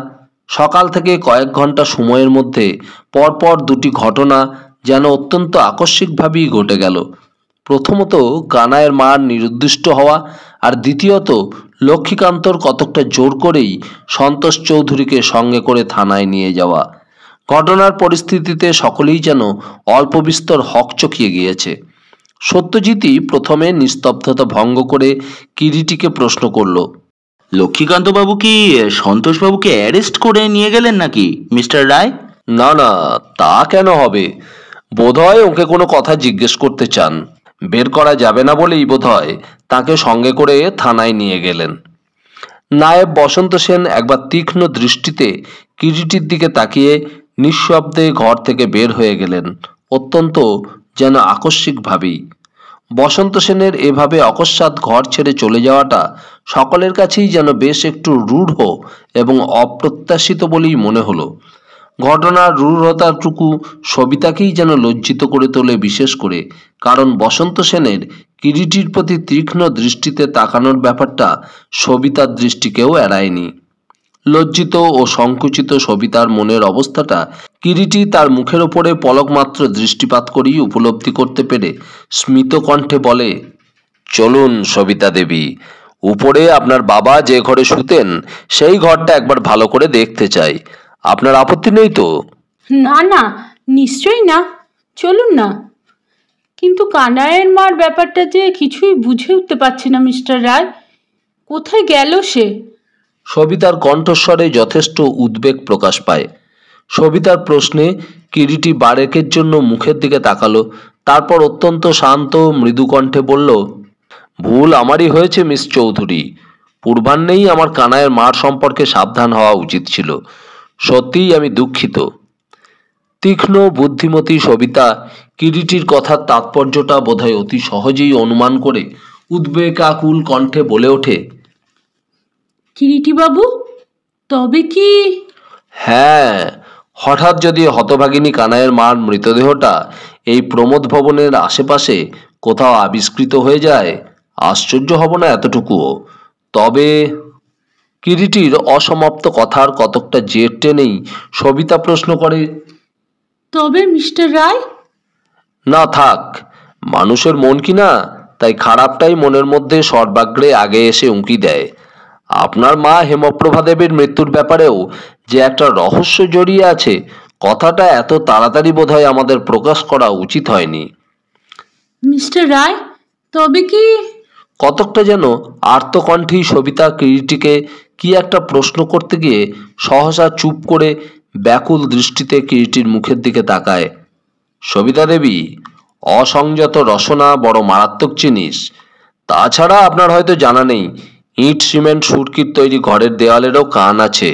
S1: সকাল থেকে কয়েক ঘন্টা সময়ের মধ্যে পরপর দুটি ঘটনা যেন অত্যন্ত আকস্মিকভাবেই ঘটে গেল। প্রথমত কানাইয়ের মার নিরুদ্দিষ্ট হওয়া, আর দ্বিতীয়ত লক্ষ্মীকান্তর কতকটা জোর করেই সন্তোষ চৌধুরীকে সঙ্গে করে থানায় নিয়ে যাওয়া। ঘটনার পরিস্থিতিতে সকলেই যেন অল্প বিস্তর হকচকিয়ে গিয়েছে। সত্যজিৎই প্রথমে নিস্তব্ধতা ভঙ্গ করে কিরিটিকে প্রশ্ন করল,
S3: লক্ষ্মীকান্ত বাবু কি সন্তোষ বাবুকে অ্যারেস্ট করে নিয়ে গেলেন নাকি মিস্টার রায়?
S1: না না, তা কেন হবে? বোধহয় ওকে কোনো কথা জিজ্ঞেস করতে চান, বের করা যাবে না বলেই বোধহয় তাকে সঙ্গে করে থানায় নিয়ে গেলেন। নায়েব বসন্ত সেন একবার তীক্ষ্ণ দৃষ্টিতে কিরিটির দিকে তাকিয়ে নিঃশব্দে ঘর থেকে বের হয়ে গেলেন, অত্যন্ত যেন আকস্মিকভাবেই। বসন্ত সেনের এভাবে অকস্মাৎ ঘর ছেড়ে চলে যাওয়াটা সকলের কাছেই যেন বেশ একটু রূঢ় এবং অপ্রত্যাশিত বলেই মনে হলো। ঘটনার রূঢ়তাটুকু সবিতাকেই যেন লজ্জিত করে তোলে, বিশেষ করে কারণ বসন্ত সেনের কিরিটির প্রতি তীক্ষ্ণ দৃষ্টিতে তাকানোর ব্যাপারটা সবিতার দৃষ্টিকেও এড়ায়নি। লজ্জিত ও সংকুচিত সবিতার মনের অবস্থাটা কিরিটি তার মুখের ওপরে পলকমাত্র দৃষ্টিপাত করেই উপলব্ধি করতে পেরে স্মিত কণ্ঠে বলে, চলুন সবিতা দেবী, উপরে আপনার বাবা যে ঘরে শুতেন সেই ঘরটা একবার ভালো করে দেখতে চাই, আপনার আপত্তি নেই তো?
S2: না না, নিশ্চয়ই না, চলুন না। কিন্তু কানাইয়ের মার ব্যাপারটা যে কিছুই বুঝে উঠতে পারছি না মিস্টার রায়। কোথায় গেল সে?
S1: সবিতার কণ্ঠস্বরে যথেষ্ট উদ্বেগ প্রকাশ পায়। সবিতার প্রশ্নে কিরিটি বারেকের জন্য মুখের দিকে তাকালো, তারপর অত্যন্ত শান্ত মৃদু কণ্ঠে বলল, ভুল আমারই হয়েছে মিস চৌধুরী। পূর্বাহ্নেই আমার কানাইয়ের মার সম্পর্কে সাবধান হওয়া উচিত ছিল। সত্যিই আমি দুঃখিত। তীক্ষ্ণ বুদ্ধিমতী সবিতা কিরিটির কথার তাৎপর্যটা বোধহয় অতি সহজেই অনুমান করে উদ্বেগাকুল কণ্ঠে বলে ওঠে,
S2: কিরিটিবাবু, তবে কি?
S1: হ্যাঁ, হঠাৎ যদি হতভাগিনী কানাইয়ের মার মৃতদেহটা এই প্রমোদ ভবনের আশেপাশে কোথাও আবিষ্কৃত হয়ে যায়, আশ্চর্য হব না এতটুকুও। তবে কিরিটির অসমাপ্ত কথার কতকটা জের টেনেই সবিতা প্রশ্ন করে,
S2: তবে মিস্টার রায়?
S1: না থাক, মানুষের মন কি না, তাই খারাপটাই মনের মধ্যে সর্বাগ্রে আগে এসে উঁকি দেয়। আপনার মা হেমপ্রভা দেবীর মৃত্যুর ব্যাপারেও যে একটা রহস্য জড়িয়ে আছে, কথাটা এত তাড়াতাড়ি বোধহয় আমাদের প্রকাশ করা উচিত হয়নি।
S2: মিস্টার রায়, তবে কি?
S1: কতকটা যেন আর্তকণ্ঠী সবিতা কিরিটিকে কি একটা প্রশ্ন করতে গিয়ে সহসা চুপ করে ব্যাকুল দৃষ্টিতে কিরিটির মুখের দিকে তাকায়। সবিতা দেবী, অসংযত রসনা বড় মারাত্মক জিনিস। তাছাড়া আপনার হয়তো জানা নেই, ইট সিমেন্ট সুরকির তৈরি ঘরের দেওয়ালেরও কান আছে।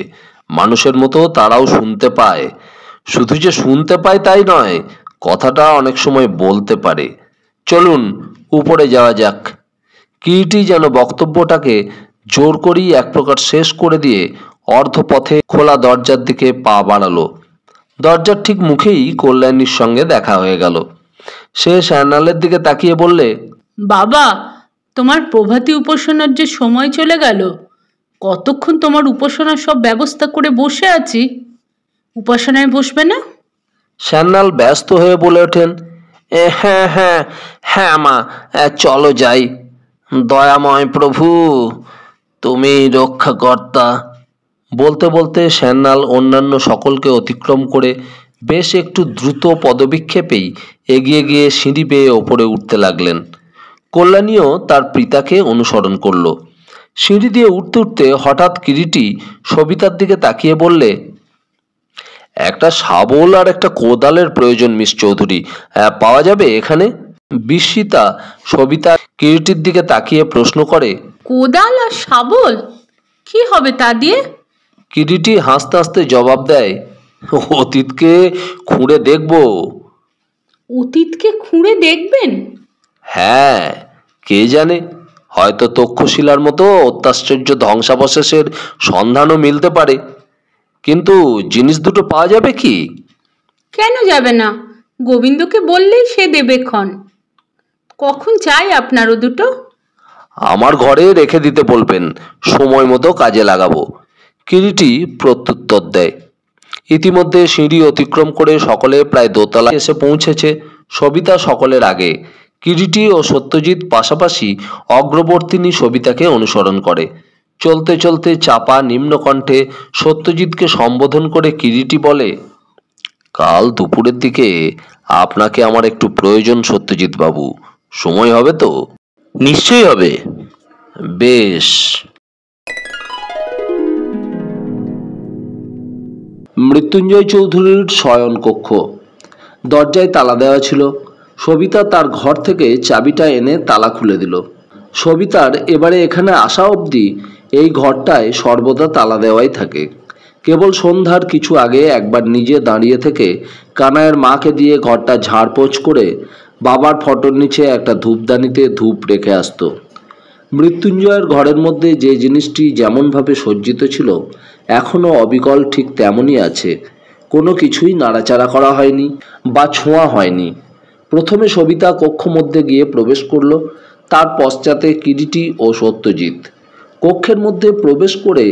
S1: মানুষের মতো তারাও শুনতে পায়। শুধু যে শুনতে পায় তাই নয়, কথাটা অনেক সময় বলতে পারে। চলুন উপরে যাওয়া যাক। কিরিটি যেন বক্তব্যটাকে জোর করেই এক প্রকার শেষ করে দিয়ে অর্ধপথে খোলা দরজার দিকে পা বাড়ালো। দরজার ঠিক মুখেই কল্যাণীর সঙ্গে দেখা হয়ে গেল। সে শ্যানালের দিকে তাকিয়ে বললে,
S2: বাবা, তোমার প্রভাতী উপাসনার যে সময় চলে গেল। কতক্ষণ তোমার উপাসনার সব ব্যবস্থা করে বসে আছি, উপাসনায় বসবে না?
S1: শ্যানাল ব্যস্ত হয়ে বলে ওঠেন, হ্যাঁ হ্যাঁ হ্যাঁ মা, চলো যাই। দয়াময় প্রভু, তুমি রক্ষাকর্তা। বলতে বলতে শ্যানাল অন্যান্য সকলকে অতিক্রম করে বেশ একটু দ্রুত পদবিক্ষেপেই এগিয়ে গিয়ে সিঁড়ি বেয়ে ওপরে উঠতে লাগলেন। কল্যাণীও তার পিতাকে অনুসরণ করল। সিঁড়ি দিয়ে উঠতে উঠতে হঠাৎ কিরিটি সবিতার দিকে তাকিয়ে বললে, একটা শাবল আর একটা কোদালের প্রয়োজন মিস চৌধুরী, পাওয়া যাবে এখানে? বিস্মিতা সবিতা কিরিটির দিকে তাকিয়ে প্রশ্ন করে,
S2: কোদাল আর শাবল কি হবে তা দিয়ে?
S1: কিরিটি হাসতে হাসতে জবাব দেয়, অতীতকে খুঁড়ে দেখব।
S2: অতীতকে খুঁড়ে দেখবেন?
S1: হ্যাঁ, কে জানে, হয়তো তক্ষশিলার মতো অত্যাশ্চর্য ধ্বংসাবশেষের সন্ধানও মিলতে পারে। কিন্তু জিনিস দুটো পাওয়া যাবে কি?
S2: কেন যাবে না? গোবিন্দকে বললেই সে দেবে ক্ষণ। কখন চাই আপনারও দুটো?
S1: আমার ঘরে রেখে দিতে বলবেন, সময় মতো কাজে লাগাবো। কিরিটি প্রত্যুত্তর দেয়। ইতিমধ্যে সিঁড়ি অতিক্রম করে সকলে প্রায় দোতলায় এসে পৌঁছেছে। সবিতা সকলের আগে। কিরিটি ও সত্যজিৎ পাশাপাশি অগ্রবর্তিনী সবিতাকে অনুসরণ করে। চলতে চলতে চাপা নিম্নকণ্ঠে সত্যজিৎকে সম্বোধন করে কিরিটি বলে, কাল দুপুরের দিকে আপনাকে আমার একটু প্রয়োজন সত্যজিৎ বাবু, সময় হবে তো?
S3: নিশ্চয়ই হবে।
S1: বেশ। মৃত্যুঞ্জয় চৌধুরীর শয়ন কক্ষ। দরজায় তালা দেওয়া ছিল। সবিতা তার ঘর থেকে চাবিটা এনে তালা খুলে দিল। সবিতার এবারে এখানে আসা অবধি এই ঘরটায় সর্বদা তালা দেওয়াই থাকে। কেবল সন্ধ্যার কিছু আগে একবার নিজে দাঁড়িয়ে থেকে কানাইয়ের মাকে দিয়ে ঘরটা ঝাড়পোছ করে বাবার ফটোর নিচে একটা ধূপদানিতে ধূপ রেখে আসতো। মৃত্যুঞ্জয়ের ঘরের মধ্যে যে জিনিসটি যেমনভাবে সজ্জিত ছিল এখনও অবিকল ঠিক তেমনই আছে। কোনো কিছুই নাড়াচাড়া করা হয়নি বা ছোঁয়া হয়নি। প্রথমে সবিতা কক্ষ মধ্যে গিয়ে প্রবেশ করল, তার পশ্চাতে কিরিটি ও সত্যজিৎ। কক্ষের মধ্যে প্রবেশ করে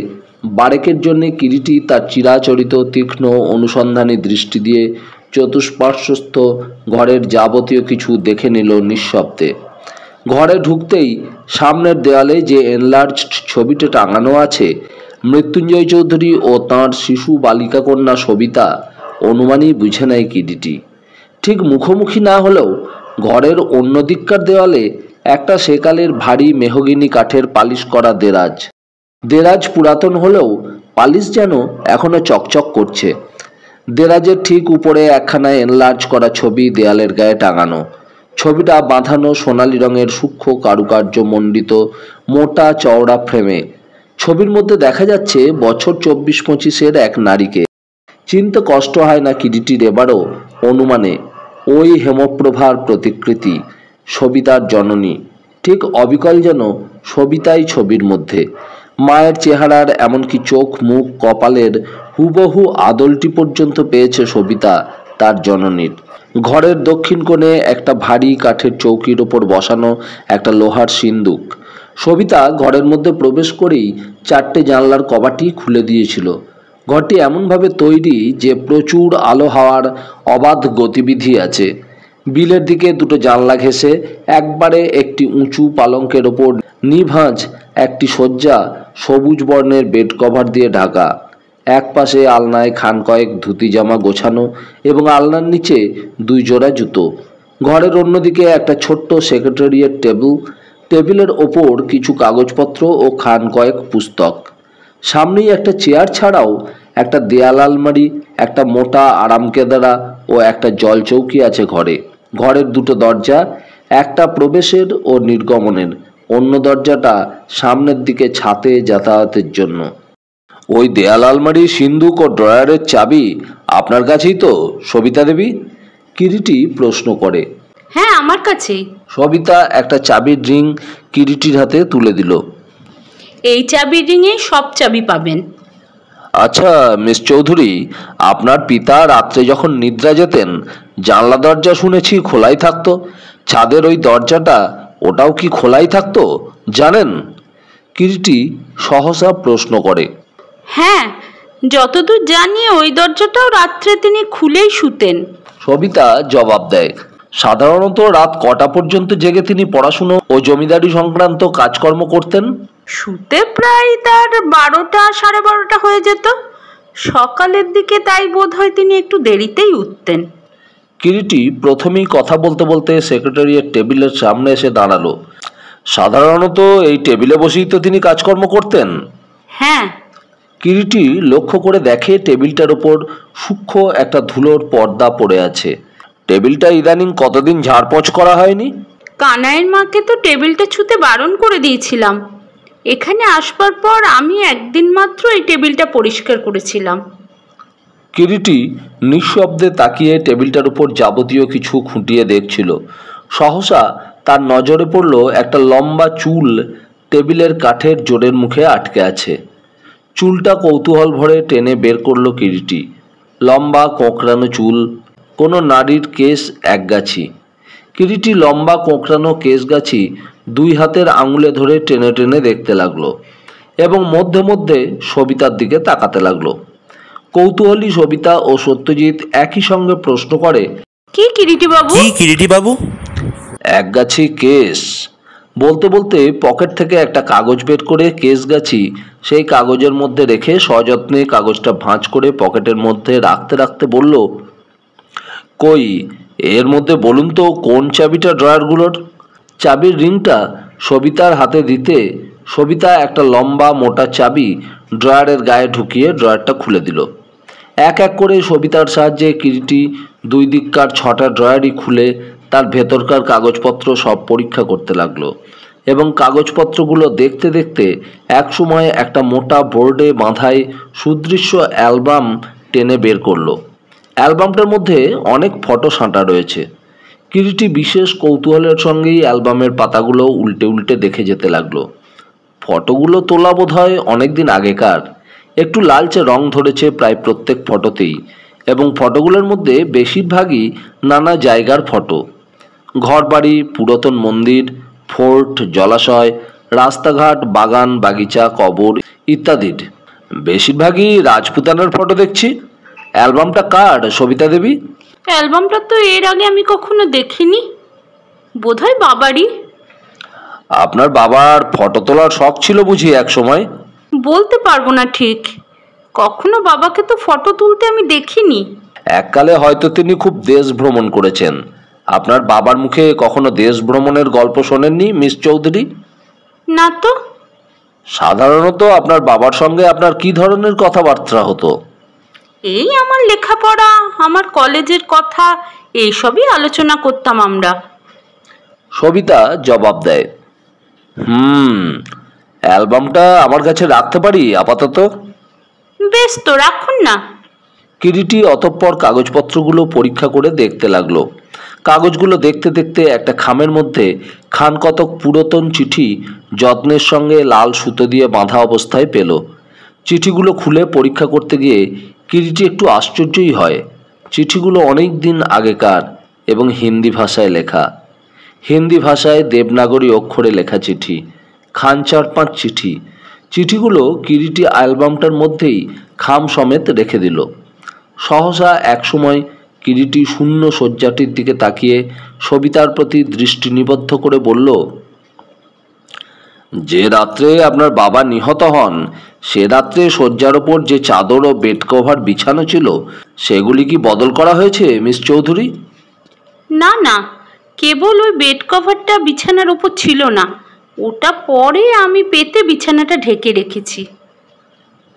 S1: বারেকের জন্যে কিরিটি তার চিরাচরিত তীক্ষ্ণ অনুসন্ধানী দৃষ্টি দিয়ে চতুষ্পার্শ্বস্থ ঘরের যাবতীয় কিছু দেখে নিল নিঃশব্দে। ঘরে ঢুকতেই সামনের দেওয়ালে যে এনলার্জড ছবিটা টাঙানো আছে, মৃত্যুঞ্জয় চৌধুরী ও তাঁর শিশু বালিকা কন্যা সবিতা অনুমানই বুঝে নেয় কিরিটি। ঠিক মুখোমুখি না হলেও ঘরের অন্য দিককার দেওয়ালে একটা সেকালের ভারী মেহগিনি কাঠের পালিশ করা দেরাজ। দেরাজ পুরাতন হলেও পালিশ যেন এখনো চকচক করছে। দেরাজের ঠিক উপরে একখানা এনলার্জ করা ছবি দেয়ালের গায়ে টাঙানো। ছবিটা বাঁধানো সোনালি রঙের সূক্ষ্ম কারুকার্য মণ্ডিত মোটা চওড়া ফ্রেমে। ছবির মধ্যে দেখা যাচ্ছে বছর 24-25-এর এক নারীকে। চিনতে কষ্ট হয় না কিরিটির এবারও অনুমানে ওই হেমপ্রভার প্রতিকৃতি সবিতার জননী। ঠিক অবিকল যেন সবিতাই ছবির মধ্যে। মায়ের চেহারার এমনকি চোখ মুখ কপালের হুবহু আদলটি পর্যন্ত পেয়েছে সবিতা তার জননীর। ঘরের দক্ষিণ কোণে একটা ভারী কাঠের চৌকির ওপর বসানো একটা লোহার সিন্দুক। সবিতা ঘরের মধ্যে প্রবেশ করেই 4টে জানলার কবাটই খুলে দিয়েছিল। ঘরটি এমনভাবে তৈরি যে প্রচুর আলো হাওয়ার অবাধ গতিবিধি আছে। বিলের দিকে 2টো জানলা ঘেঁষে একবারে একটি উঁচু পালঙ্কের ওপর নিভাঁজ একটি শয্যা সবুজ বর্ণের বেড কভার দিয়ে ঢাকা। এক পাশে আলনায় খান কয়েক ধুতি জামা গোছানো এবং আলনার নিচে 2 জোড়া জুতো। ঘরের অন্যদিকে একটা ছোট্ট সেক্রেটারিয়েট টেবিল, টেবিলের ওপর কিছু কাগজপত্র ও খান কয়েক পুস্তক। সামনেই একটা চেয়ার ছাড়াও একটা দেয়াল আলমারি, একটা মোটা আরামকেদারা ও একটা জল চৌকি আছে ঘরে। ঘরের 2টো দরজা, একটা প্রবেশের ও নির্গমনের, অন্য দরজাটা সামনের দিকে ছাতে যাতায়াতের জন্য। ওই দেয়াল আলমারি সিন্দুক ও ড্রয়ারের চাবি আপনার কাছেই তো সবিতা দেবী? কিরিটি প্রশ্ন করে।
S2: হ্যাঁ, আমার কাছেই।
S1: সবিতা একটা চাবির রিং কিরিটির হাতে তুলে দিল।
S2: এই চাবির রিংয়ে সব চাবি পাবেন।
S1: আচ্ছা মিস চৌধুরী, আপনার পিতা রাত্রে যখন নিদ্রা যেতেন জানলা দরজা শুনেছি খোলাই থাকতো। ছাদের ওই দরজাটা ওটাও কি খোলাই থাকতো জানেন? কিরিটি সহসা প্রশ্ন করে।
S2: হ্যাঁ, যতদূর জানি ওই দরজাটাও রাত্রে তিনি খুলেই শুতেন।
S1: সবিতা জবাব দেয়। সাধারণত রাত কটা পর্যন্ত জেগে তিনি পড়াশুনো ও জমিদারি সংক্রান্ত কাজকর্ম করতেন?
S2: শুতে প্রায় তার 12টা 12:30 হয়ে যেত। সকালের দিকে তাই বোধ হয় তিনি একটু দেরিতেই উঠতেন।
S1: কিরিটি প্রথমেই কথা বলতে বলতে সেক্রেটারিয়েট টেবিলের সামনে এসে দাঁড়ালো। সাধারণত এই টেবিলে বসেই তো তিনি কাজকর্ম করতেন?
S2: হ্যাঁ।
S1: কিরিটি লক্ষ্য করে দেখে টেবিলটার ওপর সূক্ষ্ম একটা ধুলোর পর্দা পড়ে আছে। টেবিলটা ইদানিং কতদিন ঝাড়পোঁছ করা হয়নি?
S2: কানাইয়ের মাকে তো টেবিলটা ছুঁতে বারণ করে দিয়েছিলাম। এখানে আসবার পর আমি একদিন মাত্র এই টেবিলটা পরিষ্কার করেছিলাম।
S1: কিরিটি নিঃশব্দে তাকিয়ে টেবিলটার উপর যাবতীয় কিছু খুঁটিয়ে দেখছিল। সহসা তার নজরে পড়ল একটা লম্বা চুল টেবিলের কাঠের জোড়ের মুখে আটকে আছে। চুলটা কৌতূহল ভরে টেনে বের করলো কিরিটি। লম্বা কোঁকড়ানো চুল, কোনো নারীর কেশ একগাছি। কিরিটি লম্বা কোঁকড়ানো কেশগাছি 2 হাতের আঙুলে ধরে টেনে টেনে দেখতে লাগলো এবং মধ্যে মধ্যে সবিতার দিকে তাকাতে লাগলো। কৌতূহলী সবিতা ও সত্যজিৎ একই সঙ্গে প্রশ্ন করে,
S2: কি কিরিটি বাবু?
S1: একগাছি কেশ। বলতে বলতে পকেট থেকে একটা কাগজ বের করে কেশগাছি সেই কাগজের মধ্যে রেখে সযত্নে কাগজটা ভাঁজ করে পকেটের মধ্যে রাখতে রাখতে বলল, কই এর মধ্যে বলুন তো কোন চাবিটা ড্রয়ারগুলোর? চাবির রিংটা সবিতার হাতে দিতে সবিতা একটা লম্বা মোটা চাবি ড্রয়ারের গায়ে ঢুকিয়ে ড্রয়ারটা খুলে দিল। এক এক করে সবিতার সাহায্যে কিরিটি 2 দিককার 6টা ড্রয়ারই খুলে তার ভেতরকার কাগজপত্র সব পরীক্ষা করতে লাগলো এবং কাগজপত্রগুলো দেখতে দেখতে এক সময় একটা মোটা বোর্ডে বাঁধাই সুদৃশ্য অ্যালবাম টেনে বের করলো। অ্যালবামটার মধ্যে অনেক ফটো সাঁটা রয়েছে। কিরিটি বিশেষ কৌতূহলের সঙ্গেই অ্যালবামের পাতাগুলো উল্টে উল্টে দেখে যেতে লাগলো। ফটোগুলো তোলা বোধ হয় অনেকদিন আগেকার। একটু লালচে রং ধরেছে প্রায় প্রত্যেক ফটোতেই এবং ফটোগুলোর মধ্যে বেশিরভাগই নানা জায়গার ফটো। ঘরবাড়ি, পুরাতন মন্দির, ফোর্ট, জলাশয়, রাস্তাঘাট, বাগান, বাগিচা, কবর ইত্যাদির। বেশিরভাগই রাজপুতানার ফটো দেখছি। অ্যালবামটা কার সবিতা দেবী?
S2: অ্যালবামটা তো এর আগে আমি কখনো দেখিনি, বোধহয় বাবারই।
S1: আপনার বাবার ফটো তোলার শখ ছিল বুঝি এক সময়?
S2: বলতে পারবো না ঠিক, কখনো বাবাকে তো ফটো তুলতে আমি দেখিনি।
S1: এককালে হয়তো তিনি খুব দেশ ভ্রমণ করেছেন। আপনার বাবার মুখে কখনো দেশ ভ্রমণের গল্প শোনেননি মিস চৌধুরী?
S2: না তো।
S1: সাধারণত আপনার বাবার সঙ্গে আপনার কি ধরনের কথাবার্তা হতো?
S2: এই আমার লেখাপড়া, আমার কলেজের কথা, এইসবই আলোচনা করতাম আমরা।
S1: সবিতা জবাব দেয়, অ্যালবামটা আমার কাছে রাখতে পারি আপাতত?
S2: বেশ তো, রাখুন না।
S1: কিরিটি অতঃপর কাগজপত্রগুলো পরীক্ষা করে দেখতে লাগলো। কাগজগুলো দেখতে দেখতে একটা খামের মধ্যে খান কতক পুরাতন চিঠি যত্নের সঙ্গে লাল সুতো দিয়ে বাঁধা অবস্থায় পেল। চিঠিগুলো খুলে পরীক্ষা করতে গিয়ে কিরিটি একটু আশ্চর্যই হয়। চিঠিগুলো অনেক দিন আগেকার এবং হিন্দি ভাষায় লেখা। হিন্দি ভাষায় দেবনাগরী অক্ষরে লেখা চিঠি, খান 4-5 চিঠি। চিঠিগুলো কিরিটি অ্যালবামটার মধ্যেই খাম সমেত রেখে দিল। সহসা একসময় কিরিটি শূন্য শয্যাটির দিকে তাকিয়ে সবিতার প্রতি দৃষ্টি নিবদ্ধ করে বলল, যে রাত্রে আপনার বাবা নিহত হন সে রাত্রে শয্যার ওপর যে চাদর ও বেড কভার বিছানো ছিল সেগুলি কি বদল করা হয়েছে মিস চৌধুরী?
S2: না না, কেবল ওই বেড কভারটা বিছানার উপর ছিল না, ওটা পরে আমি পেতে বিছানাটা ঢেকে রেখেছি।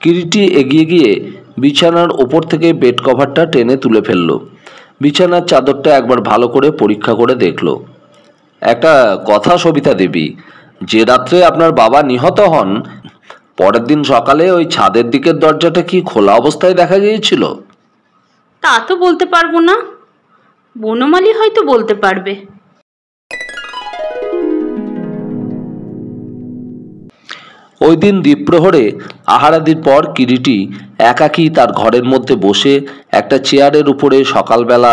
S1: কিরিটি এগিয়ে গিয়ে বিছানার ওপর থেকে বেড কভারটা টেনে তুলে ফেলল। বিছানার চাদরটা একবার ভালো করে পরীক্ষা করে দেখল। একটা কথা সবিতা দেবী, যে রাত্রে আপনার বাবা নিহত হন পরের দিন সকালে ওই ছাদের দিকের দরজাটা কি খোলা অবস্থায় দেখা গিয়েছিল?
S2: তা তো বলতে পারবো না, বনমালী হয়তো বলতে পারবে।
S1: ওই দিন দ্বীপ্রহরে আহারাদির পর কিরিটি একাকী তার ঘরের মধ্যে বসে একটা চেয়ারের উপরে সকালবেলা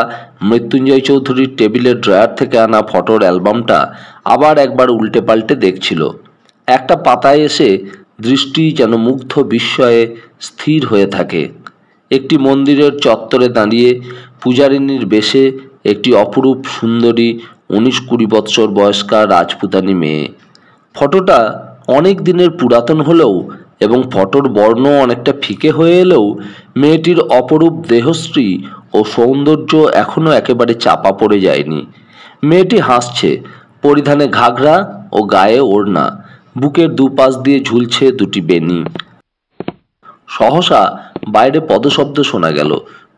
S1: মৃত্যুঞ্জয় চৌধুরীর টেবিলের ড্রয়ার থেকে আনা ফটোর অ্যালবামটা আবার একবার উল্টে পাল্টে দেখছিল। একটা পাতায় এসে দৃষ্টি যেন মুগ্ধ বিস্ময়ে স্থির হয়ে থাকে। একটি মন্দিরের চত্বরে দাঁড়িয়ে পূজারিনীর বেশে একটি অপরূপ সুন্দরী 19-20 বৎসর বয়স্কা রাজপুতানী মেয়ে। ফটোটা অনেক দিনের পুরাতন হলেও এবং ফটোর বর্ণ অনেকটা ফিকে হয়ে এলেও মেয়েটির অপরূপ দেহশ্রী ও সৌন্দর্য এখনও একেবারে চাপা পড়ে যায়নি। মেয়েটি হাসছে, পরিধানে ঘাঘরা ও গায়ে ওড়না, বুকের দুপাশ দিয়ে ঝুলছে দুটি বেনি। সহসা বাইরে পদশব্দ শোনা গেল।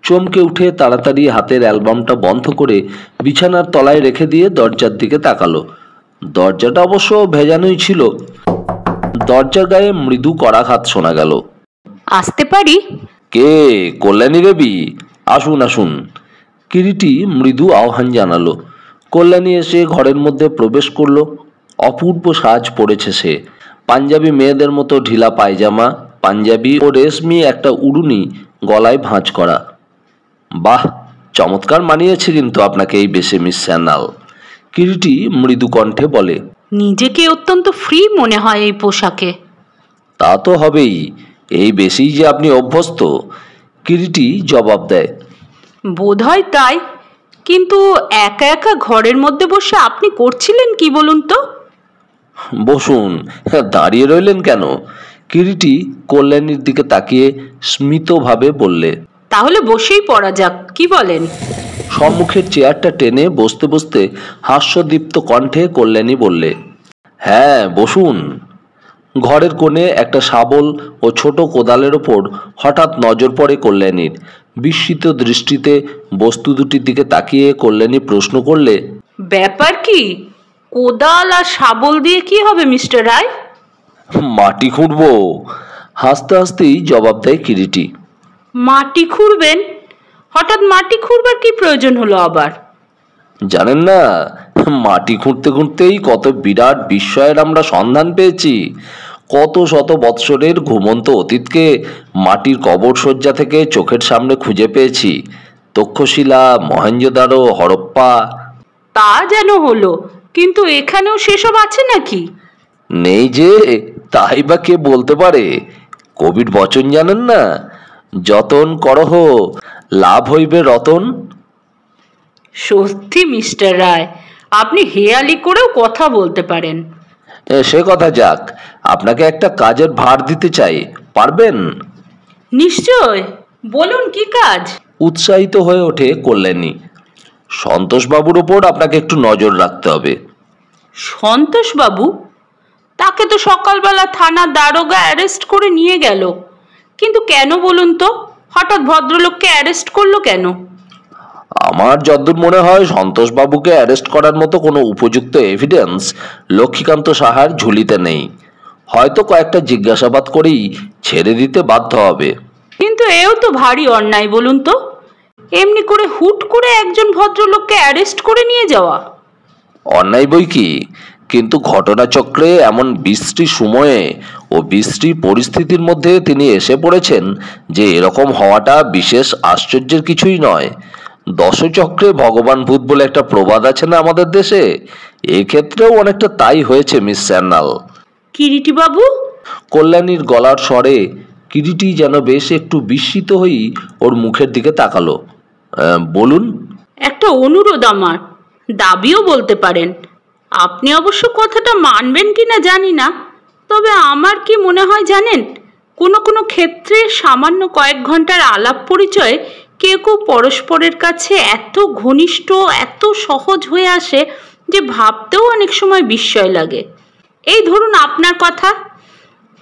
S1: চমকে উঠে তাড়াতাড়ি হাতের অ্যালবামটা বন্ধ করে বিছানার তলায় রেখে দিয়ে দরজার দিকে তাকালো। দরজাটা অবশ্য ভেজানোই ছিল। দরজার গায়ে মৃদু করাঘাত শোনা গেল।
S2: আসতে পারি?
S1: কে? কল্যাণী দেবী, আসুন আসুন। কিরিটি মৃদু আহ্বান জানালো। কল্যাণী এসে ঘরের মধ্যে প্রবেশ করলো। অপূর্ব সাজ পড়েছে সে। পাঞ্জাবি মেয়েদের মতো ঢিলা পায়জামা, পাঞ্জাবি ও রেশমি একটা উড়ুনি গলায় ভাঁজ করা। বাহ, চমৎকার মানিয়েছে কিন্তু আপনাকে এই বেশে মিস স্যানাল, কিরিটি মৃদু কণ্ঠে বলে।
S2: নিজেকে অত্যন্ত ফ্রি মনে হয় এই পোশাকে।
S1: তা তো হবেই, এই বেশি যে আপনি অভ্যস্ত, কিরিটি জবাব দেয়।
S2: বোধ হয় তাই, কিন্তু একা একা ঘরের মধ্যে বসে আপনি করছিলেন কি বলুন তো?
S1: বসুন, দাঁড়িয়ে রইলেন কেন? কিরিটি কল্যাণীর দিকে তাকিয়ে স্মিতভাবে বললে।
S2: তাহলে বসেই পড়া যাক, কি বলেন?
S1: সম্মুখের চেয়ারটা টেনে বসতে বসতে হাস্যদীপ্ত কণ্ঠে কল্যাণী বললে, হ্যাঁ বসুন। ঘরের কোণে একটা শাবল ও ছোট কোদালের ওপর হঠাৎ নজর পড়ে কল্যাণীর। বিস্মিত দৃষ্টিতে বস্তু দুটির দিকে তাকিয়ে কল্যাণী প্রশ্ন করলে,
S2: ব্যাপার কি? কোদাল আর শাবল দিয়ে কি হবে মিস্টার রায়?
S1: মাটি খুঁড়বো। হাসতে হাসতেই জবাব দেয় কিরিটি।
S2: মাটি খুঁড়বেন? হঠাৎ মাটি খুঁড়বার কি প্রয়োজন হলো আবার?
S1: জানেন না, মাটি খুঁড়তে খুঁড়তেই কত বিরাট বিস্ময়ের আমরা সন্ধান পেয়েছি। কত শত বৎসরের ঘুমন্ত অতীতকে মাটির কবর সজ্জা থেকে চোখের সামনে খুঁজে পেয়েছি। তক্ষশিলা, মহেঞ্জোদারো, হরপ্পা।
S2: তা যেন হলো, কিন্তু এখানেও সেসব আছে নাকি?
S1: নেই যে, তাই বা কে বলতে পারে? কবির বচন জানেন না, যতন করহ লাভ হইবে রতন।
S2: সত্যি মিস্টার রায়, আপনি হেয়ালি করেও কথা বলতে পারেন।
S1: সে কথা যাক, আপনাকে একটা কাজের ভার দিতে চাই, পারবেন?
S2: নিশ্চয়, বলুন কি কাজ?
S1: উৎসাহিত হয়ে ওঠে কল্যাণী। সন্তোষবাবুর ওপর আপনাকে একটু নজর রাখতে হবে।
S2: সন্তোষবাবু? তাকে তো সকালবেলা থানার দারোগা অ্যারেস্ট করে নিয়ে গেল, কিন্তু কেন বলুন তো? হঠাৎ ভদ্রলোককে অ্যারেস্ট করলো কেন?
S1: আমার যতদূর মনে হয় সন্তোষবাবুকে অ্যারেস্ট করার মতো কোনো উপযুক্ত এভিডেন্স লক্ষ্মীকান্ত সাহার ঝুলিতে নেই। হয়তো কয়েকটা জিজ্ঞাসাবাদ করেই ছেড়ে দিতে বাধ্য হবে।
S2: কিন্তু এও তো ভারী অন্যায় বলুন তো, এমনি করে হুট করে একজন ভদ্রলোককে অ্যারেস্ট করে নিয়ে যাওয়া।
S1: অন্যায় বই কি, কিন্তু ঘটনাচক্রে এমন বিশ্রী সময়ে ও বিশ্রী পরিস্থিতির মধ্যে তিনি এসে পড়েছেন যে এরকম হওয়াটা বিশেষ আশ্চর্যের কিছুই নয়। দশচক্রে ভগবান ভূত বলে একটা প্রবাদ আছে না আমাদের দেশে, এক্ষেত্রেও অনেকটা তাই হয়েছে মিস স্যান্যাল।
S2: কিরিটি বাবু?
S1: কল্যাণীর গলার স্বরে কিরিটি যেন বেশ একটু বিস্মিত হয়েই ওর মুখের দিকে তাকালো। বলুন।
S2: একটা অনুরোধ আমার, দাবিও বলতে পারেন। আপনি অবশ্য কথাটা মানবেন কি না জানি না, তবে আমার কি মনে হয় জানেন, কোনো কোনো ক্ষেত্রে সামান্য কয়েক ঘন্টার আলাপ পরিচয়ে কেউ কেউ পরস্পরের কাছে এত ঘনিষ্ঠ, এত সহজ হয়ে আসে যে ভাবতেও অনেক সময় বিস্ময় লাগে। এই ধরুন আপনার কথা,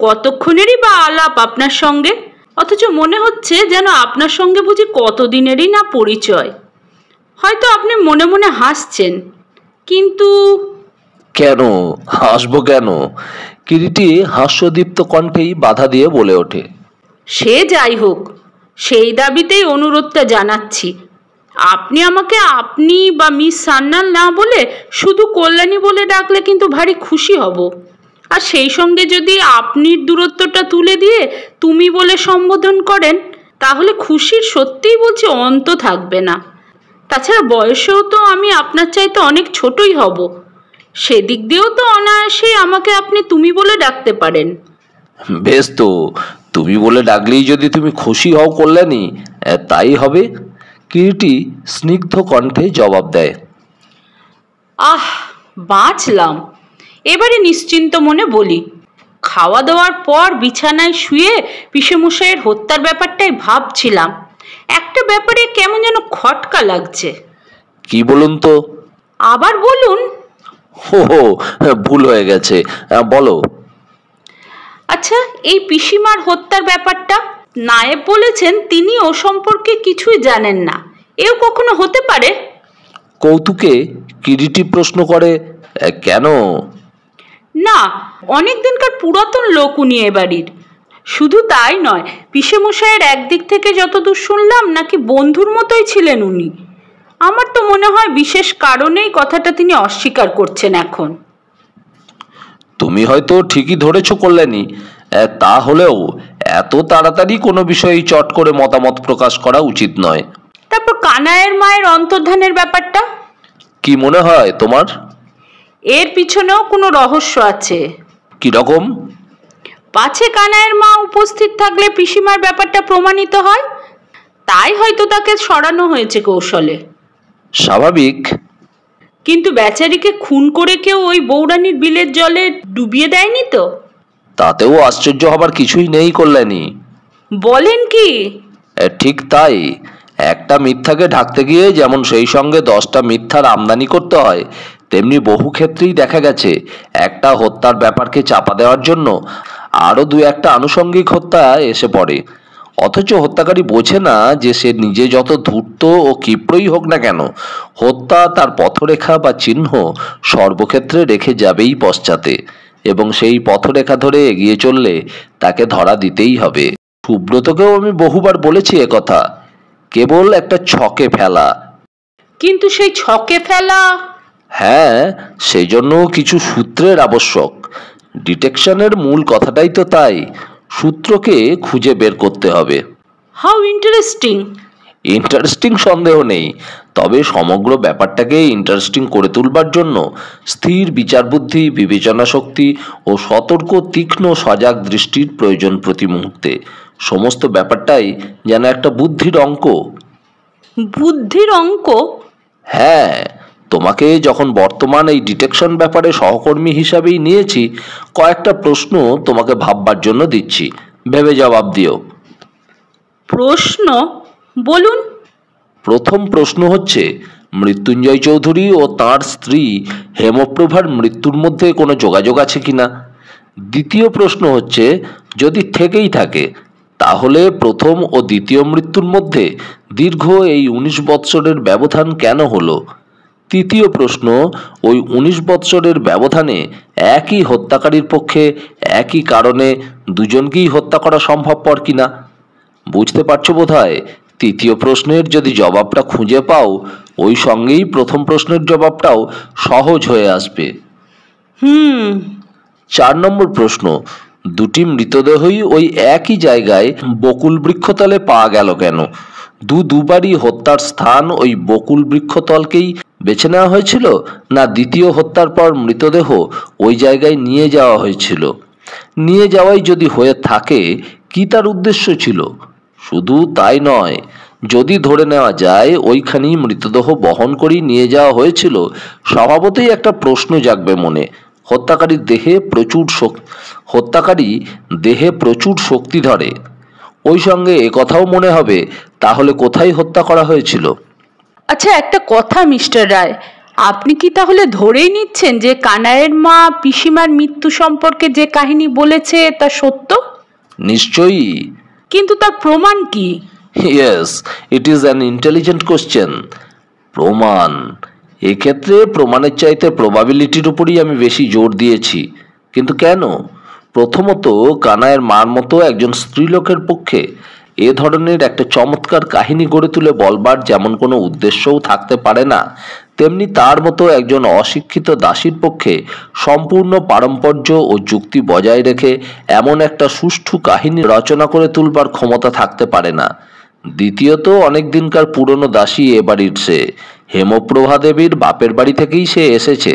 S2: কতক্ষণেরই বা আলাপ আপনার সঙ্গে, অথচ মনে হচ্ছে যেন আপনার সঙ্গে বুঝি কতদিনেরই না পরিচয়। হয়তো আপনি মনে মনে হাসছেন, কিন্তু
S1: কেন হাসবো কেন? কিরিটি হাস্যদীপ্ত কণ্ঠেই বাধা দিয়ে বলে ওঠে।
S2: সে যাই হোক, সেই দাবিতেই অনুরোধটা জানাচ্ছি। আপনি আমাকে আপনি বা মিস সান্যাল না বলে শুধু কল্যাণী বলে ডাকলে কিন্তু ভারী খুশি হব। আর সেই সঙ্গে যদি আপনির দূরত্বটা তুলে দিয়ে তুমি বলে সম্বোধন করেন, তাহলে খুশির সত্যিই বলছি অন্ত থাকবে না। তাছাড়া বয়সেও তো আমি আপনার চাইতে অনেক ছোটই হব, সেদিক দিয়েও তো অনায়াসেই আমাকে আপনি তুমি বলে ডাকতে পারেন।
S1: বেশ, তো তুমি বলে ডাকলেই যদি তুমি খুশি হও কল্যাণী, তাই হবে। কিরিটি স্নিগ্ধ কণ্ঠে জবাব দেয়।
S2: আহ, বাঁচলাম। এবারে নিশ্চিন্ত মনে বলি, খাওয়া দাওয়ার পর বিছানায় শুয়ে পিসেমশাইয়ের হত্যার ব্যাপারটাই ভাবছিলাম। একটা ব্যাপারে কেমন যেন খটকা লাগছে।
S1: কি বলুন তো?
S2: আবার বলুন।
S1: হো, ভুল হয়ে গেছে, বলো।
S2: আচ্ছা, এই পিসিমার হত্যার ব্যাপারটা নায়েব বলেছেন তিনি ও সম্পর্কে কিছুই জানেন না, এও কখনো হতে পারে?
S1: কৌতুকে কিরিটি প্রশ্ন করে। কেন?
S2: না, অনেক দিনকার পুরাতন লোক উনি এ বাড়ির। শুধু তাই নয়, পিসেমশাইয়ের একদিক থেকে যতদূর শুনলাম নাকি বন্ধুর মতোই ছিলেন উনি। আমার তো মনে হয় বিশেষ কারণেই কথাটা তিনি অস্বীকার করছেন এখন।
S1: তুমি হয়তো ঠিকই ধরেছ কল্যাণী, তা হলেও এত তাড়াতাড়ি কোনো বিষয়ে চট করে মতামত প্রকাশ করা উচিত নয়।
S2: তারপর কানাইয়ের মায়ের অন্তর্ধানের ব্যাপারটা
S1: কি মনে হয় তোমার?
S2: এর পিছনেও কোনো রহস্য আছে।
S1: কি রকম?
S2: পাছে কানাইয়ের মা উপস্থিত থাকলে পিসিমার ব্যাপারটা প্রমাণিত হয়, তাই হয়তো তাকে সরানো হয়েছে কৌশলে।
S1: স্বাভাবিক।
S2: কিন্তু বেচারিকে খুন করে কেউ ওই বৌরানির বিলের জলে ডুবিয়ে দেয়নি তো?
S1: তাতেও আশ্চর্য হবার কিছুই নেই কল্যাণী।
S2: বলেন কি?
S1: ঠিক তাই। একটা মিথ্যাকে ঢাকতে গিয়ে যেমন সেই সঙ্গে 10টা মিথ্যার আমদানি করতে হয়, তেমনি বহু ক্ষেত্রেই দেখা গেছে একটা হত্যার ব্যাপারকে চাপা দেওয়ার জন্য আরও 2-1টা আনুষঙ্গিক হত্যা এসে পড়ে। অথচ হত্যাকারী বোঝে না যে সে নিজে যত ধূর্ত ও ক্ষিপ্রই হোক না কেন, হত্যা তার পথরেখা বা চিহ্ন সর্বক্ষেত্রে রেখে যাবেই পশ্চাতে, এবং সেই পথরেখা ধরে এগিয়ে চললে তাকে ধরা দিতেই হবে। সুব্রতকেও আমি বহুবার বলেছি একথা, কেবল একটা ছকে ফেলা।
S2: কিন্তু সেই ছকে ফেলা?
S1: হ্যাঁ, সেই জন্য কিছু সূত্রের আবশ্যক। ডিটেকশনের মূল কথাটাই তো তাই, সূত্রকে খুঁজে বের করতে হবে।
S2: How interesting.
S1: ইন্টারেস্টিং সন্দেহ নেই, তবে সমগ্র ব্যাপারটাকে ইন্টারেস্টিং করে তুলবার জন্য স্থির বিচার বুদ্ধি, বিবেচনা শক্তি ও সতর্ক তীক্ষ্ণ সজাগ দৃষ্টির প্রয়োজন প্রতি মুহূর্তে। সমস্ত ব্যাপারটাই যেন একটা বুদ্ধির অঙ্ক।
S2: বুদ্ধির অঙ্ক?
S1: হ্যাঁ, তোমাকে যখন বর্তমান এই ডিটেকশন ব্যাপারে সহকর্মী হিসাবেই নিয়েছি, কয়েকটা প্রশ্ন তোমাকে ভাববার জন্য দিচ্ছি, ভেবে জবাব দিও।
S2: প্রশ্ন? বলুন।
S1: প্রথম প্রশ্ন হচ্ছে, মৃত্যুঞ্জয় চৌধুরী ও তার স্ত্রী হেমপ্রভার মৃত্যুর মধ্যে কোনো যোগাযোগ আছে কিনা। দ্বিতীয় প্রশ্ন হচ্ছে, যদি থেকেই থাকে তাহলে প্রথম ও দ্বিতীয় মৃত্যুর মধ্যে দীর্ঘ এই 19 বৎসরের ব্যবধান কেন হলো। তৃতীয় প্রশ্ন, ওই 19 বৎসরের ব্যবধানে একই হত্যাকারীর পক্ষে একই কারণে দুজনকেই হত্যা করা সম্ভবপর কিনা। বুঝতে পারছো বোধহয়। তৃতীয় প্রশ্নের যদি জবাবটা খুঁজে পাও, ওই সঙ্গেই প্রথম প্রশ্নের জবাবটাও সহজ হয়ে আসবে। 4 নম্বর প্রশ্ন, দুটি মৃতদেহই ওই একই জায়গায় বকুল বৃক্ষতলে পাওয়া গেল কেন। দুবারই হত্যার স্থান ওই বকুল বৃক্ষতলকেই বেছে নেওয়া হয়েছিল, না দ্বিতীয় হত্যার পর মৃতদেহ ওই জায়গায় নিয়ে যাওয়া হয়েছিল। নিয়ে যাওয়াই যদি হয়ে থাকে, কি তার উদ্দেশ্য ছিল। শুধু তাই নয়, যদি ধরে নেওয়া যায় ওইখানেই মৃতদেহ বহন করেই নিয়ে যাওয়া হয়েছিল, স্বভাবতই একটা প্রশ্ন জাগবে মনে। হত্যাকারী দেহে প্রচুর শক্তি ধরে। ওই সঙ্গে একথাও মনে হবে, তাহলে কোথায় হত্যা করা হয়েছিল।
S2: আচ্ছা, একটা কথা মিস্টার রায়, আপনি কি তাহলে ধরেই নিচ্ছেন যে কানাইয়ের মা পিসিমার মৃত্যু সম্পর্কে যে কাহিনী বলেছে তা সত্য?
S1: নিশ্চয়ই।
S2: কিন্তু তার প্রমাণ কি?
S1: Yes, it is an intelligent question. প্রমাণ, এক্ষেত্রে প্রমাণের চাইতে প্রবাবিলিটির উপরই আমি বেশি জোর দিয়েছি। কিন্তু কেন? প্রথমত, কানাইয়ের মার মতো একজন স্ত্রীলোকের পক্ষে এ ধরনের একটা চমৎকার কাহিনী গড়ে তুলে বলবার যেমন কোনো উদ্দেশ্যও থাকতে পারে না, তেমনি তার মতো একজন অশিক্ষিত দাসীর পক্ষে সম্পূর্ণ পারম্পর্য ও যুক্তি বজায় রেখে এমন একটা সুষ্ঠু কাহিনী রচনা করে তুলবার ক্ষমতা থাকতে পারে না। দ্বিতীয়ত, অনেক দিনকার পুরনো দাসী এ বাড়ির সে। হেমপ্রভা দেবীর বাপের বাড়ি থেকেই সে এসেছে।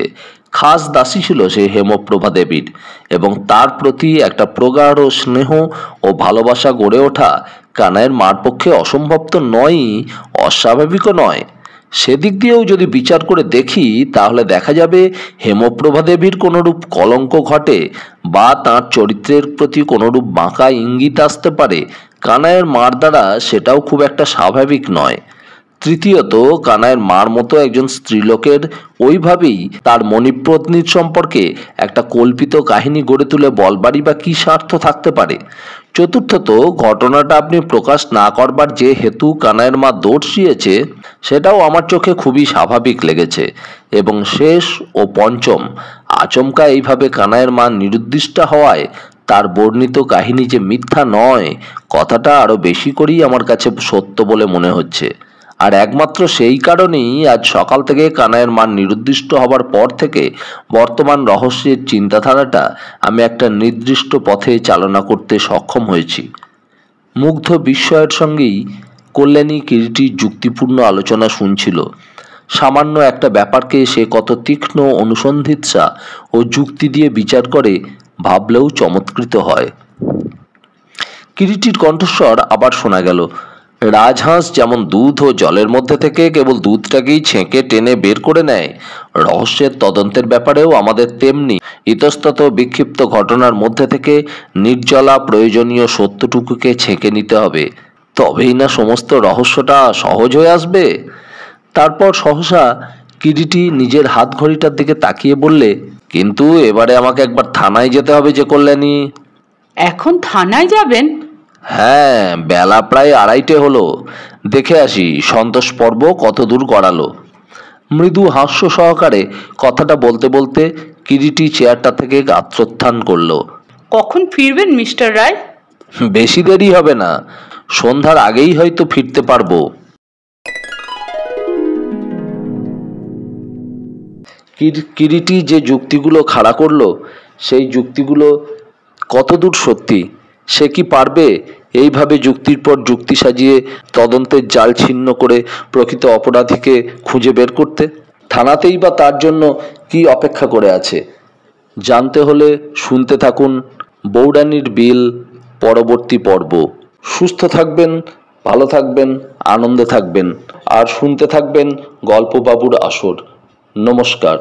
S1: খাস দাসী ছিল সে হেমপ্রভা দেবীর, এবং তার প্রতি একটা প্রগাঢ় স্নেহ ও ভালোবাসা গড়ে ওঠা কানাইয়ের মার পক্ষে অসম্ভব তো নয়ই, অস্বাভাবিকও নয়। সেদিক দিয়েও যদি বিচার করে দেখি, তাহলে দেখা যাবে হেমপ্রভা দেবীর কোনোরূপ কলঙ্ক ঘটে বা তাঁর চরিত্রের প্রতি কোনোরূপ বাঁকা ইঙ্গিত আসতে পারে কানাইয়ের মার দ্বারা, সেটাও খুব একটা স্বাভাবিক নয়। তৃতীয়ত, কানাইয়ের মার মতো একজন স্ত্রীলোকের ওইভাবেই তার মণিপত্নীর সম্পর্কে একটা কল্পিত কাহিনী গড়ে তুলে বলবারই বা কী স্বার্থ থাকতে পারে। চতুর্থত, ঘটনাটা আপনি প্রকাশ না করবার যে হেতু কানাইয়ের মা দর্শিয়েছে, সেটাও আমার চোখে খুবই স্বাভাবিক লেগেছে। এবং শেষ ও পঞ্চম, আচমকা এইভাবে কানাইয়ের মা নিরুদ্দিষ্ট হওয়ায় তার বর্ণিত কাহিনী যে মিথ্যা নয়, কথাটা আরো বেশি করেই আমার কাছে সত্য বলে মনে হচ্ছে। আর একমাত্র সেই কারণেই আজ সকাল থেকে কানাইয়ের মান নিরুদ্দিষ্ট হবার পর থেকে বর্তমান রহস্যের চিন্তাধারাটা আমি একটা নির্দিষ্ট পথে চালনা করতে সক্ষম হয়েছি। মুগ্ধ বিস্ময়ের সঙ্গেই কল্যাণী কিরিটির যুক্তিপূর্ণ আলোচনা শুনছিল। সামান্য একটা ব্যাপারকে সে কত তীক্ষ্ণ অনুসন্ধিৎসা ও যুক্তি দিয়ে বিচার করে ভাবলেও চমৎকৃত হয়। কিরিটির কণ্ঠস্বর আবার শোনা গেল। রাজহাঁস যেমন দুধ ও জলের মধ্যে থেকে কেবল দুধটাকেই ছেঁকে টেনে বের করে নেয়, রহস্যের তদন্তের ব্যাপারেও আমাদের তেমনি ইতস্তত বিক্ষিপ্ত ঘটনার মধ্যে থেকে নির্জলা প্রয়োজনীয় সত্যটুকুকে ছেঁকে নিতে হবে, তবেই না সমস্ত রহস্যটা সহজ হয়ে আসবে। তারপর সহসা কিরিটি নিজের হাত ঘড়িটার দিকে তাকিয়ে বললে, কিন্তু এবারে আমাকে একবার থানায় যেতে হবে যে কল্যাণী।
S2: এখন থানায় যাবেন?
S1: হ্যাঁ, বেলা প্রায় 2:30 হলো। দেখে আসি সন্তোষ পর্ব কত দূর গড়ালো। মৃদু হাস্য সহকারে কথাটা বলতে বলতে কিরিটি চেয়ারটা থেকে গাত্রোত্থান করলো।
S2: কখন ফিরবেন মিস্টার রায়?
S1: বেশি দেরি হবে না, সন্ধ্যার আগেই হয়তো ফিরতে পারবো। কিরিটি যে যুক্তিগুলো খাড়া করলো, সেই যুক্তিগুলো কতদূর সত্যি, সে কি পারবে এইভাবে যুক্তির পর যুক্তি সাজিয়ে তদন্তের জাল ছিন্ন করে প্রকৃত অপরাধীকে খুঁজে বের করতে? থানাতেই বা তার জন্য কি অপেক্ষা করে আছে? জানতে হলে শুনতে থাকুন বৌরানীর বিল পরবর্তী পর্ব। সুস্থ থাকবেন, ভালো থাকবেন, আনন্দে থাকবেন, আর শুনতে থাকবেন গল্পবাবুর আসর। নমস্কার।